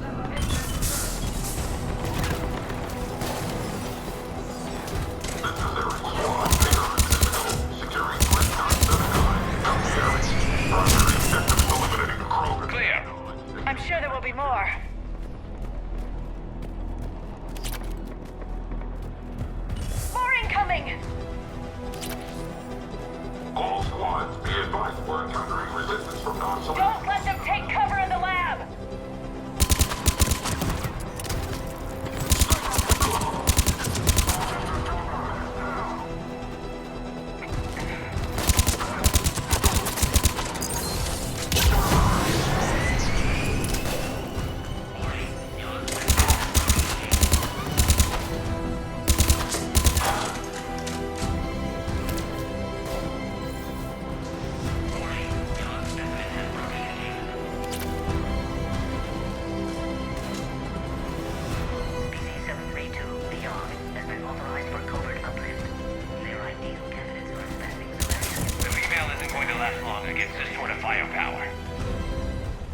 Clear. I'm sure there will be more. More incoming! All squads, be advised we're encountering resistance from non-soldiers. Don't let them take cover in the lab! last long against this sort of firepower.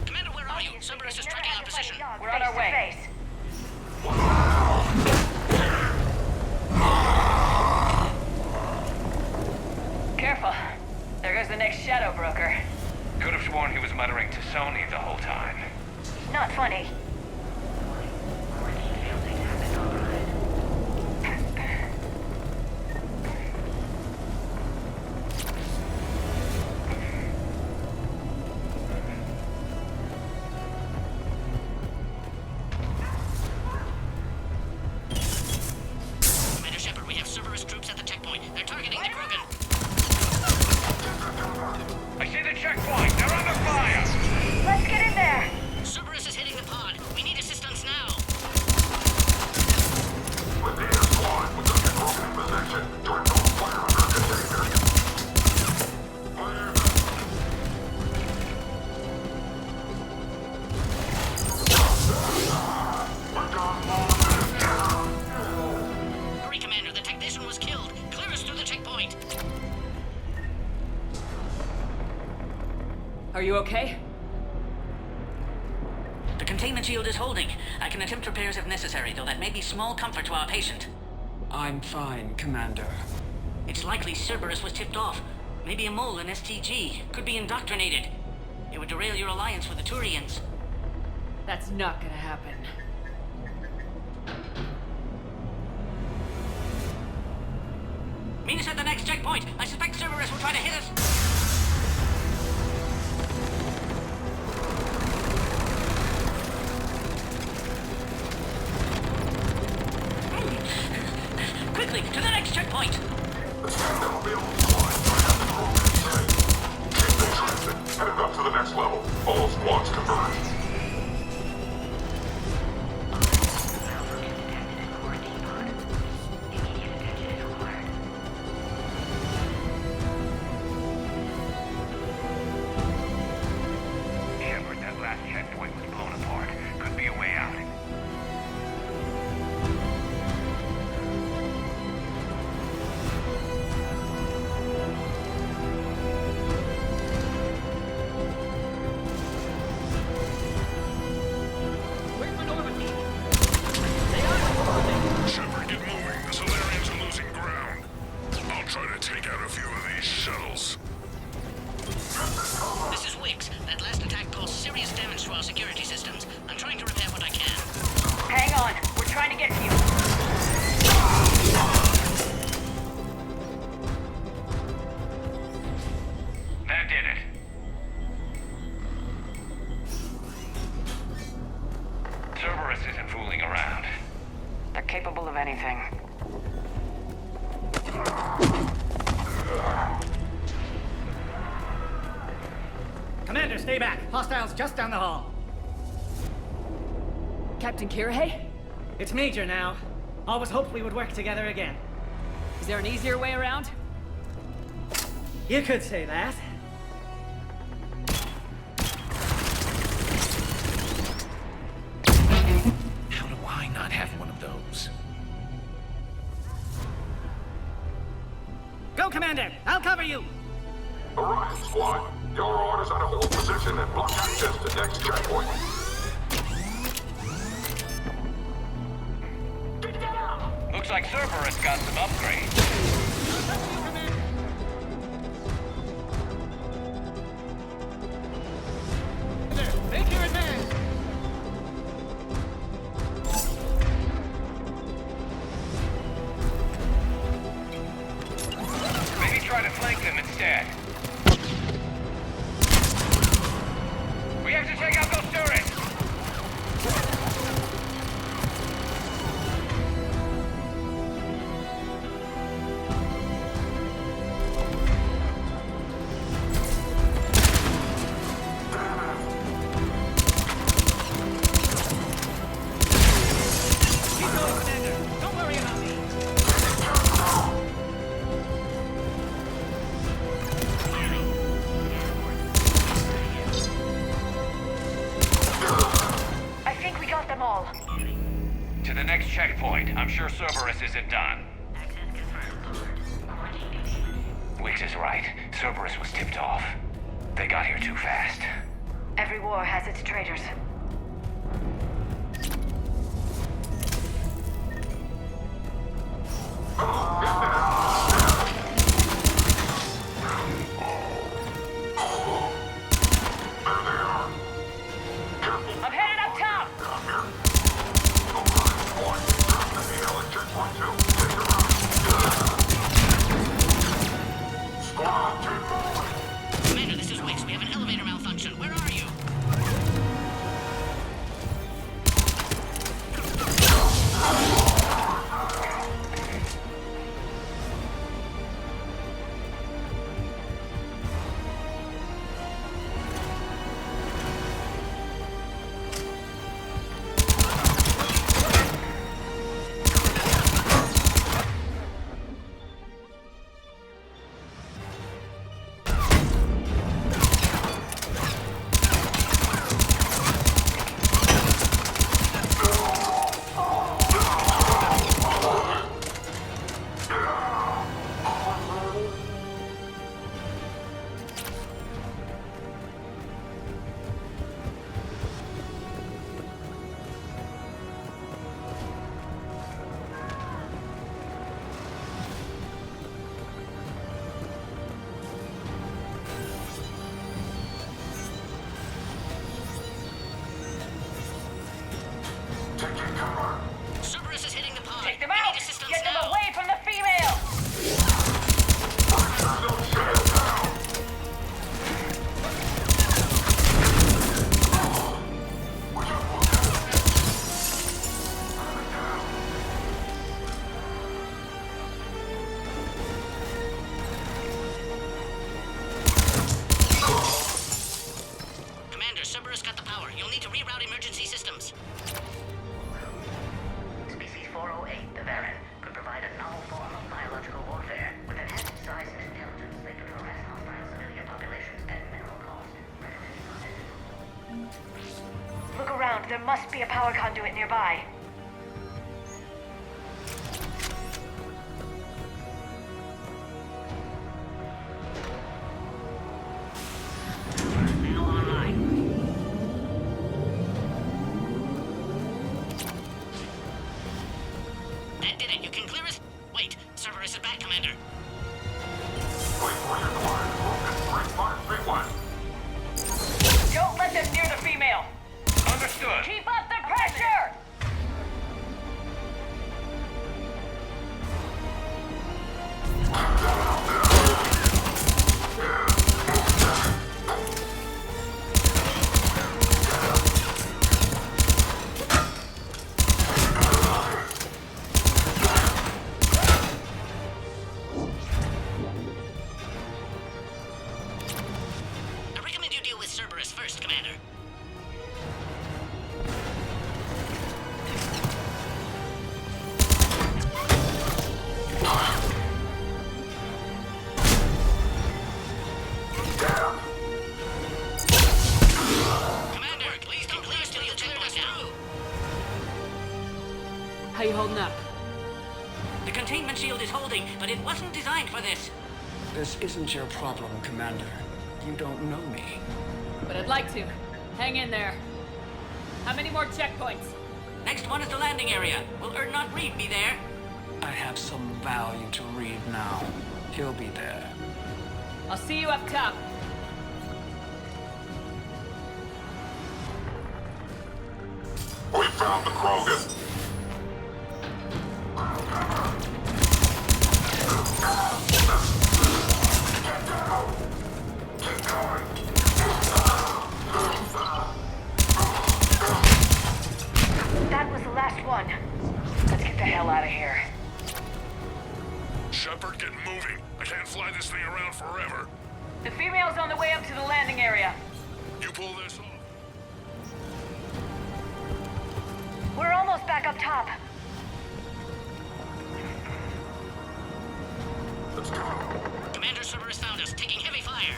Commander, where are you? Cerberus is tracking our position. We're on our way. Careful. There goes the next Shadow Broker. Could have sworn he was muttering to Sony the whole time. Not funny. Commander Shepard, we have Cerberus troops at the checkpoint. They're targeting the Krogan. I see the checkpoint. They're under fire. Let's get in there. Cerberus is hitting the pod. We need assistance now. With the air squad, we got the Krogan in position. Join all fire under container. Hurry, Commander. The technician was killed. Clear us through the checkpoint. Are you okay? The containment shield is holding. I can attempt repairs if necessary, though that may be small comfort to our patient. I'm fine, Commander. It's likely Cerberus was tipped off. Maybe a mole in STG. Could be indoctrinated. It would derail your alliance with the Turians. That's not gonna happen. Meet us at the next checkpoint. I suspect Cerberus will try to hit us. Quickly, to the next checkpoint! The stand-down will be on the line. I have the Krogan inside. Keep them tracking. Headed up to the next level. All squads converged. Shepard, that last checkpoint was blown apart. Could be a way out. Shepard, get moving. The Solarians are losing ground. I'll try to take out a few of these shuttles. This is Wix. That last attack caused serious damage to our security systems. I'm trying to repair what I can. Hang on. We're trying to get to you. That did it. Cerberus isn't fooling around. They're capable of anything. Commander, stay back. Hostiles just down the hall. Captain Kirihei? It's Major now. Always hoped we would work together again. Is there an easier way around? You could say that. How do I not have one of those? Go, Commander! I'll cover you! Orion squad, your orders are to hold position and block access to next checkpoint. Looks like Cerberus got some upgrades. Make your advance! Maybe try to flank them instead. We have to take out those turrets! Keep going, Commander! Don't worry about me! I think we got them all. To the next checkpoint. I'm sure Cerberus isn't done. Wix is right. Cerberus was tipped off. They got here too fast. Every war has its traitors. I'm headed up top! Commander, this is Wix. We have an elevator malfunction. Where are you? Cerberus is hitting the pod. Take them out! Get them away from the female! Commander, Cerberus got the power. You'll need to reroute emergency systems. Species 408, the Varren, could provide a novel form of biological warfare. With enhanced size and intelligence, they could harass hostile civilian populations at minimal cost. Look around. There must be a power conduit nearby. Now online. That did it. You can clear us. Wait, Cerberus is back, Commander. Don't let them near the female! Understood. Keep up the pressure! I recommend you deal with Cerberus first, Commander. Commander, please don't clear till you check us out. How you holding up? The containment shield is holding, but it wasn't designed for this. This isn't your problem, Commander. You don't know me. But I'd like to. Hang in there. How many more checkpoints? Next one is the landing area. Will Erdnot Reed be there? I have some value to read now. He'll be there. I'll see you up top. We found the Krogan. That was the last one. Let's get the hell out of here. Shepard, get moving. I can't fly this thing around forever. The female's on the way up to the landing area. You pull this off. We're almost back up top. Let's go. Commander Cerberus found us, taking heavy fire.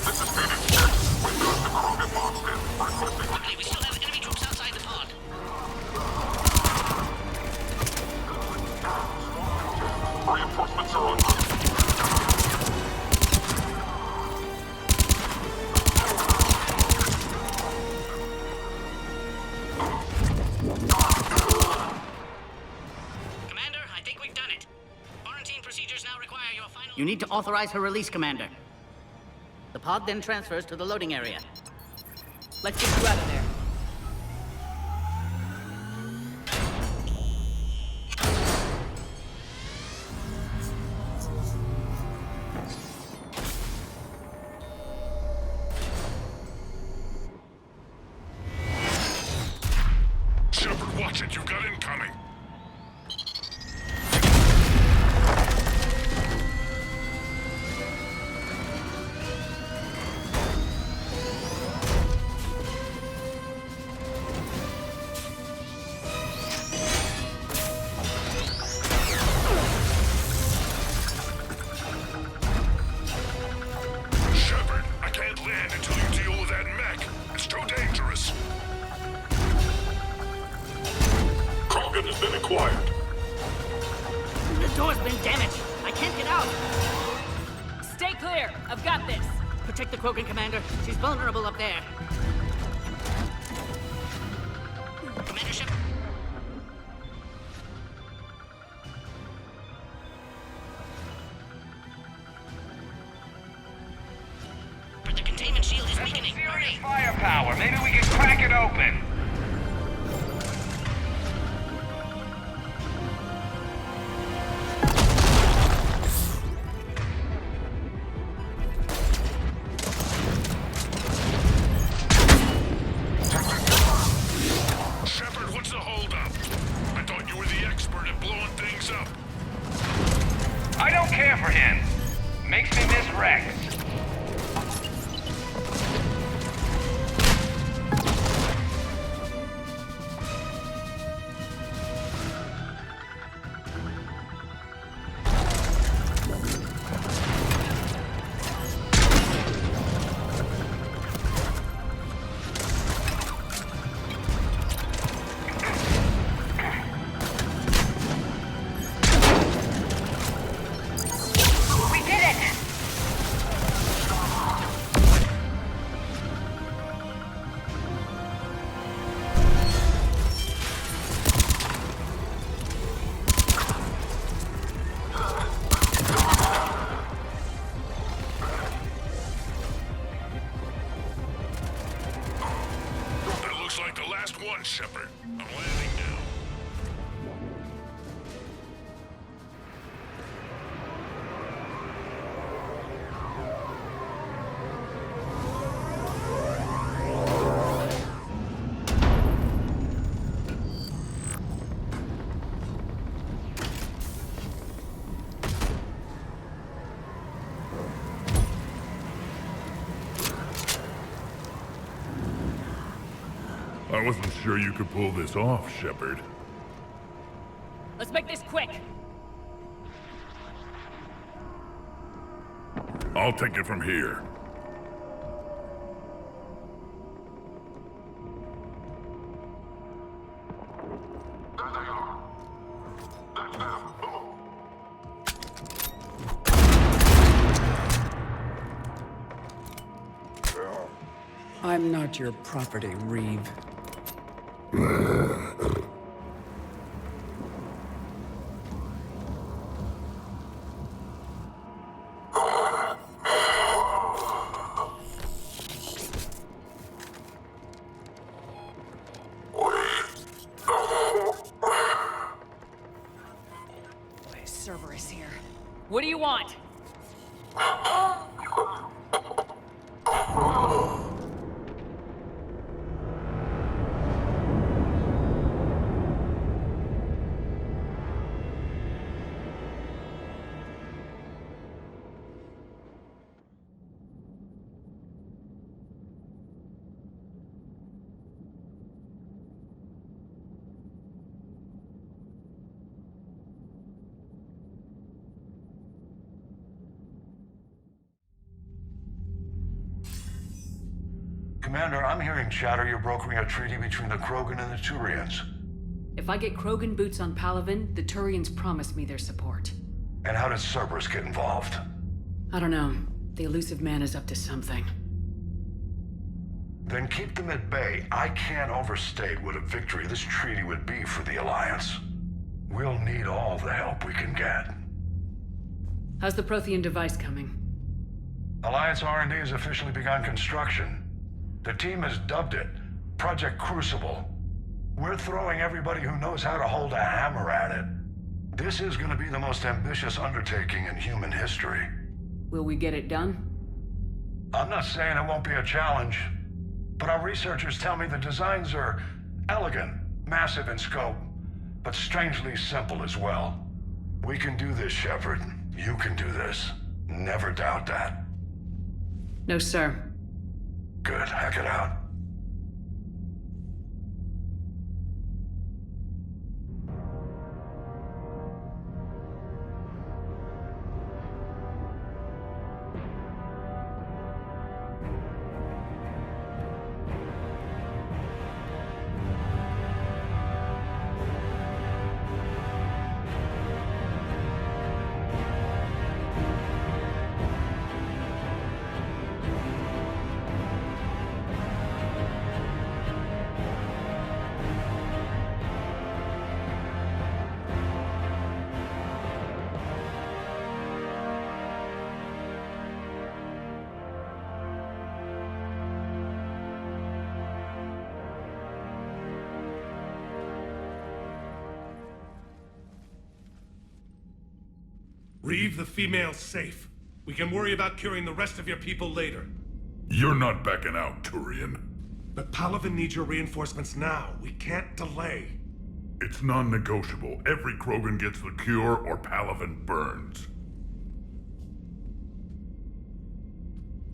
This is Phoenix 6. We got the Krogan launched in. Requesting. Quickly, we still have enemy troops outside the pod. Reinforcements are on. You need to authorize her release, Commander. The pod then transfers to the loading area. Let's get you out of there. Shepard, watch it. You've got incoming. Shepard, I can't land until you deal with that mech. It's too dangerous. Krogan has been acquired. The door's been damaged. I can't get out. Stay clear. I've got this. Protect the Krogan, Commander. She's vulnerable up there. Commander Shepard. But the containment shield is weakening. Hurry! Firepower. Maybe we can crack it open. Shepard, what's the holdup? I thought you were the expert at blowing things up. I don't care for him. Makes me miss Rex. We did it! That looks like the last one, Shepard. I'm landing now. I wasn't sure you could pull this off, Shepard. Let's make this quick. I'll take it from here. I'm not your property, Reeve. Cerberus here. What do you want? Commander, I'm hearing chatter you're brokering a treaty between the Krogan and the Turians. If I get Krogan boots on Palaven, the Turians promise me their support. And how does Cerberus get involved? I don't know. The Elusive Man is up to something. Then keep them at bay. I can't overstate what a victory this treaty would be for the Alliance. We'll need all the help we can get. How's the Prothean device coming? Alliance R&D has officially begun construction. The team has dubbed it Project Crucible. We're throwing everybody who knows how to hold a hammer at it. This is going to be the most ambitious undertaking in human history. Will we get it done? I'm not saying it won't be a challenge, but our researchers tell me the designs are elegant, massive in scope, but strangely simple as well. We can do this, Shepard. You can do this. Never doubt that. No, sir. Good. Hack it out. Leave the female safe. We can worry about curing the rest of your people later. You're not backing out, Turian. But Palaven needs your reinforcements now. We can't delay. It's non-negotiable. Every Krogan gets the cure or Palaven burns.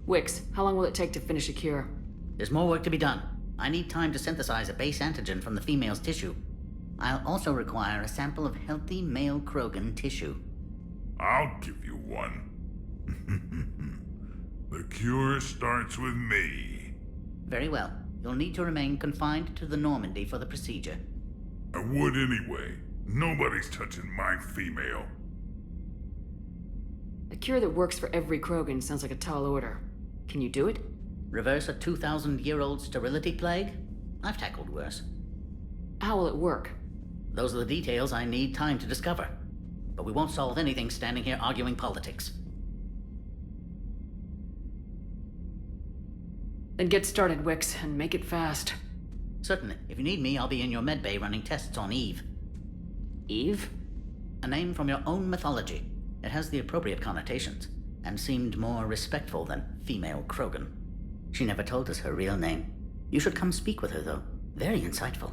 Wix, how long will it take to finish a cure? There's more work to be done. I need time to synthesize a base antigen from the female's tissue. I'll also require a sample of healthy male Krogan tissue. I'll give you one. The cure starts with me. Very well. You'll need to remain confined to the Normandy for the procedure. I would anyway. Nobody's touching my female. A cure that works for every Krogan sounds like a tall order. Can you do it? Reverse a 2,000-year-old sterility plague? I've tackled worse. How will it work? Those are the details I need time to discover. But we won't solve anything standing here arguing politics. Then get started, Wix, and make it fast. Certainly. If you need me, I'll be in your medbay running tests on Eve. Eve? A name from your own mythology. It has the appropriate connotations, and seemed more respectful than female Krogan. She never told us her real name. You should come speak with her, though. Very insightful.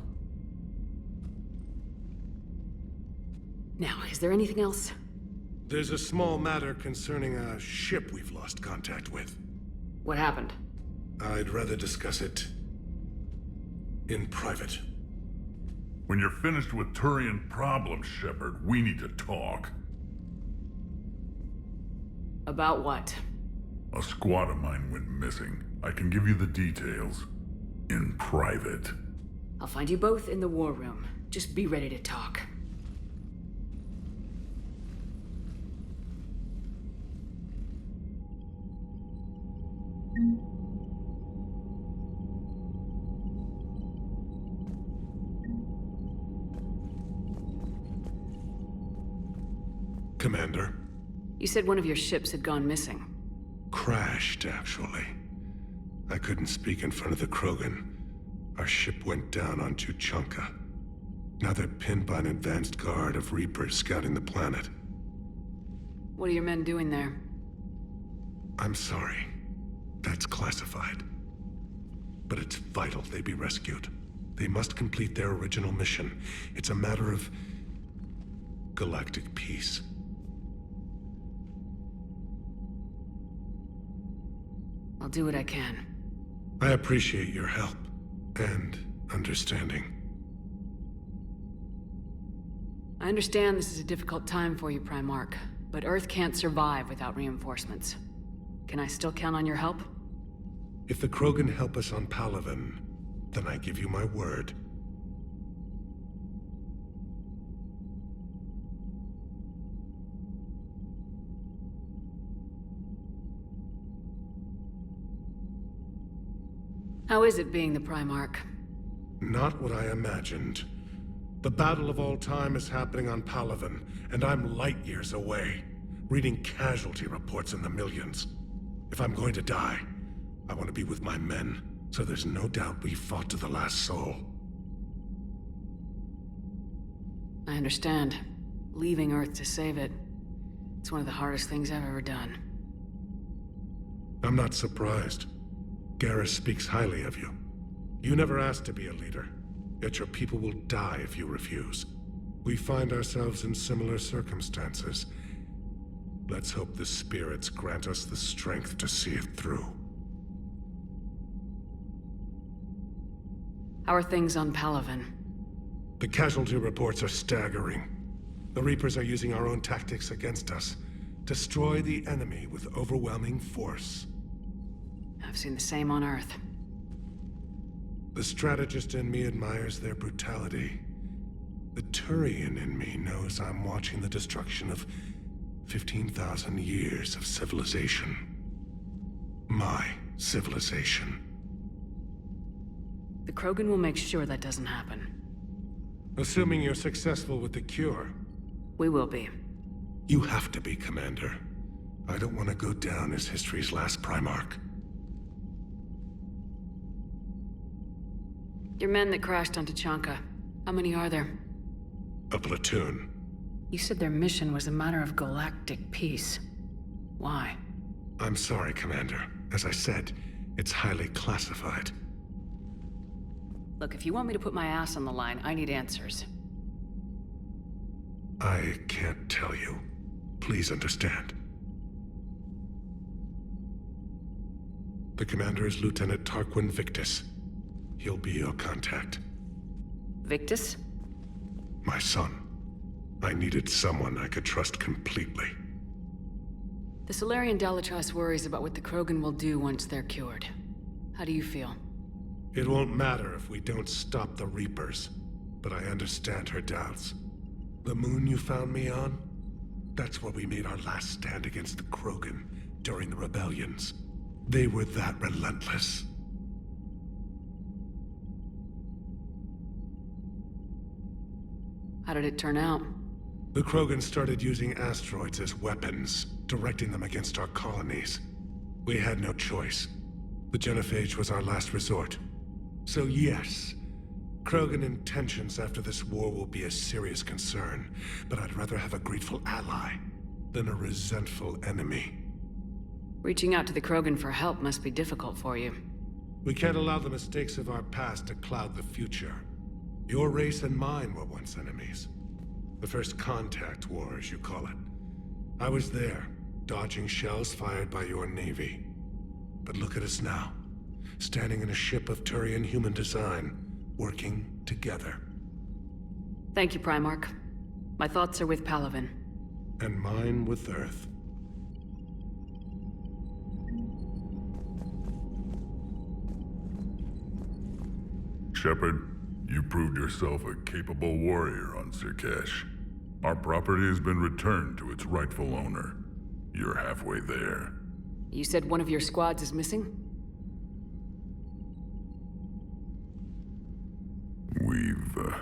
Now, is there anything else? There's a small matter concerning a ship we've lost contact with. What happened? I'd rather discuss it in private. When you're finished with Turian problems, Shepard, we need to talk. About what? A squad of mine went missing. I can give you the details. In private. I'll find you both in the war room. Just be ready to talk. Commander. You said one of your ships had gone missing. Crashed, actually. I couldn't speak in front of the Krogan. Our ship went down on Tuchanka. Now they're pinned by an advanced guard of Reapers scouting the planet. What are your men doing there? I'm sorry. That's classified. But it's vital they be rescued. They must complete their original mission. It's a matter of galactic peace. I'll do what I can. I appreciate your help and understanding. I understand this is a difficult time for you, Primarch, but Earth can't survive without reinforcements. Can I still count on your help? If the Krogan help us on Palaven, then I give you my word. How is it being the Primarch? Not what I imagined. The battle of all time is happening on Palaven, and I'm light years away. reading casualty reports in the millions. If I'm going to die, I want to be with my men, so there's no doubt we fought to the last soul. I understand. Leaving Earth to save it. It's one of the hardest things I've ever done. I'm not surprised. Garrus speaks highly of you. You never asked to be a leader, yet your people will die if you refuse. We find ourselves in similar circumstances. Let's hope the spirits grant us the strength to see it through. How are things on Palaven? The casualty reports are staggering. The Reapers are using our own tactics against us. Destroy the enemy with overwhelming force. I've seen the same on Earth. The strategist in me admires their brutality. The Turian in me knows I'm watching the destruction of 15,000 years of civilization. My civilization. The Krogan will make sure that doesn't happen. Assuming you're successful with the cure. We will be. You have to be, Commander. I don't want to go down as history's last Primarch. Your men that crashed on Tuchanka, how many are there? A platoon. You said their mission was a matter of galactic peace. Why? I'm sorry, Commander. As I said, it's highly classified. Look, if you want me to put my ass on the line, I need answers. I can't tell you. Please understand. The commander is Lieutenant Tarquin Victus. He'll be your contact. Victus? My son. I needed someone I could trust completely. The Salarian Dalatrass worries about what the Krogan will do once they're cured. How do you feel? It won't matter if we don't stop the Reapers, but I understand her doubts. The moon you found me on? That's where we made our last stand against the Krogan during the rebellions. They were that relentless. How did it turn out? The Krogan started using asteroids as weapons, directing them against our colonies. We had no choice. The Genophage was our last resort. So yes, Krogan intentions after this war will be a serious concern, but I'd rather have a grateful ally than a resentful enemy. Reaching out to the Krogan for help must be difficult for you. We can't allow the mistakes of our past to cloud the future. Your race and mine were once enemies. The First Contact War, as you call it. I was there, dodging shells fired by your navy. But look at us now, standing in a ship of Turian human design, working together. Thank you, Primarch. My thoughts are with Palaven. And mine with Earth. Shepard, you proved yourself a capable warrior on Sirkesh. Our property has been returned to its rightful owner. You're halfway there. You said one of your squads is missing? We've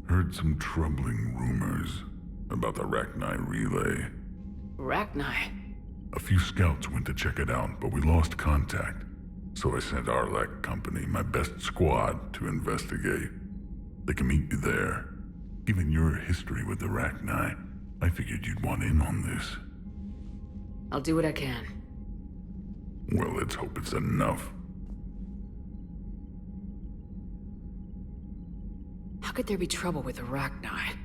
heard some troubling rumors about the Rachni relay. Rachni? A few scouts went to check it out, but we lost contact. So I sent Arlec Company, my best squad, to investigate. They can meet you there. Given your history with the Rachni, I figured you'd want in on this. I'll do what I can. Well, let's hope it's enough. How could there be trouble with the Rachni?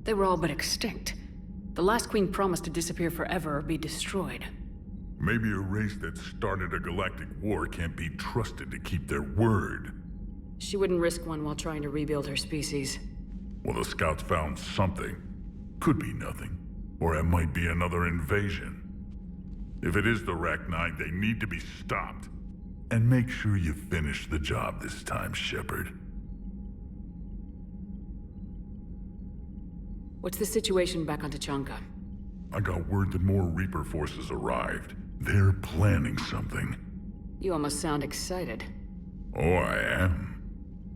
They were all but extinct. The last queen promised to disappear forever or be destroyed. Maybe a race that started a galactic war can't be trusted to keep their word. She wouldn't risk one while trying to rebuild her species. Well, the scouts found something. Could be nothing. Or it might be another invasion. If it is the Rachni, they need to be stopped. And make sure you finish the job this time, Shepard. What's the situation back on Tuchanka? I got word that more Reaper forces arrived. They're planning something. You almost sound excited. Oh, I am.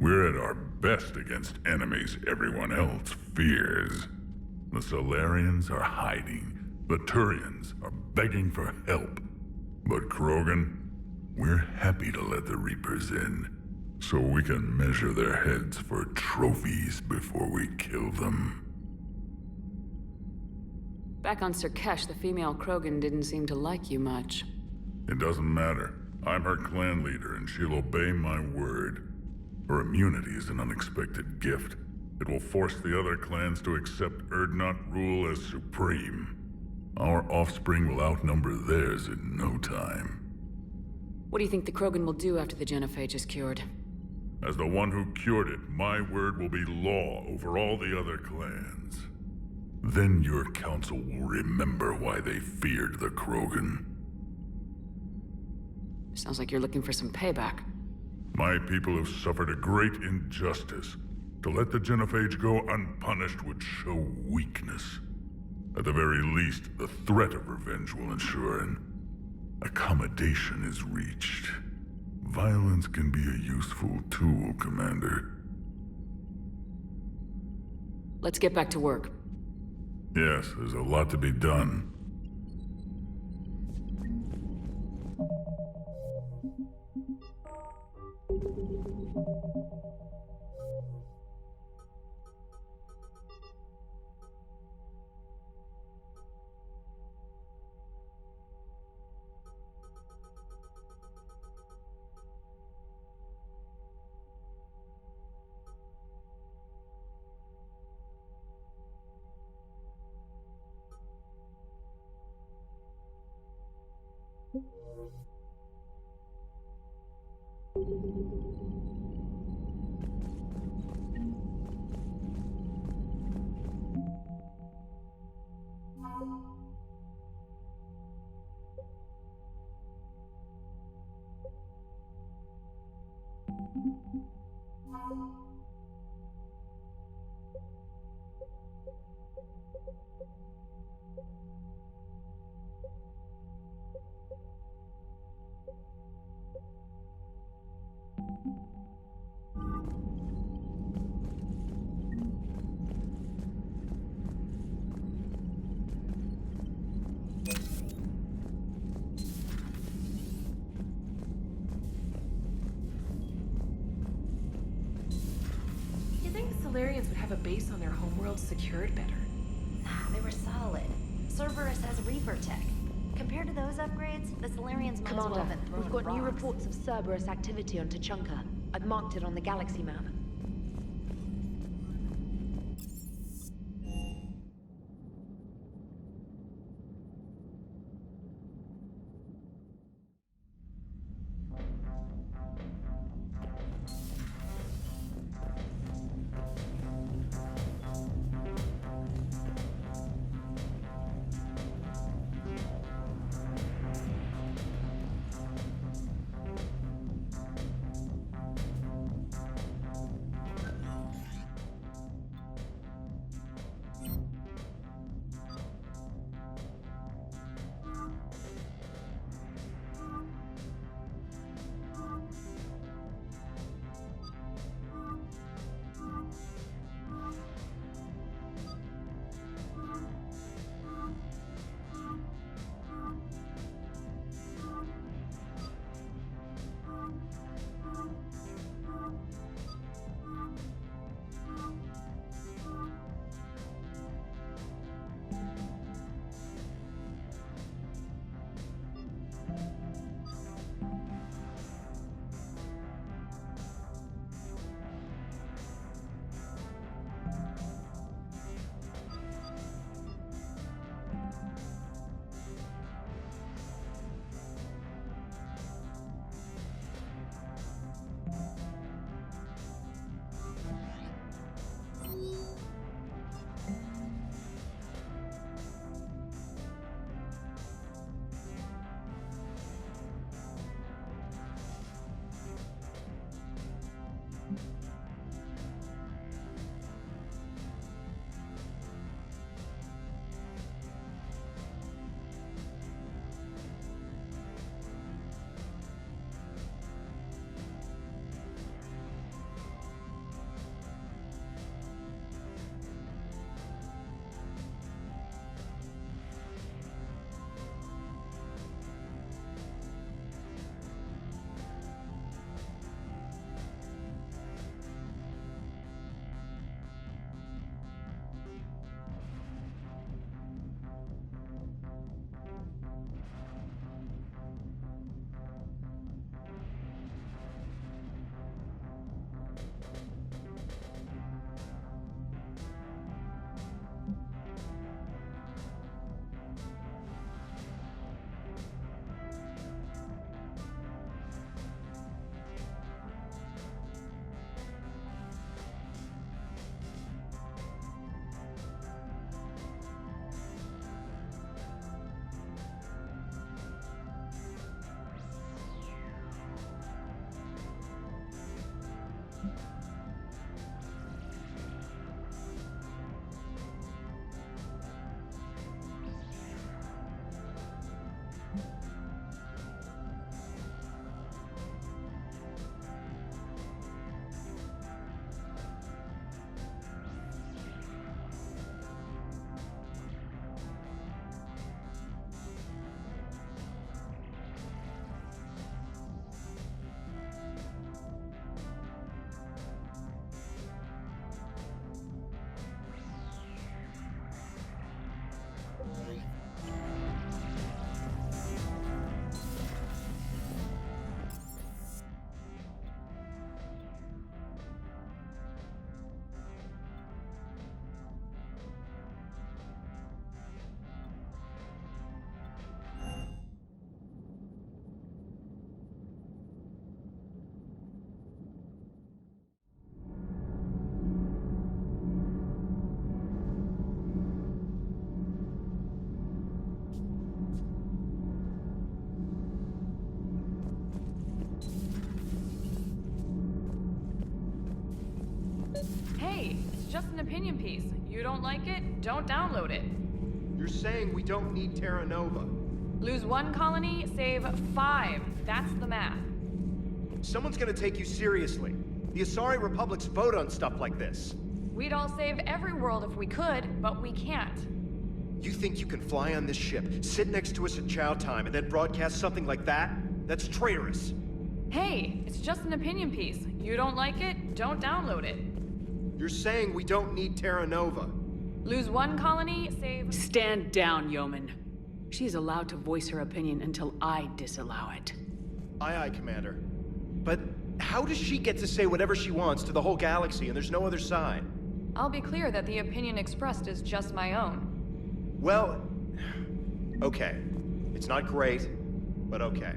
We're at our best against enemies everyone else fears. The Salarians are hiding, The Turians are begging for help. But Krogan, we're happy to let the Reapers in, so we can measure their heads for trophies before we kill them. Back on Surkesh, the female Krogan didn't seem to like you much. It doesn't matter. I'm her clan leader, and she'll obey my word. Her immunity is an unexpected gift. It will force the other clans to accept Urdnot rule as supreme. Our offspring will outnumber theirs in no time. What do you think the Krogan will do after the genophage is cured? As the one who cured it, my word will be law over all the other clans. Then your council will remember why they feared the Krogan. Sounds like you're looking for some payback. My people have suffered a great injustice. To let the genophage go unpunished would show weakness. At the very least, the threat of revenge will ensure an accommodation is reached. Violence can be a useful tool, Commander. Let's get back to work. Yes, there's a lot to be done. Salarians would have a base on their homeworld secured better. Nah, they were solid. Cerberus has Reaper tech. Compared to those upgrades, the Salarians might as well Commander, have been thrown we've got new rocks. reports of Cerberus activity on Tuchanka. I've marked it on the galaxy map. Hey, it's just an opinion piece. You don't like it? Don't download it. You're saying we don't need Terra Nova. Lose 1 colony, save 5. That's the math. Someone's gonna take you seriously. The Asari Republic's vote on stuff like this. We'd all save every world if we could, but we can't. You think you can fly on this ship, sit next to us at chow time, and then broadcast something like that? That's traitorous. Hey, it's just an opinion piece. You don't like it? Don't download it. You're saying we don't need Terra Nova. Lose 1 colony, save... Stand down, Yeoman. She's allowed to voice her opinion until I disallow it. Aye, aye, Commander. But how does she get to say whatever she wants to the whole galaxy and there's no other side? I'll be clear that the opinion expressed is just my own. Well, okay. It's not great, but okay.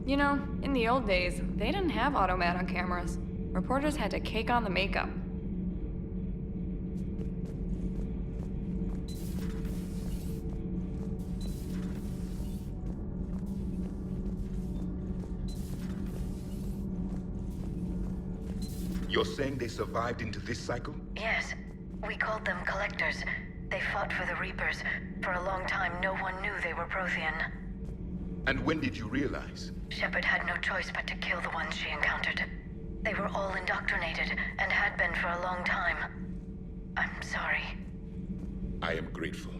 You know, in the old days, they didn't have automat on cameras. Reporters had to cake on the makeup. You're saying they survived into this cycle? Yes. We called them Collectors. They fought for the Reapers. For a long time, no one knew they were Prothean. And when did you realize? Shepard had no choice but to kill the ones she encountered. They were all indoctrinated, and had been for a long time. I'm sorry. I am grateful.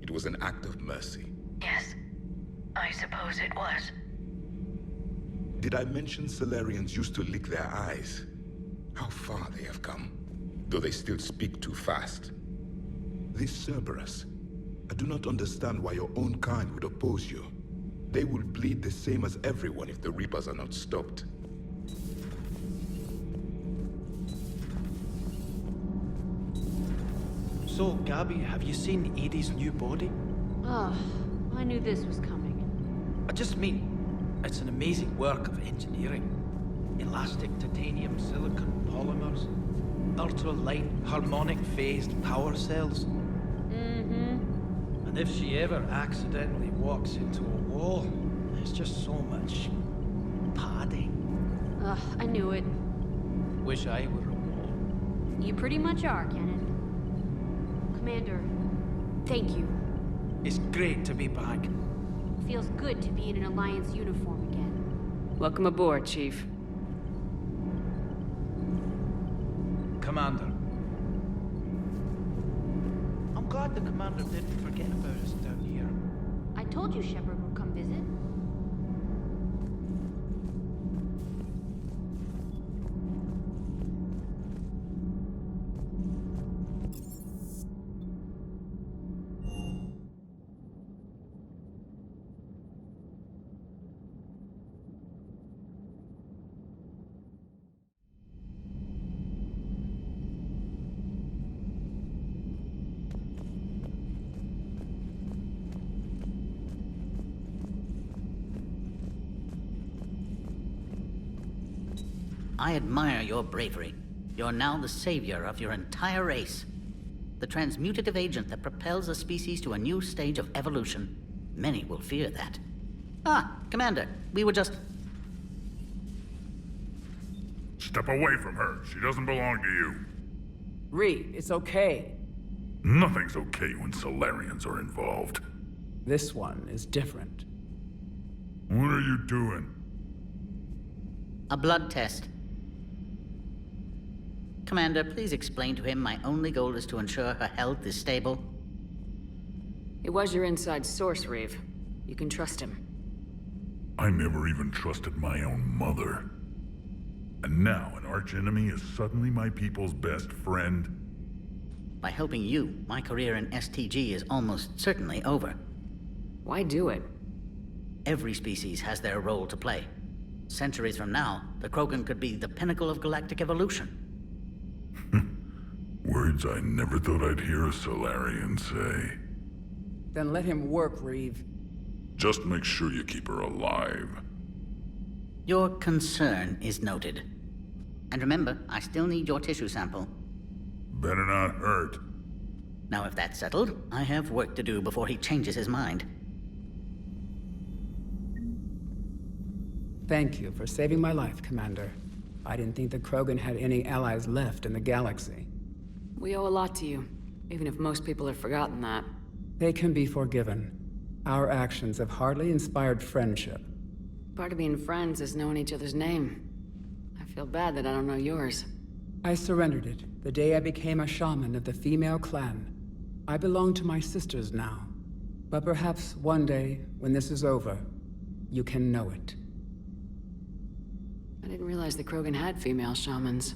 It was an act of mercy. Yes. I suppose it was. Did I mention Salarians used to lick their eyes? How far they have come, though they still speak too fast. This Cerberus, I do not understand why your own kind would oppose you. They will bleed the same as everyone if the Reapers are not stopped. So, Gabby, have you seen Edie's new body? Oh, I knew this was coming. I just mean, it's an amazing work of engineering. Elastic titanium silicon polymers, ultra-light harmonic phased power cells. Mm-hmm. And if she ever accidentally walks into a wall, there's just so much padding. Ugh, I knew it. Wish I were a wall. You pretty much are, Kenneth. Commander, thank you. It's great to be back. Feels good to be in an Alliance uniform again. Welcome aboard, Chief. Commander. I'm glad the Commander didn't forget about us down here. I told you Shepard would come visit. I admire your bravery. You're now the savior of your entire race. The transmutative agent that propels a species to a new stage of evolution. Many will fear that. Ah, Commander, we were just... Step away from her. She doesn't belong to you. Ree, it's okay. Nothing's okay when Salarians are involved. This one is different. What are you doing? A blood test. Commander, please explain to him my only goal is to ensure her health is stable. It was your inside source, Reeve. You can trust him. I never even trusted my own mother. And now an archenemy is suddenly my people's best friend? By helping you, my career in STG is almost certainly over. Why do it? Every species has their role to play. Centuries from now, the Krogan could be the pinnacle of galactic evolution. Words I never thought I'd hear a Salarian say. Then let him work, Reeve. Just make sure you keep her alive. Your concern is noted. And remember, I still need your tissue sample. Better not hurt. Now if that's settled, I have work to do before he changes his mind. Thank you for saving my life, Commander. I didn't think the Krogan had any allies left in the galaxy. We owe a lot to you, even if most people have forgotten that. They can be forgiven. Our actions have hardly inspired friendship. Part of being friends is knowing each other's name. I feel bad that I don't know yours. I surrendered it the day I became a shaman of the female clan. I belong to my sisters now. But perhaps one day, when this is over, you can know it. I didn't realize the Krogan had female shamans.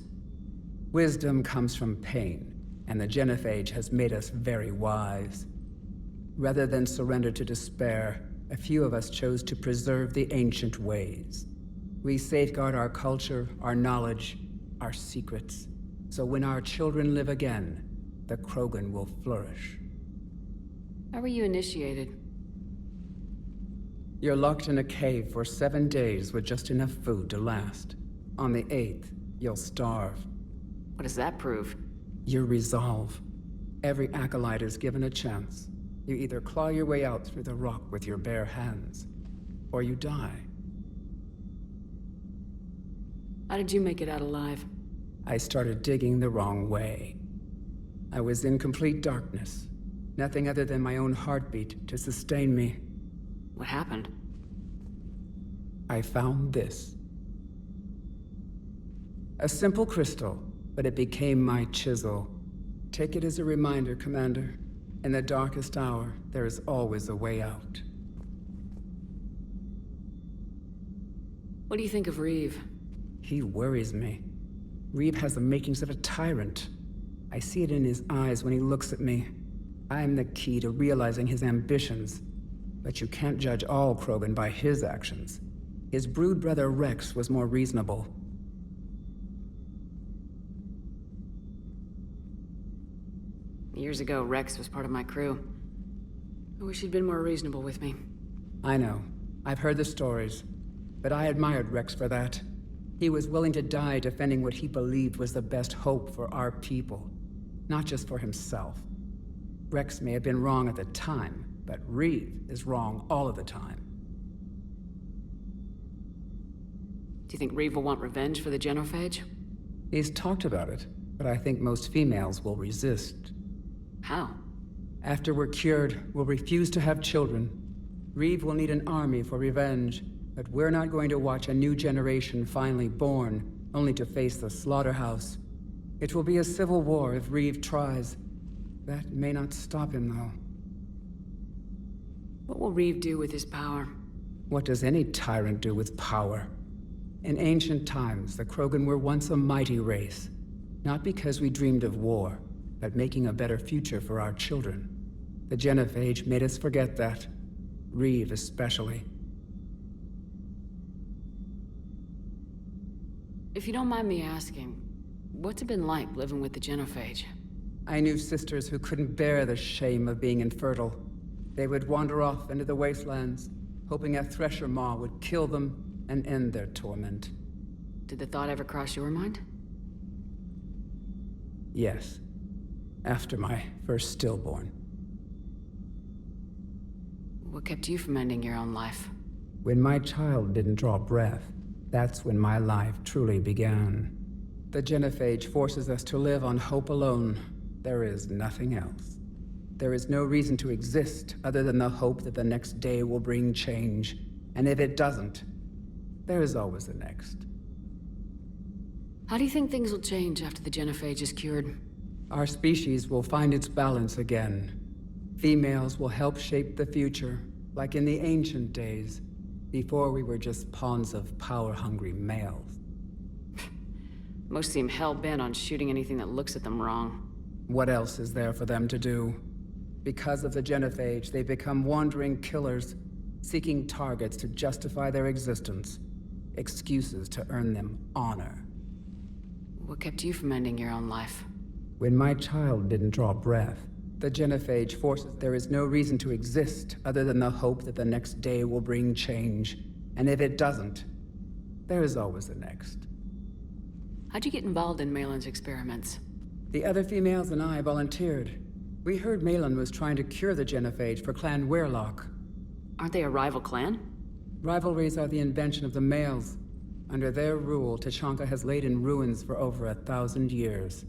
Wisdom comes from pain, and the Genophage has made us very wise. Rather than surrender to despair, a few of us chose to preserve the ancient ways. We safeguard our culture, our knowledge, our secrets. So when our children live again, the Krogan will flourish. How were you initiated? You're locked in a cave for 7 days with just enough food to last. On the 8th, you'll starve. What does that prove? Your resolve. Every acolyte is given a chance. You either claw your way out through the rock with your bare hands, or you die. How did you make it out alive? I started digging the wrong way. I was in complete darkness. Nothing other than my own heartbeat to sustain me. What happened? I found this. A simple crystal, but it became my chisel. Take it as a reminder, Commander. In the darkest hour, there is always a way out. What do you think of Reeve? He worries me. Reeve has the makings of a tyrant. I see it in his eyes when he looks at me. I am the key to realizing his ambitions. But you can't judge all Krogan by his actions. His brood brother Rex was more reasonable. Years ago, Rex was part of my crew. I wish he'd been more reasonable with me. I know. I've heard the stories. But I admired Rex for that. He was willing to die defending what he believed was the best hope for our people. Not just for himself. Rex may have been wrong at the time, but Reeve is wrong all of the time. Do you think Reeve will want revenge for the Genophage? He's talked about it, but I think most females will resist. How? After we're cured, we'll refuse to have children. Reeve will need an army for revenge, but we're not going to watch a new generation finally born, only to face the slaughterhouse. It will be a civil war if Reeve tries. That may not stop him, though. What will Reeve do with his power? What does any tyrant do with power? In ancient times, the Krogan were once a mighty race. Not because we dreamed of war, but making a better future for our children. The Genophage made us forget that. Reeve especially. If you don't mind me asking, what's it been like living with the Genophage? I knew sisters who couldn't bear the shame of being infertile. They would wander off into the wastelands, hoping a Thresher Maw would kill them and end their torment. Did the thought ever cross your mind? Yes. After my first stillborn. What kept you from ending your own life? When my child didn't draw breath, that's when my life truly began. The Genophage forces us to live on hope alone. There is nothing else. There is no reason to exist other than the hope that the next day will bring change. And if it doesn't, there is always the next. How do you think things will change after the Genophage is cured? Our species will find its balance again. Females will help shape the future, like in the ancient days, before we were just pawns of power-hungry males. Most seem hell-bent on shooting anything that looks at them wrong. What else is there for them to do? Because of the Genophage, they become wandering killers, seeking targets to justify their existence. Excuses to earn them honor. What kept you from ending your own life? When my child didn't draw breath, the Genophage forces there is no reason to exist other than the hope that the next day will bring change. And if it doesn't, there is always the next. How'd you get involved in Malin's experiments? The other females and I volunteered. We heard Malin was trying to cure the Genophage for Clan Weirlock. Aren't they a rival clan? Rivalries are the invention of the males. Under their rule, Tuchanka has laid in ruins for over 1,000 years.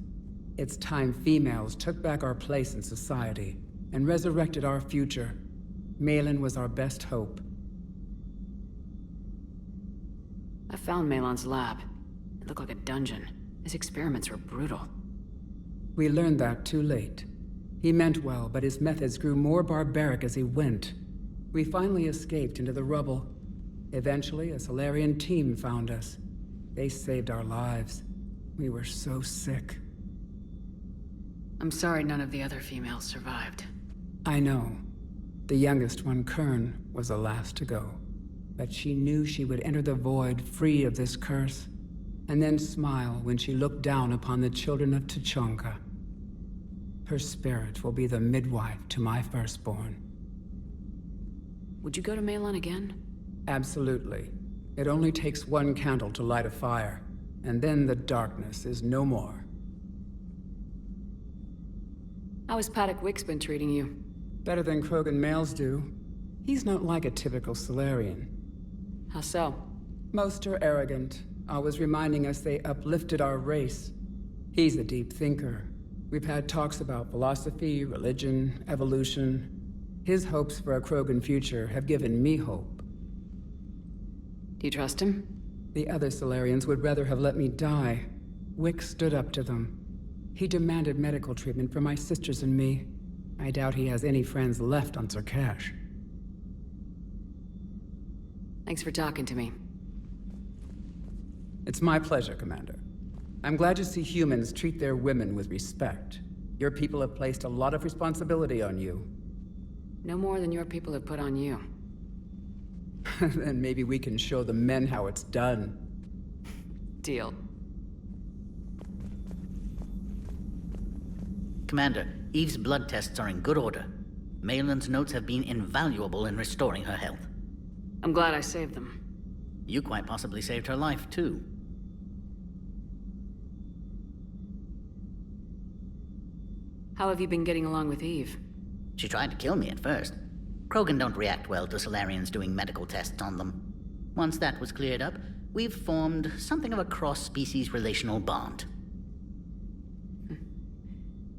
It's time females took back our place in society and resurrected our future. Malin was our best hope. I found Malon's lab. It looked like a dungeon. His experiments were brutal. We learned that too late. He meant well, but his methods grew more barbaric as he went. We finally escaped into the rubble. Eventually, a Solarian team found us. They saved our lives. We were so sick. I'm sorry none of the other females survived. I know. The youngest one, Kern, was the last to go. But she knew she would enter the void free of this curse, and then smile when she looked down upon the children of Tuchanka. Her spirit will be the midwife to my firstborn. Would you go to Malon again? Absolutely. It only takes one candle to light a fire, and then the darkness is no more. How has Paddock Wicks been treating you? Better than Krogan males do. He's not like a typical Solarian. How so? Most are arrogant, always reminding us they uplifted our race. He's a deep thinker. We've had talks about philosophy, religion, evolution. His hopes for a Krogan future have given me hope. Do you trust him? The other Solarians would rather have let me die. Wicks stood up to them. He demanded medical treatment for my sisters and me. I doubt he has any friends left on Surkash. Thanks for talking to me. It's my pleasure, Commander. I'm glad to see humans treat their women with respect. Your people have placed a lot of responsibility on you. No more than your people have put on you. Then maybe we can show the men how it's done. Deal. Commander, Eve's blood tests are in good order. Malon's notes have been invaluable in restoring her health. I'm glad I saved them. You quite possibly saved her life, too. How have you been getting along with Eve? She tried to kill me at first. Krogan don't react well to Solarians doing medical tests on them. Once that was cleared up, we've formed something of a cross-species relational bond.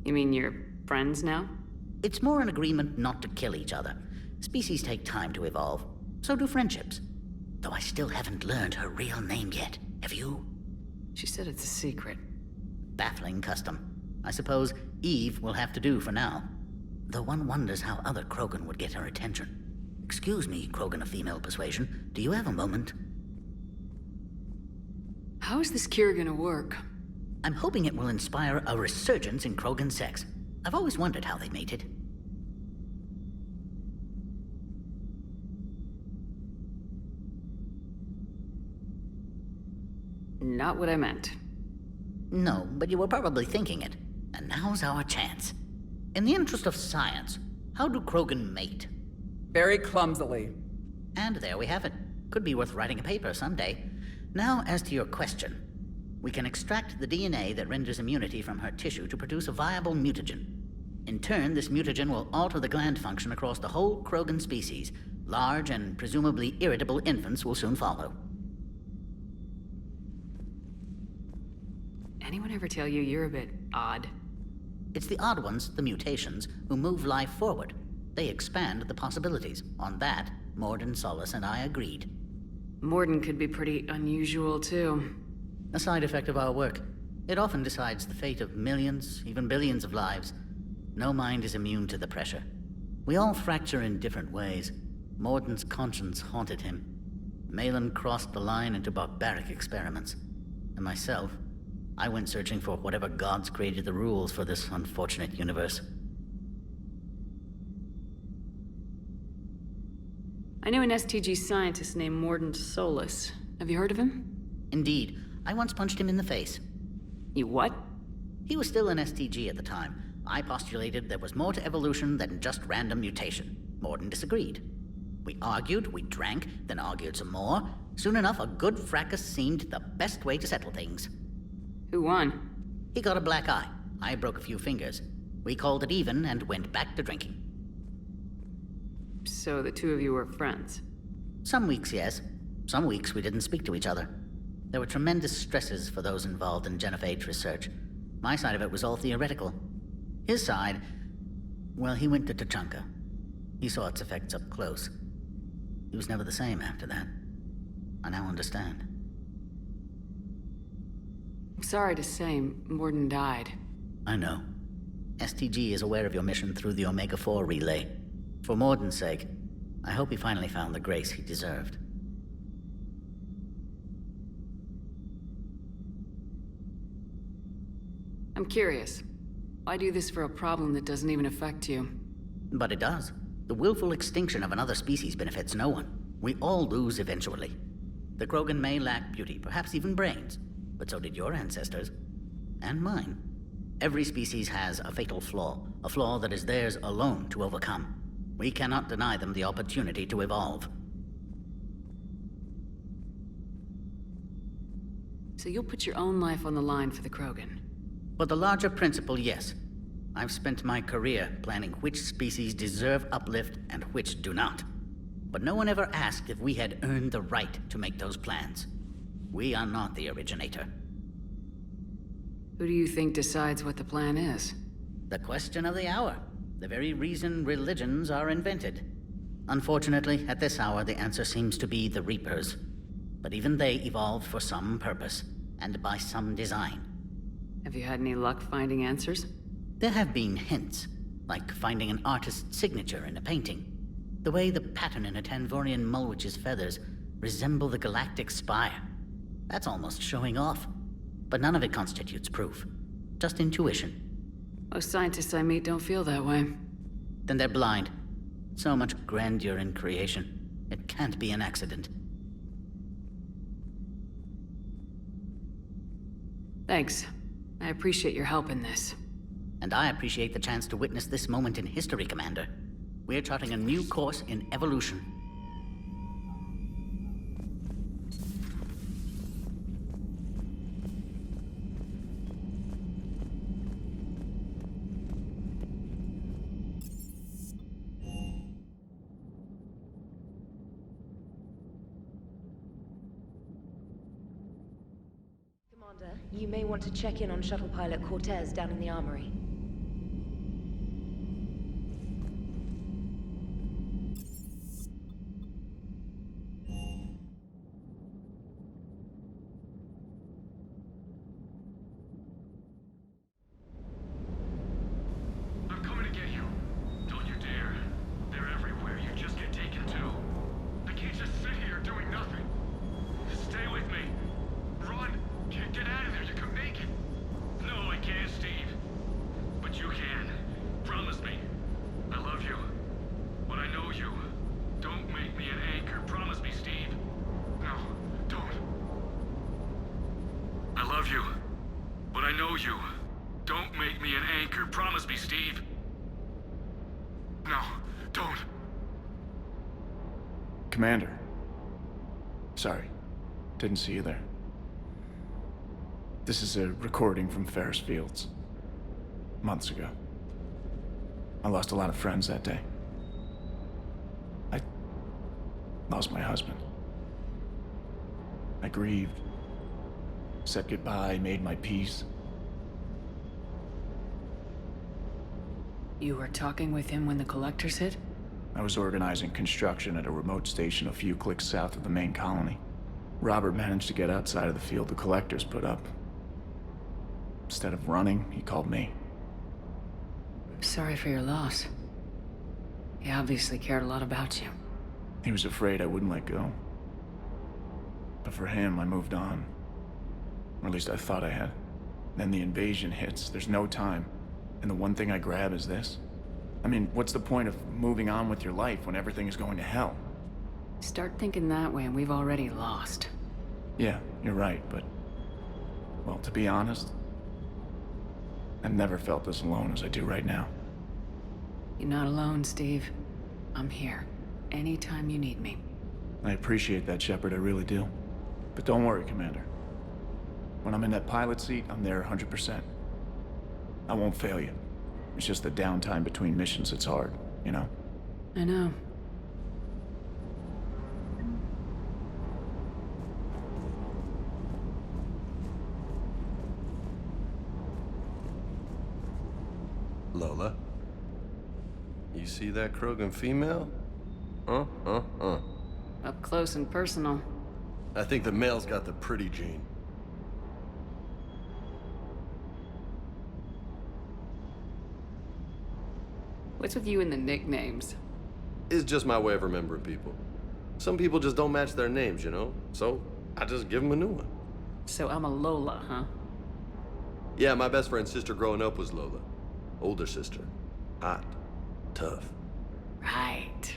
You mean you're friends now? It's more an agreement not to kill each other. Species take time to evolve. So do friendships. Though I still haven't learned her real name yet. Have you? She said it's a secret. Baffling custom. I suppose Eve will have to do for now. Though one wonders how other Krogan would get her attention. Excuse me, Krogan of female persuasion. Do you have a moment? How is this cure gonna work? I'm hoping it will inspire a resurgence in Krogan sex. I've always wondered how they mated. Not what I meant. No, but you were probably thinking it. And now's our chance. In the interest of science, how do Krogan mate? Very clumsily. And there we have it. Could be worth writing a paper someday. Now, as to your question. We can extract the DNA that renders immunity from her tissue to produce a viable mutagen. In turn, this mutagen will alter the gland function across the whole Krogan species. Large and presumably irritable infants will soon follow. Anyone ever tell you you're a bit odd? It's the odd ones, the mutations, who move life forward. They expand the possibilities. On that, Mordin, Solis, and I agreed. Mordin could be pretty unusual, too. A side effect of our work. It often decides the fate of millions, even billions of lives. No mind is immune to the pressure. We all fracture in different ways. Mordin's conscience haunted him. Malin crossed the line into barbaric experiments. And myself, I went searching for whatever gods created the rules for this unfortunate universe. I knew an STG scientist named Mordin Solis. Have you heard of him? Indeed. I once punched him in the face. You what? He was still an STG at the time. I postulated there was more to evolution than just random mutation. Mordin disagreed. We argued, we drank, then argued some more. Soon enough, a good fracas seemed the best way to settle things. Who won? He got a black eye. I broke a few fingers. We called it even and went back to drinking. So the two of you were friends? Some weeks, yes. Some weeks we didn't speak to each other. There were tremendous stresses for those involved in genophage research. My side of it was all theoretical. His side, well, he went to Tuchanka. He saw its effects up close. He was never the same after that. I now understand. I'm sorry to say, Morden died. I know. STG is aware of your mission through the Omega-4 relay. For Morden's sake, I hope he finally found the grace he deserved. I'm curious. Why do this for a problem that doesn't even affect you? But it does. The willful extinction of another species benefits no one. We all lose eventually. The Krogan may lack beauty, perhaps even brains, but so did your ancestors. And mine. Every species has a fatal flaw, a flaw that is theirs alone to overcome. We cannot deny them the opportunity to evolve. So you'll put your own life on the line for the Krogan? For the larger principle, yes. I've spent my career planning which species deserve uplift and which do not. But no one ever asked if we had earned the right to make those plans. We are not the originator. Who do you think decides what the plan is? The question of the hour. The very reason religions are invented. Unfortunately, at this hour, the answer seems to be the Reapers. But even they evolved for some purpose, and by some design. Have you had any luck finding answers? There have been hints, like finding an artist's signature in a painting. The way the pattern in a Tanvorian Mulwich's feathers resemble the galactic spire. That's almost showing off. But none of it constitutes proof. Just intuition. Most scientists I meet don't feel that way. Then they're blind. So much grandeur in creation. It can't be an accident. Thanks. I appreciate your help in this. And I appreciate the chance to witness this moment in history, Commander. We're charting a new course in evolution. Commander, you may want to check in on shuttle pilot Cortez down in the armory. I'm coming to get you. Don't you dare. They're everywhere. You just get taken too. I can't just sit here doing nothing. Stay with me. Run. Get out of there. You can make it. No, I can't, Steve. But you can. Promise me. I love you. But I know you. Don't make me an anchor. Promise me, Steve. No, don't. I love you. But I know you. Don't make me an anchor. Promise me, Steve. No, don't. Commander. Sorry. Didn't see you there. This is a recording from Ferris Fields. Months ago. I lost a lot of friends that day. I lost my husband. I grieved. Said goodbye, made my peace. You were talking with him when the collectors hit? I was organizing construction at a remote station a few clicks south of the main colony. Robert managed to get outside of the field the collectors put up. Instead of running, he called me. Sorry for your loss. He obviously cared a lot about you. He was afraid I wouldn't let go. But for him, I moved on. Or at least I thought I had. Then the invasion hits, there's no time. And the one thing I grab is this. I mean, what's the point of moving on with your life when everything is going to hell? Start thinking that way and we've already lost. Yeah, you're right, but... well, to be honest, I've never felt this alone as I do right now. You're not alone, Steve. I'm here. Anytime you need me. I appreciate that, Shepard, I really do. But don't worry, Commander. When I'm in that pilot seat, I'm there 100%. I won't fail you. It's just the downtime between missions that's hard, you know? I know. Lola. You see that Krogan female? Up close and personal. I think the male's got the pretty gene. What's with you and the nicknames? It's just my way of remembering people. Some people just don't match their names, you know? So, I just give them a new one. So I'm a Lola, huh? Yeah, my best friend's sister growing up was Lola. Older sister. Hot. Tough. Right.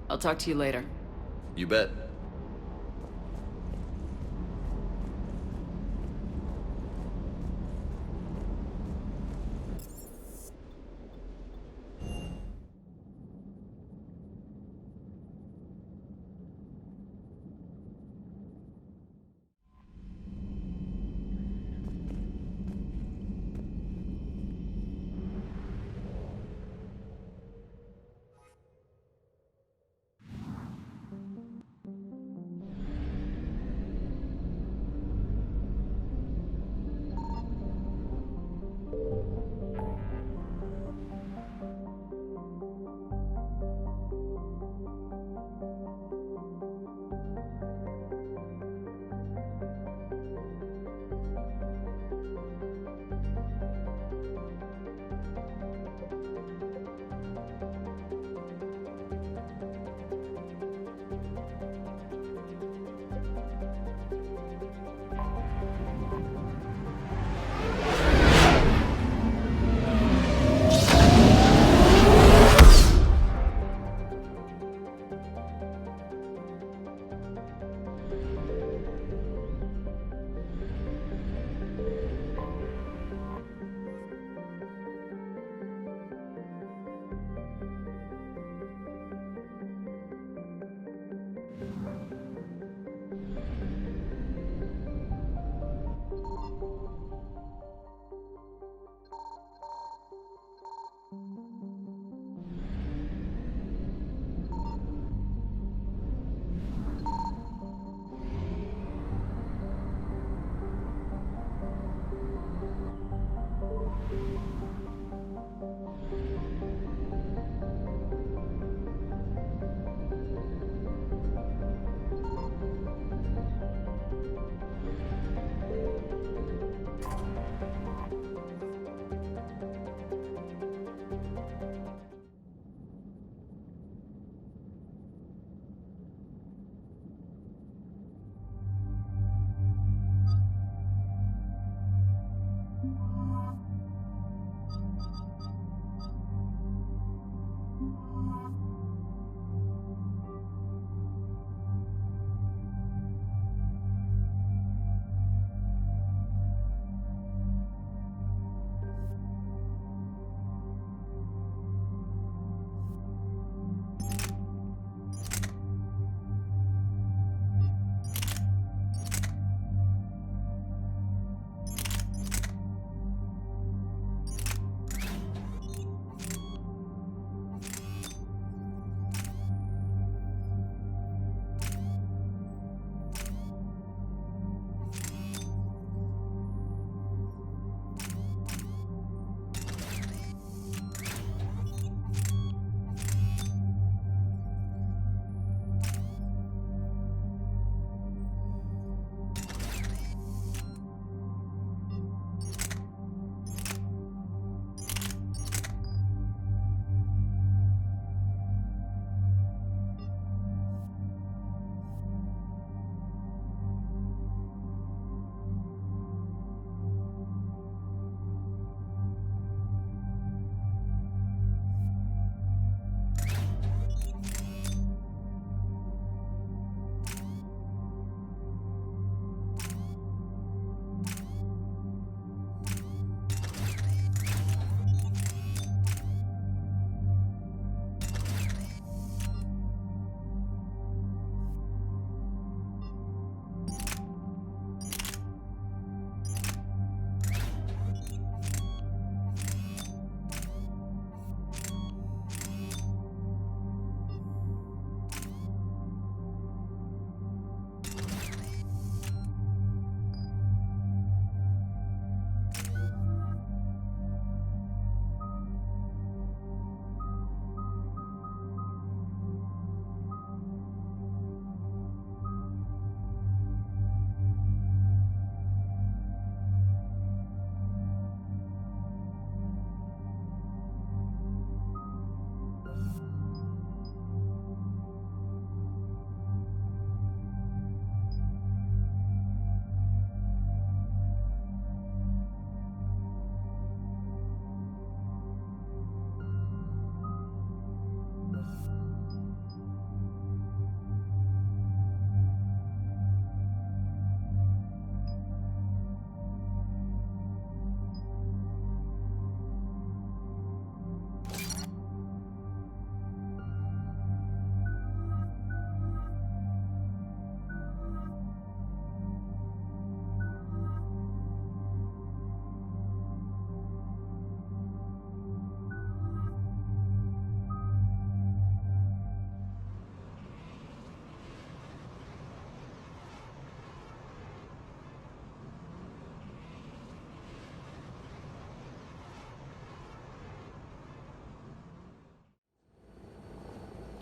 I'll talk to you later. You bet.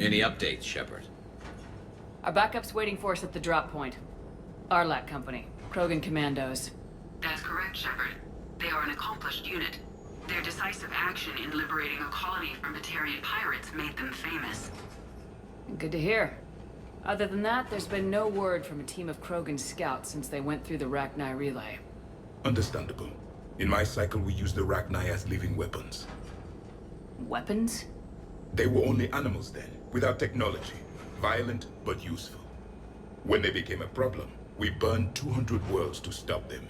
Any updates, Shepard? Our backup's waiting for us at the drop point. Arlac Company, Krogan Commandos. That's correct, Shepard. They are an accomplished unit. Their decisive action in liberating a colony from Batarian pirates made them famous. Good to hear. Other than that, there's been no word from a team of Krogan scouts since they went through the Rachni relay. Understandable. In my cycle, we used the Rachni as living weapons. Weapons? They were only animals then, without technology. Violent, but useful. When they became a problem, we burned 200 worlds to stop them.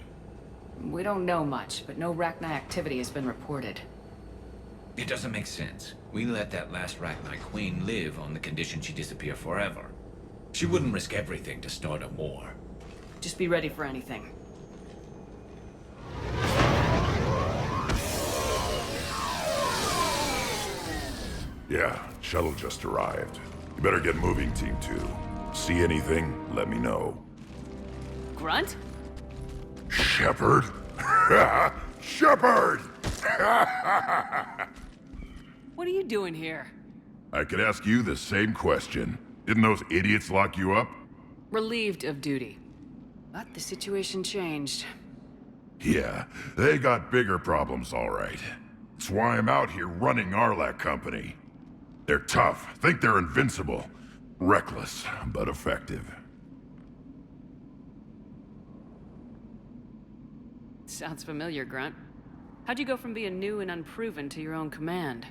We don't know much, but no Rachni activity has been reported. It doesn't make sense. We let that last Rachni Queen live on the condition she disappear forever. She wouldn't risk everything to start a war. Just be ready for anything. Yeah, shuttle just arrived. You better get moving, Team 2. See anything, let me know. Grunt? Shepard? Shepard! What are you doing here? I could ask you the same question. Didn't those idiots lock you up? Relieved of duty. But the situation changed. Yeah, they got bigger problems, all right. That's why I'm out here running Arlac Company. They're tough, think they're invincible. Reckless, but effective. Sounds familiar, Grunt. How'd you go from being new and unproven to your own command?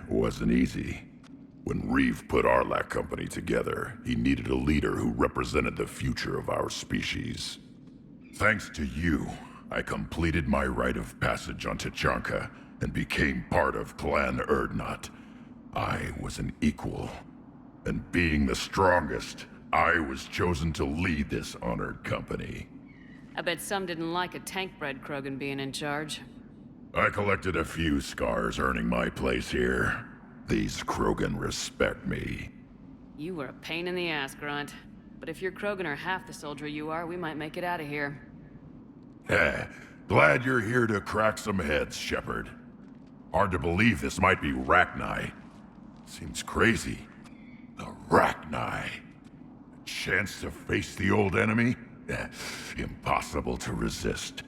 Wasn't easy. When Reeve put Arlac Company together, he needed a leader who represented the future of our species. Thanks to you, I completed my rite of passage on Tuchanka and became part of Clan Urdnot. I was an equal, and being the strongest, I was chosen to lead this honored company. I bet some didn't like a tank-bred Krogan being in charge. I collected a few scars earning my place here. These Krogan respect me. You were a pain in the ass, Grunt. But if your Krogan are half the soldier you are, we might make it out of here. Glad you're here to crack some heads, Shepard. Hard to believe this might be Rachni. Seems crazy. The Rachni. A chance to face the old enemy? Impossible to resist.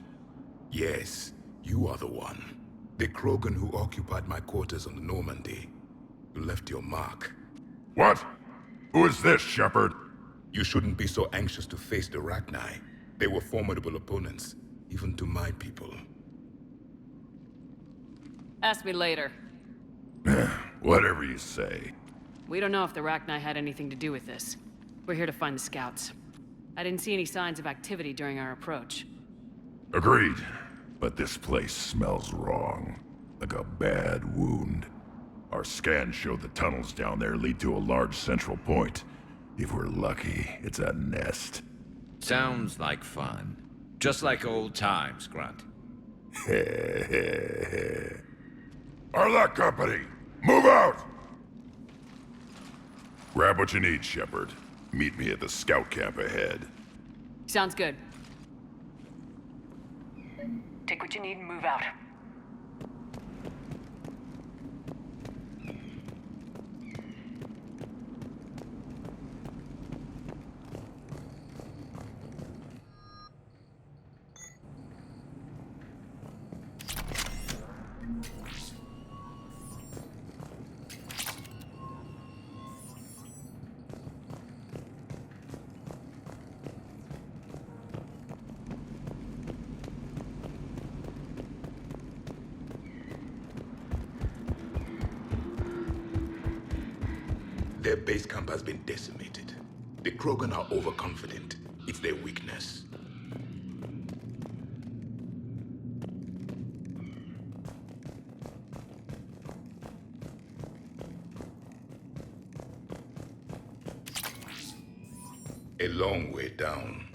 Yes, you are the one. The Krogan who occupied my quarters on the Normandy. You left your mark. What? Who is this, Shepard? You shouldn't be so anxious to face the Rachni. They were formidable opponents, even to my people. Ask me later. Whatever you say. We don't know if the Rachni had anything to do with this. We're here to find the scouts. I didn't see any signs of activity during our approach. Agreed. But this place smells wrong. Like a bad wound. Our scans show the tunnels down there lead to a large central point. If we're lucky, it's a nest. Sounds like fun. Just like old times, Grunt. Arlac Company, move out! Grab what you need, Shepard. Meet me at the scout camp ahead. Sounds good. Take what you need and move out. Their base camp has been decimated. The Krogan are overconfident. It's their weakness. A long way down.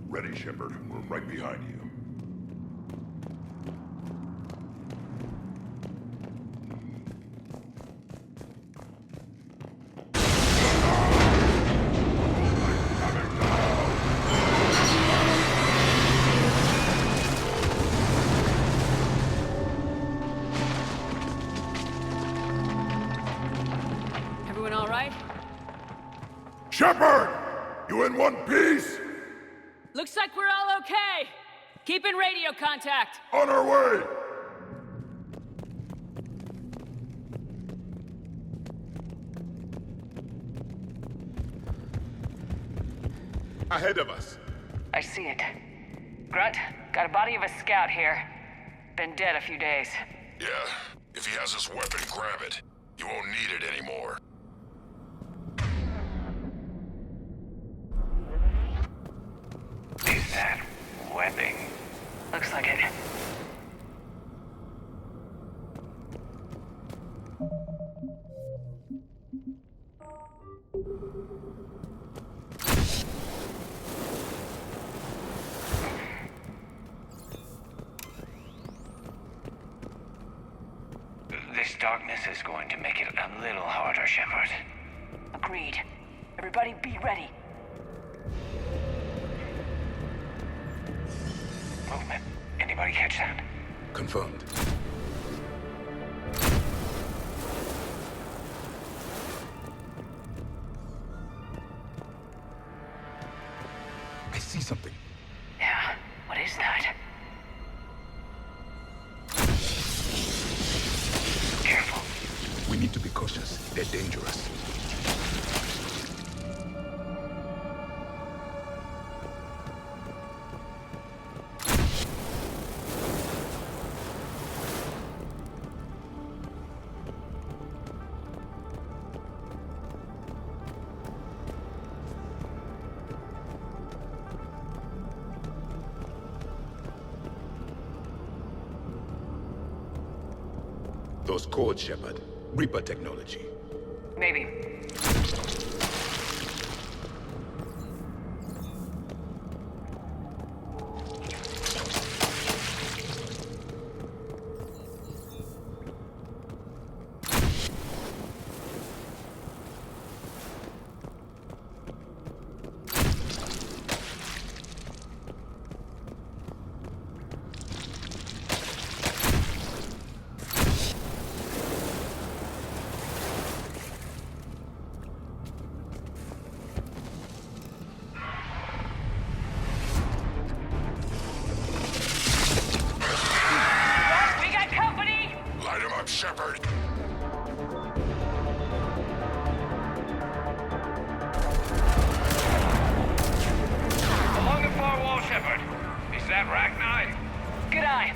Ready, Shepard. We're right behind you. Shepard! You in one piece? Looks like we're all okay. Keep in radio contact. On our way! Ahead of us. I see it. Grunt, got a body of a scout here. Been dead a few days. Yeah, if he has his weapon, grab it. You won't need it anymore. Is that webbing? Looks like it. This darkness is going to make it a little harder, Shepard. Agreed. Everybody be ready. Movement. Anybody catch that? Confirmed. I see something. Yeah, what is that? Careful. We need to be cautious. They're dangerous. Those codes, Shepard. Reaper technology. Maybe. Shepard! Along the far wall, Shepard. Is that Rachni? Good eye.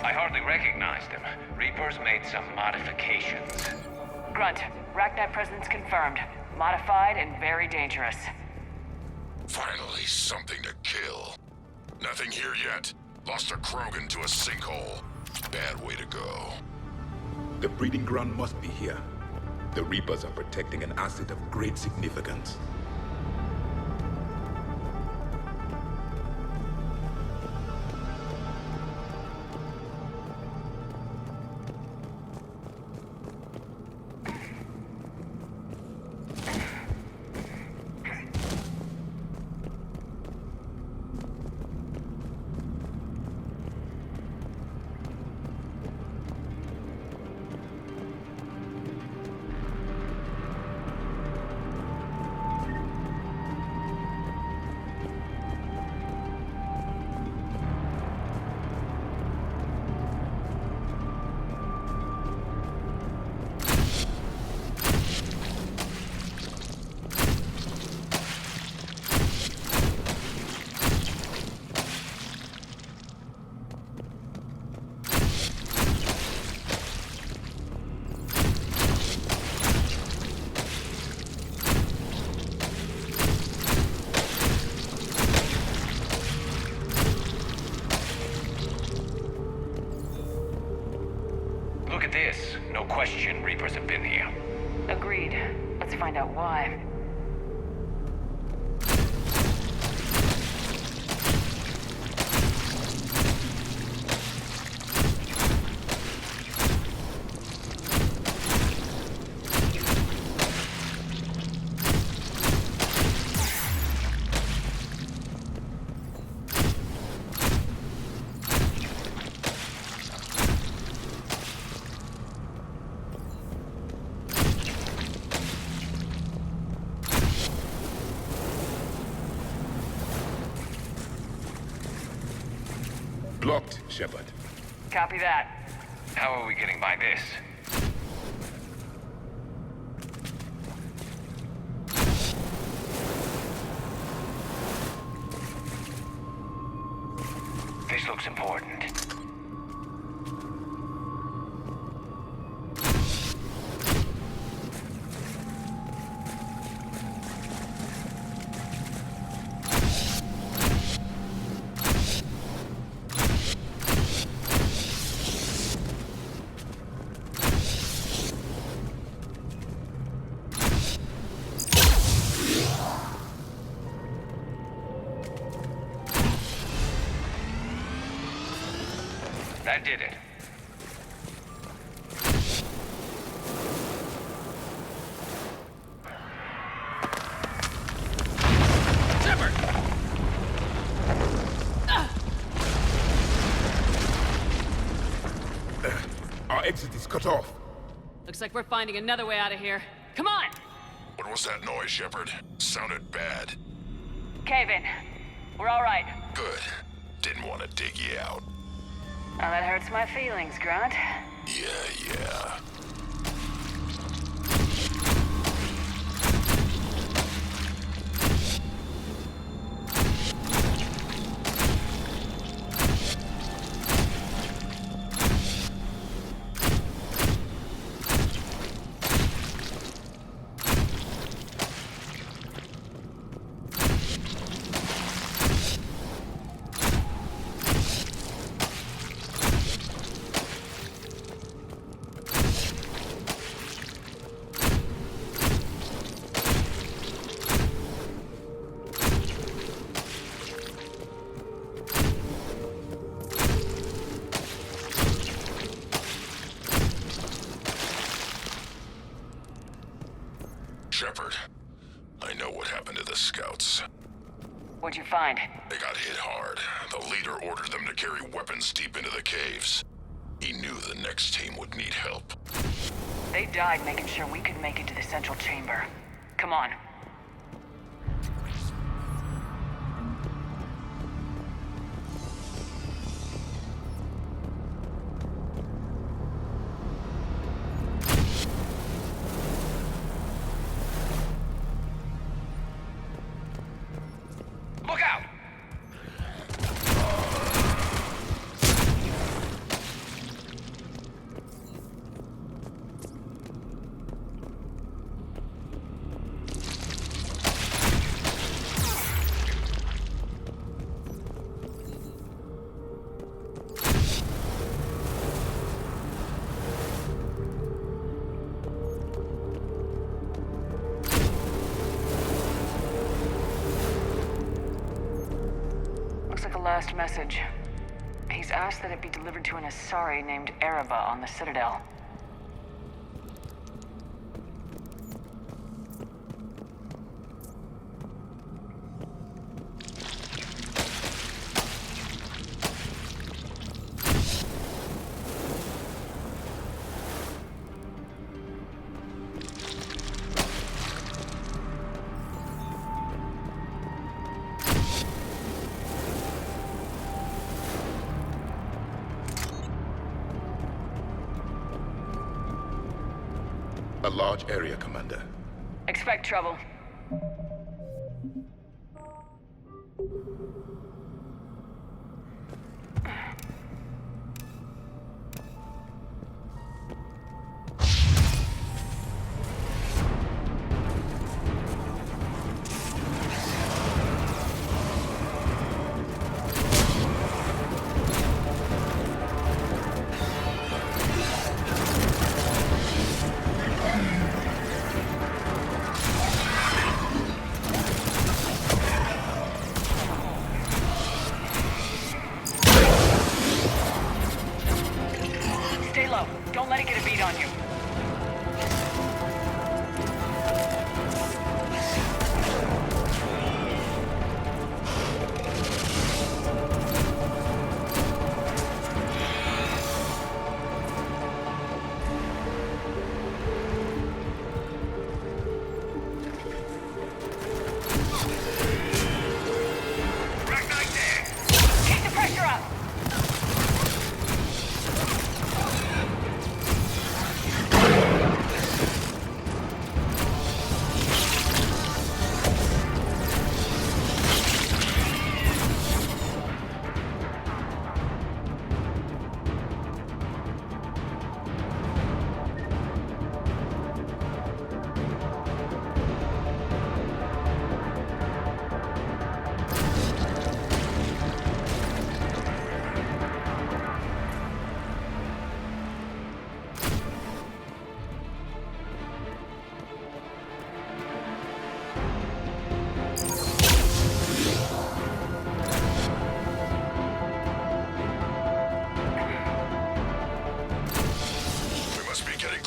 I hardly recognized him. Reapers made some modifications. Grunt, Rachni presence confirmed. Modified and very dangerous. Finally, something to kill. Nothing here yet. Lost a Krogan to a sinkhole. Bad way to go. The breeding ground must be here. The Reapers are protecting an asset of great significance. Look at this. No question Reapers have been here. Agreed. Let's find out why. Locked, Shepard. Copy that. How are we getting by this? This looks important. That did it. Shepard! Our exit is cut off. Looks like we're finding another way out of here. Come on! What was that noise, Shepard? Sounded bad. Cave in. We're all right. Good. Didn't want to dig you out. Well, that hurts my feelings, Grunt. Yeah. Shepard, I know what happened to the scouts. What'd you find? They got hit hard. The leader ordered them to carry weapons deep into the caves. He knew the next team would need help. They died making sure we could make it to the central chamber. Come on. Look out! Looks like a last message. He's asked that it be delivered to an Asari named Ereba on the Citadel. A large area, Commander. Expect trouble. Stay low. Don't let it get a beat on you. Keep the pressure up!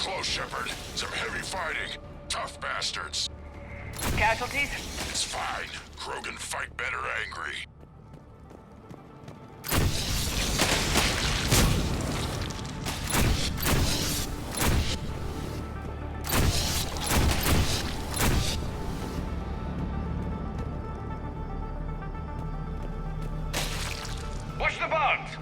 close, Shepard. Some heavy fighting. Tough bastards. Casualties? It's fine. Krogan fight better angry. Watch the bugs!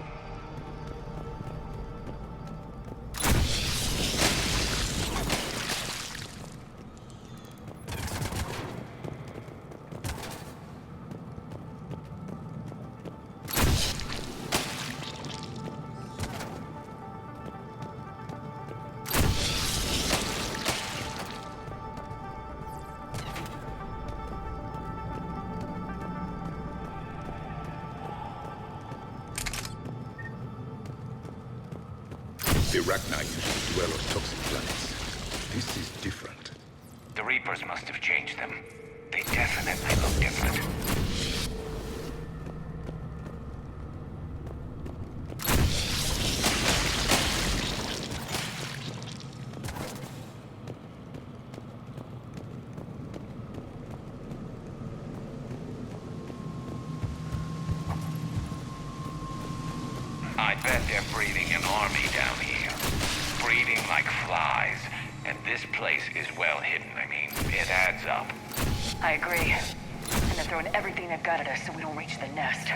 The Arachni usually dwell on toxic planets. This is different. The Reapers must have changed them. They definitely look different. I bet they're breeding an army down here. Breeding like flies. And this place is well hidden. I mean, it adds up. I agree. And they're throwing everything they've got at us so we don't reach the nest.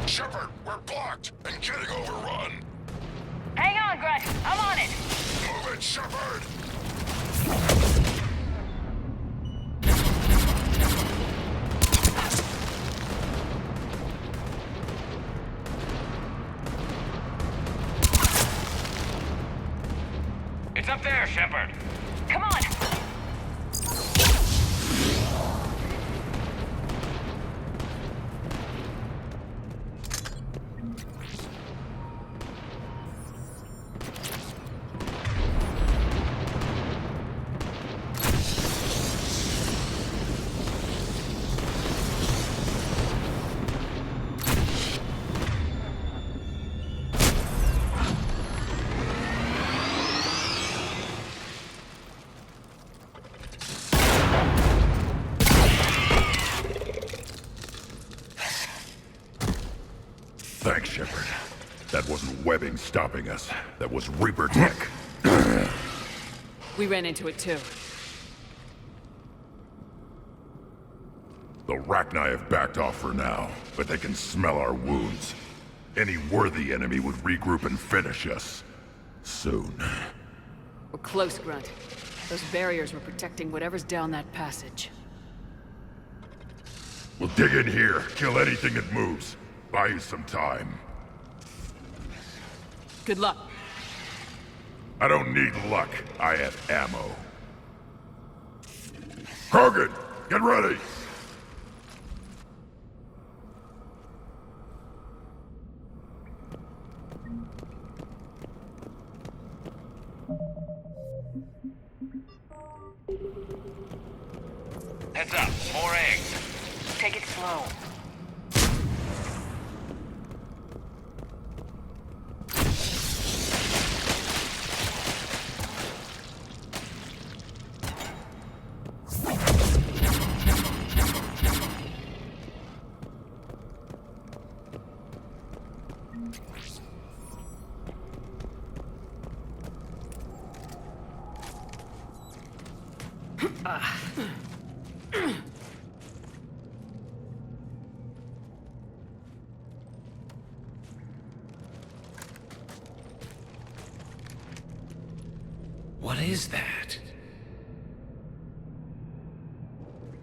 Shepard, we're blocked and getting overrun. Hang on, Grunt. I'm on it. Move it, Shepard! It's up there, Shepard. Come on. Thanks, Shepard. That wasn't webbing stopping us. That was Reaper tech. We ran into it too. The Arachni have backed off for now, but they can smell our wounds. Any worthy enemy would regroup and finish us. Soon. We're close, Grunt. Those barriers were protecting whatever's down that passage. We'll dig in here, kill anything that moves. Buy you some time. Good luck. I don't need luck. I have ammo. Krogan, get ready! Heads up, more eggs. Take it slow. What is that?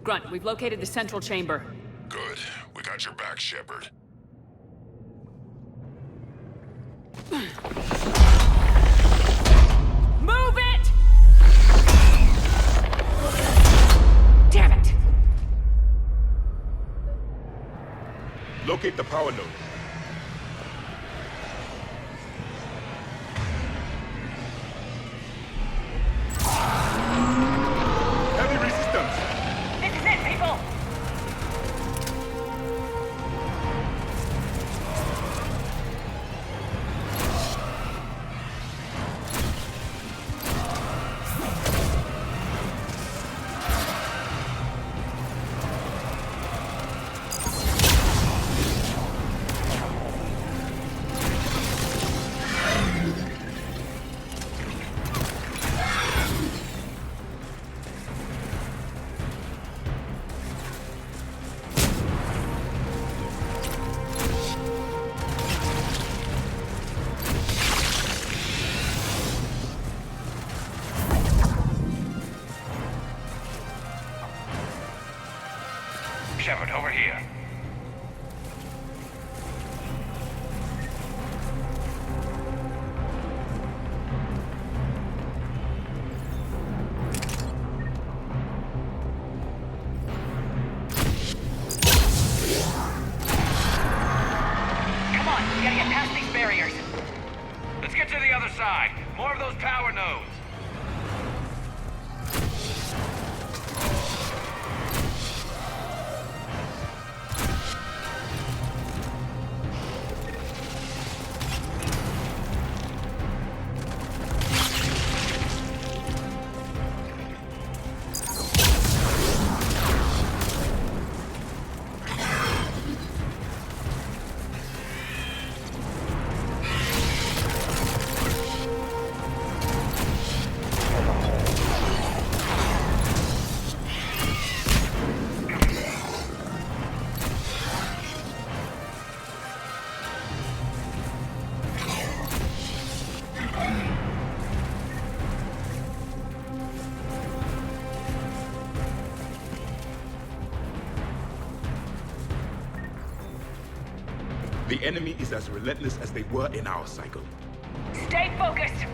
Grunt, we've located the central chamber. Good. We got your back, Shepard. Move it! Damn it! Locate the power node. Heavy resistance. This is it, people! Shepard, over here. Come on, we gotta get past these barriers. Let's get to the other side. More of those power nodes. The enemy is as relentless as they were in our cycle. Stay focused!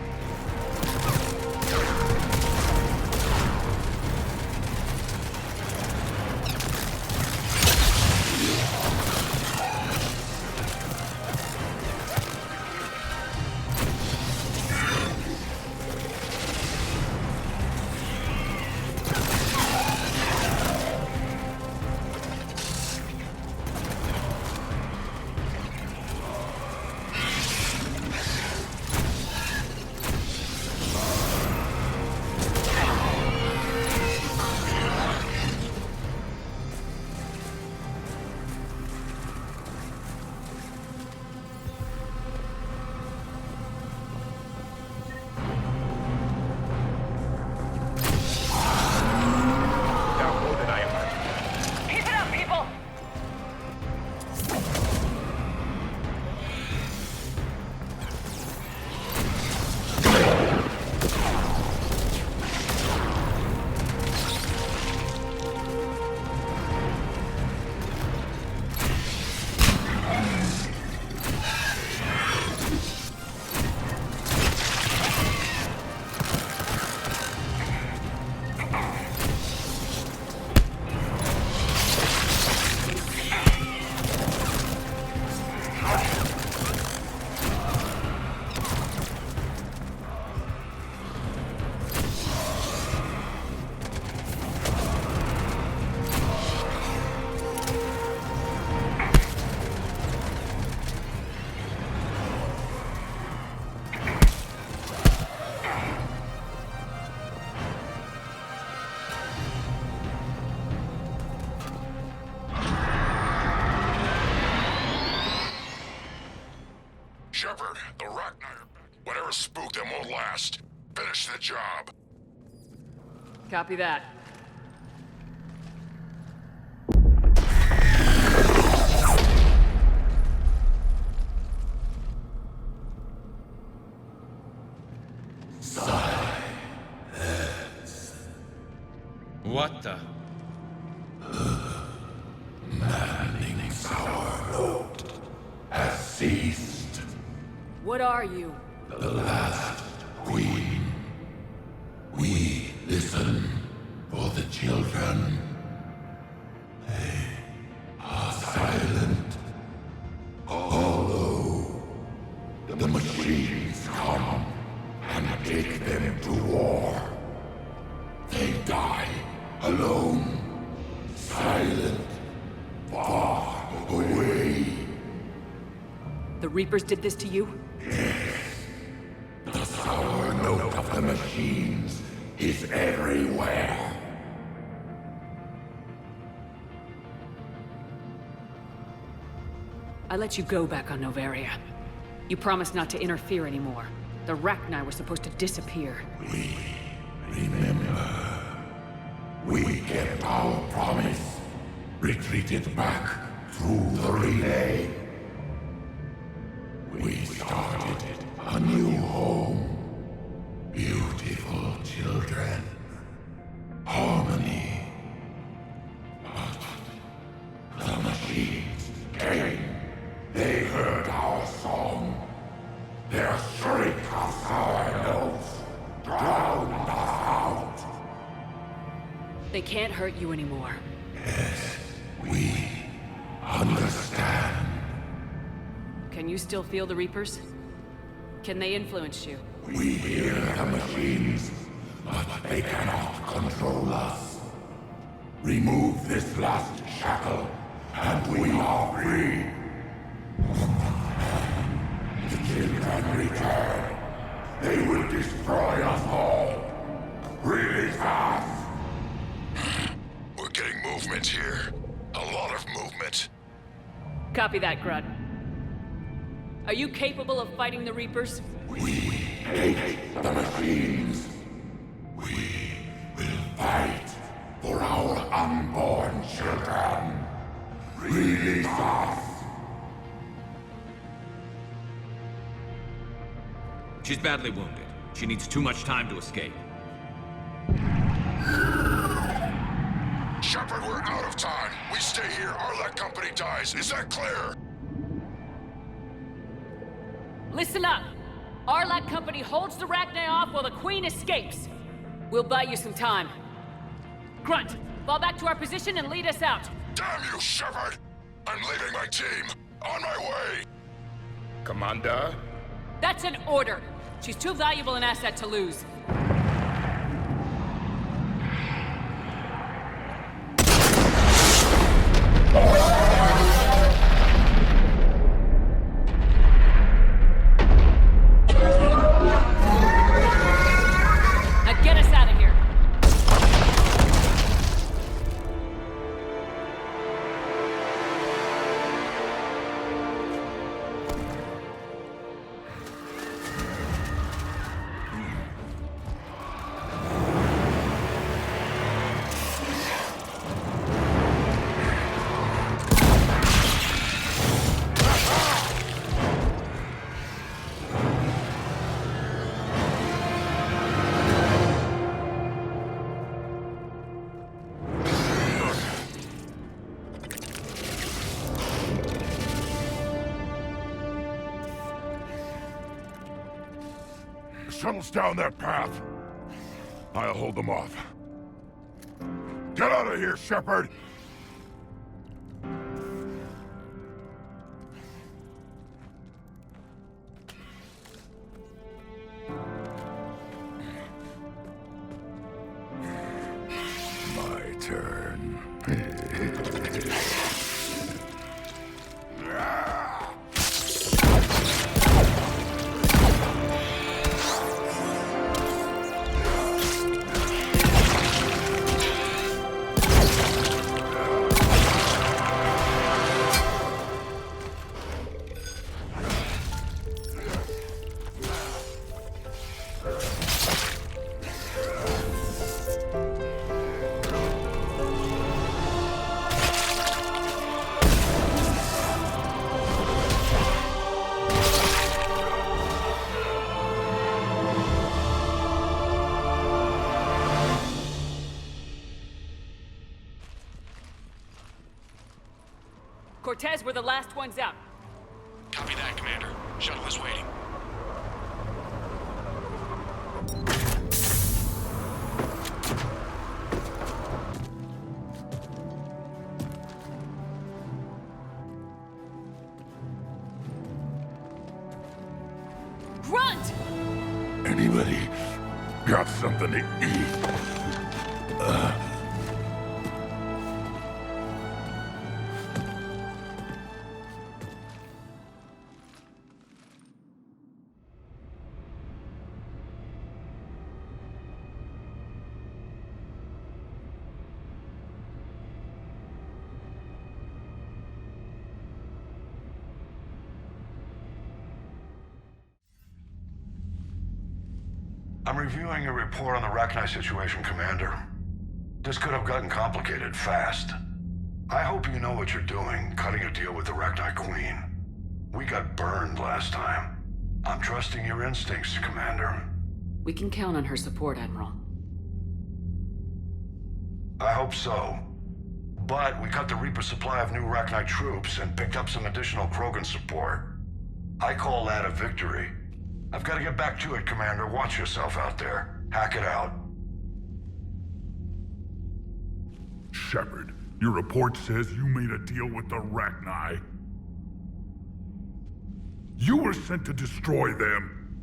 Shepard, the Rachni, are back. Whatever spooked them won't last. Finish the job. Copy that. What the? Manning's our road has ceased. What are you? The last queen. We listen for the children. They are silent. Although the machines come and take them to war, they die alone, silent, far away. The Reapers did this to you? The sour note of the machines is everywhere. I let you go back on Noveria. You promised not to interfere anymore. The Rachni were supposed to disappear. Remember, we kept our promise, retreated back through the relay. We started a new home. Beautiful children. Harmony. But the machines came. They heard our song. Their shriek of sour notes drowned us out. They can't hurt you anymore. Yes, we understand. Can you still feel the Reapers? Can they influence you? We hear the machines, but they cannot control us. Remove this last shackle, and we are free. The children return. They will destroy us all. Really fast. We're getting movement here. A lot of movement. Copy that, Grunt. Are you capable of fighting the Reapers? We hate the machines. We will fight for our unborn children. Really fast. She's badly wounded. She needs too much time to escape. Shepard, we're out of time. We stay here, Arlec Company dies. Is that clear? Listen up! Arlec Company holds the Rachni off while the Queen escapes. We'll buy you some time. Grunt, fall back to our position and lead us out. Damn you, Shepard! I'm leaving my team. On my way. Commander? That's an order. She's too valuable an asset to lose. Now get us out of here. Shuttle's down that path. I'll hold them off. Get out of here, Shepard! My turn. Cortez, we're the last ones out. Copy that, Commander. Shuttle is waiting. Grunt! Anybody got something to eat? I'm reviewing a report on the Rachni situation, Commander. This could have gotten complicated fast. I hope you know what you're doing, cutting a deal with the Rachni Queen. We got burned last time. I'm trusting your instincts, Commander. We can count on her support, Admiral. I hope so. But we cut the Reaper supply of new Rachni troops and picked up some additional Krogan support. I call that a victory. I've got to get back to it, Commander. Watch yourself out there. Hack it out. Shepard, your report says you made a deal with the Rachni. You were sent to destroy them.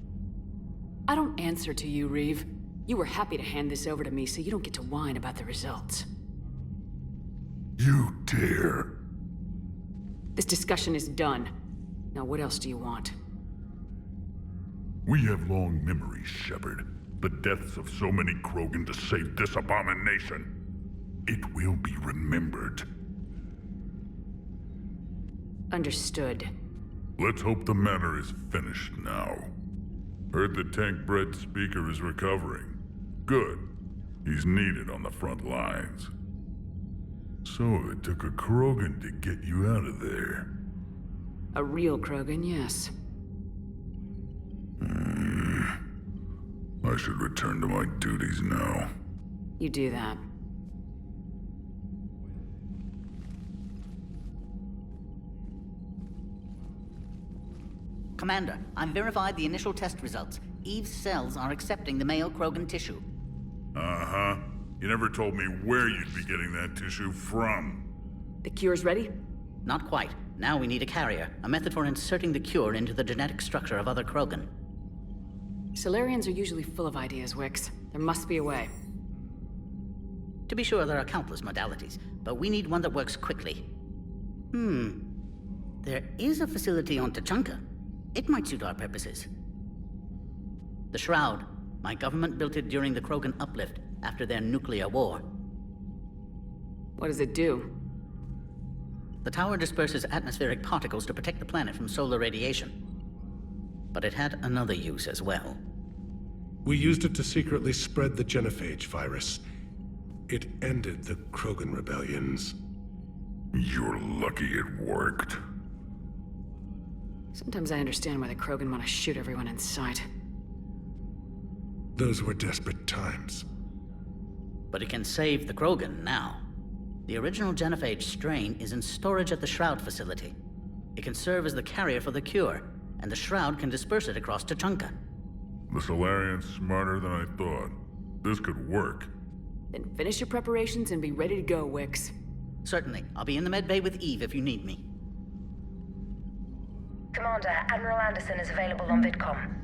I don't answer to you, Reeve. You were happy to hand this over to me so you don't get to whine about the results. You dare. This discussion is done. Now what else do you want? We have long memories, Shepard. The deaths of so many Krogan to save this abomination. It will be remembered. Understood. Let's hope the matter is finished now. Heard the tank-bred speaker is recovering. Good. He's needed on the front lines. So it took a Krogan to get you out of there. A real Krogan, yes. I should return to my duties now. You do that. Commander, I've verified the initial test results. Eve's cells are accepting the male Krogan tissue. Uh-huh. You never told me where you'd be getting that tissue from. The cure's ready? Not quite. Now we need a carrier, a method for inserting the cure into the genetic structure of other Krogan. Solarians are usually full of ideas, Wix. There must be a way. To be sure, there are countless modalities, but we need one that works quickly. There is a facility on Tachanka. It might suit our purposes. The Shroud. My government built it during the Krogan uplift, after their nuclear war. What does it do? The tower disperses atmospheric particles to protect the planet from solar radiation. But it had another use as well. We used it to secretly spread the genophage virus. It ended the Krogan rebellions. You're lucky it worked. Sometimes I understand why the Krogan want to shoot everyone in sight. Those were desperate times. But it can save the Krogan now. The original genophage strain is in storage at the Shroud facility. It can serve as the carrier for the cure, and the Shroud can disperse it across Tachanka. The Solarian's smarter than I thought. This could work. Then finish your preparations and be ready to go, Wix. Certainly. I'll be in the med bay with Eve if you need me. Commander, Admiral Anderson is available on VidCom.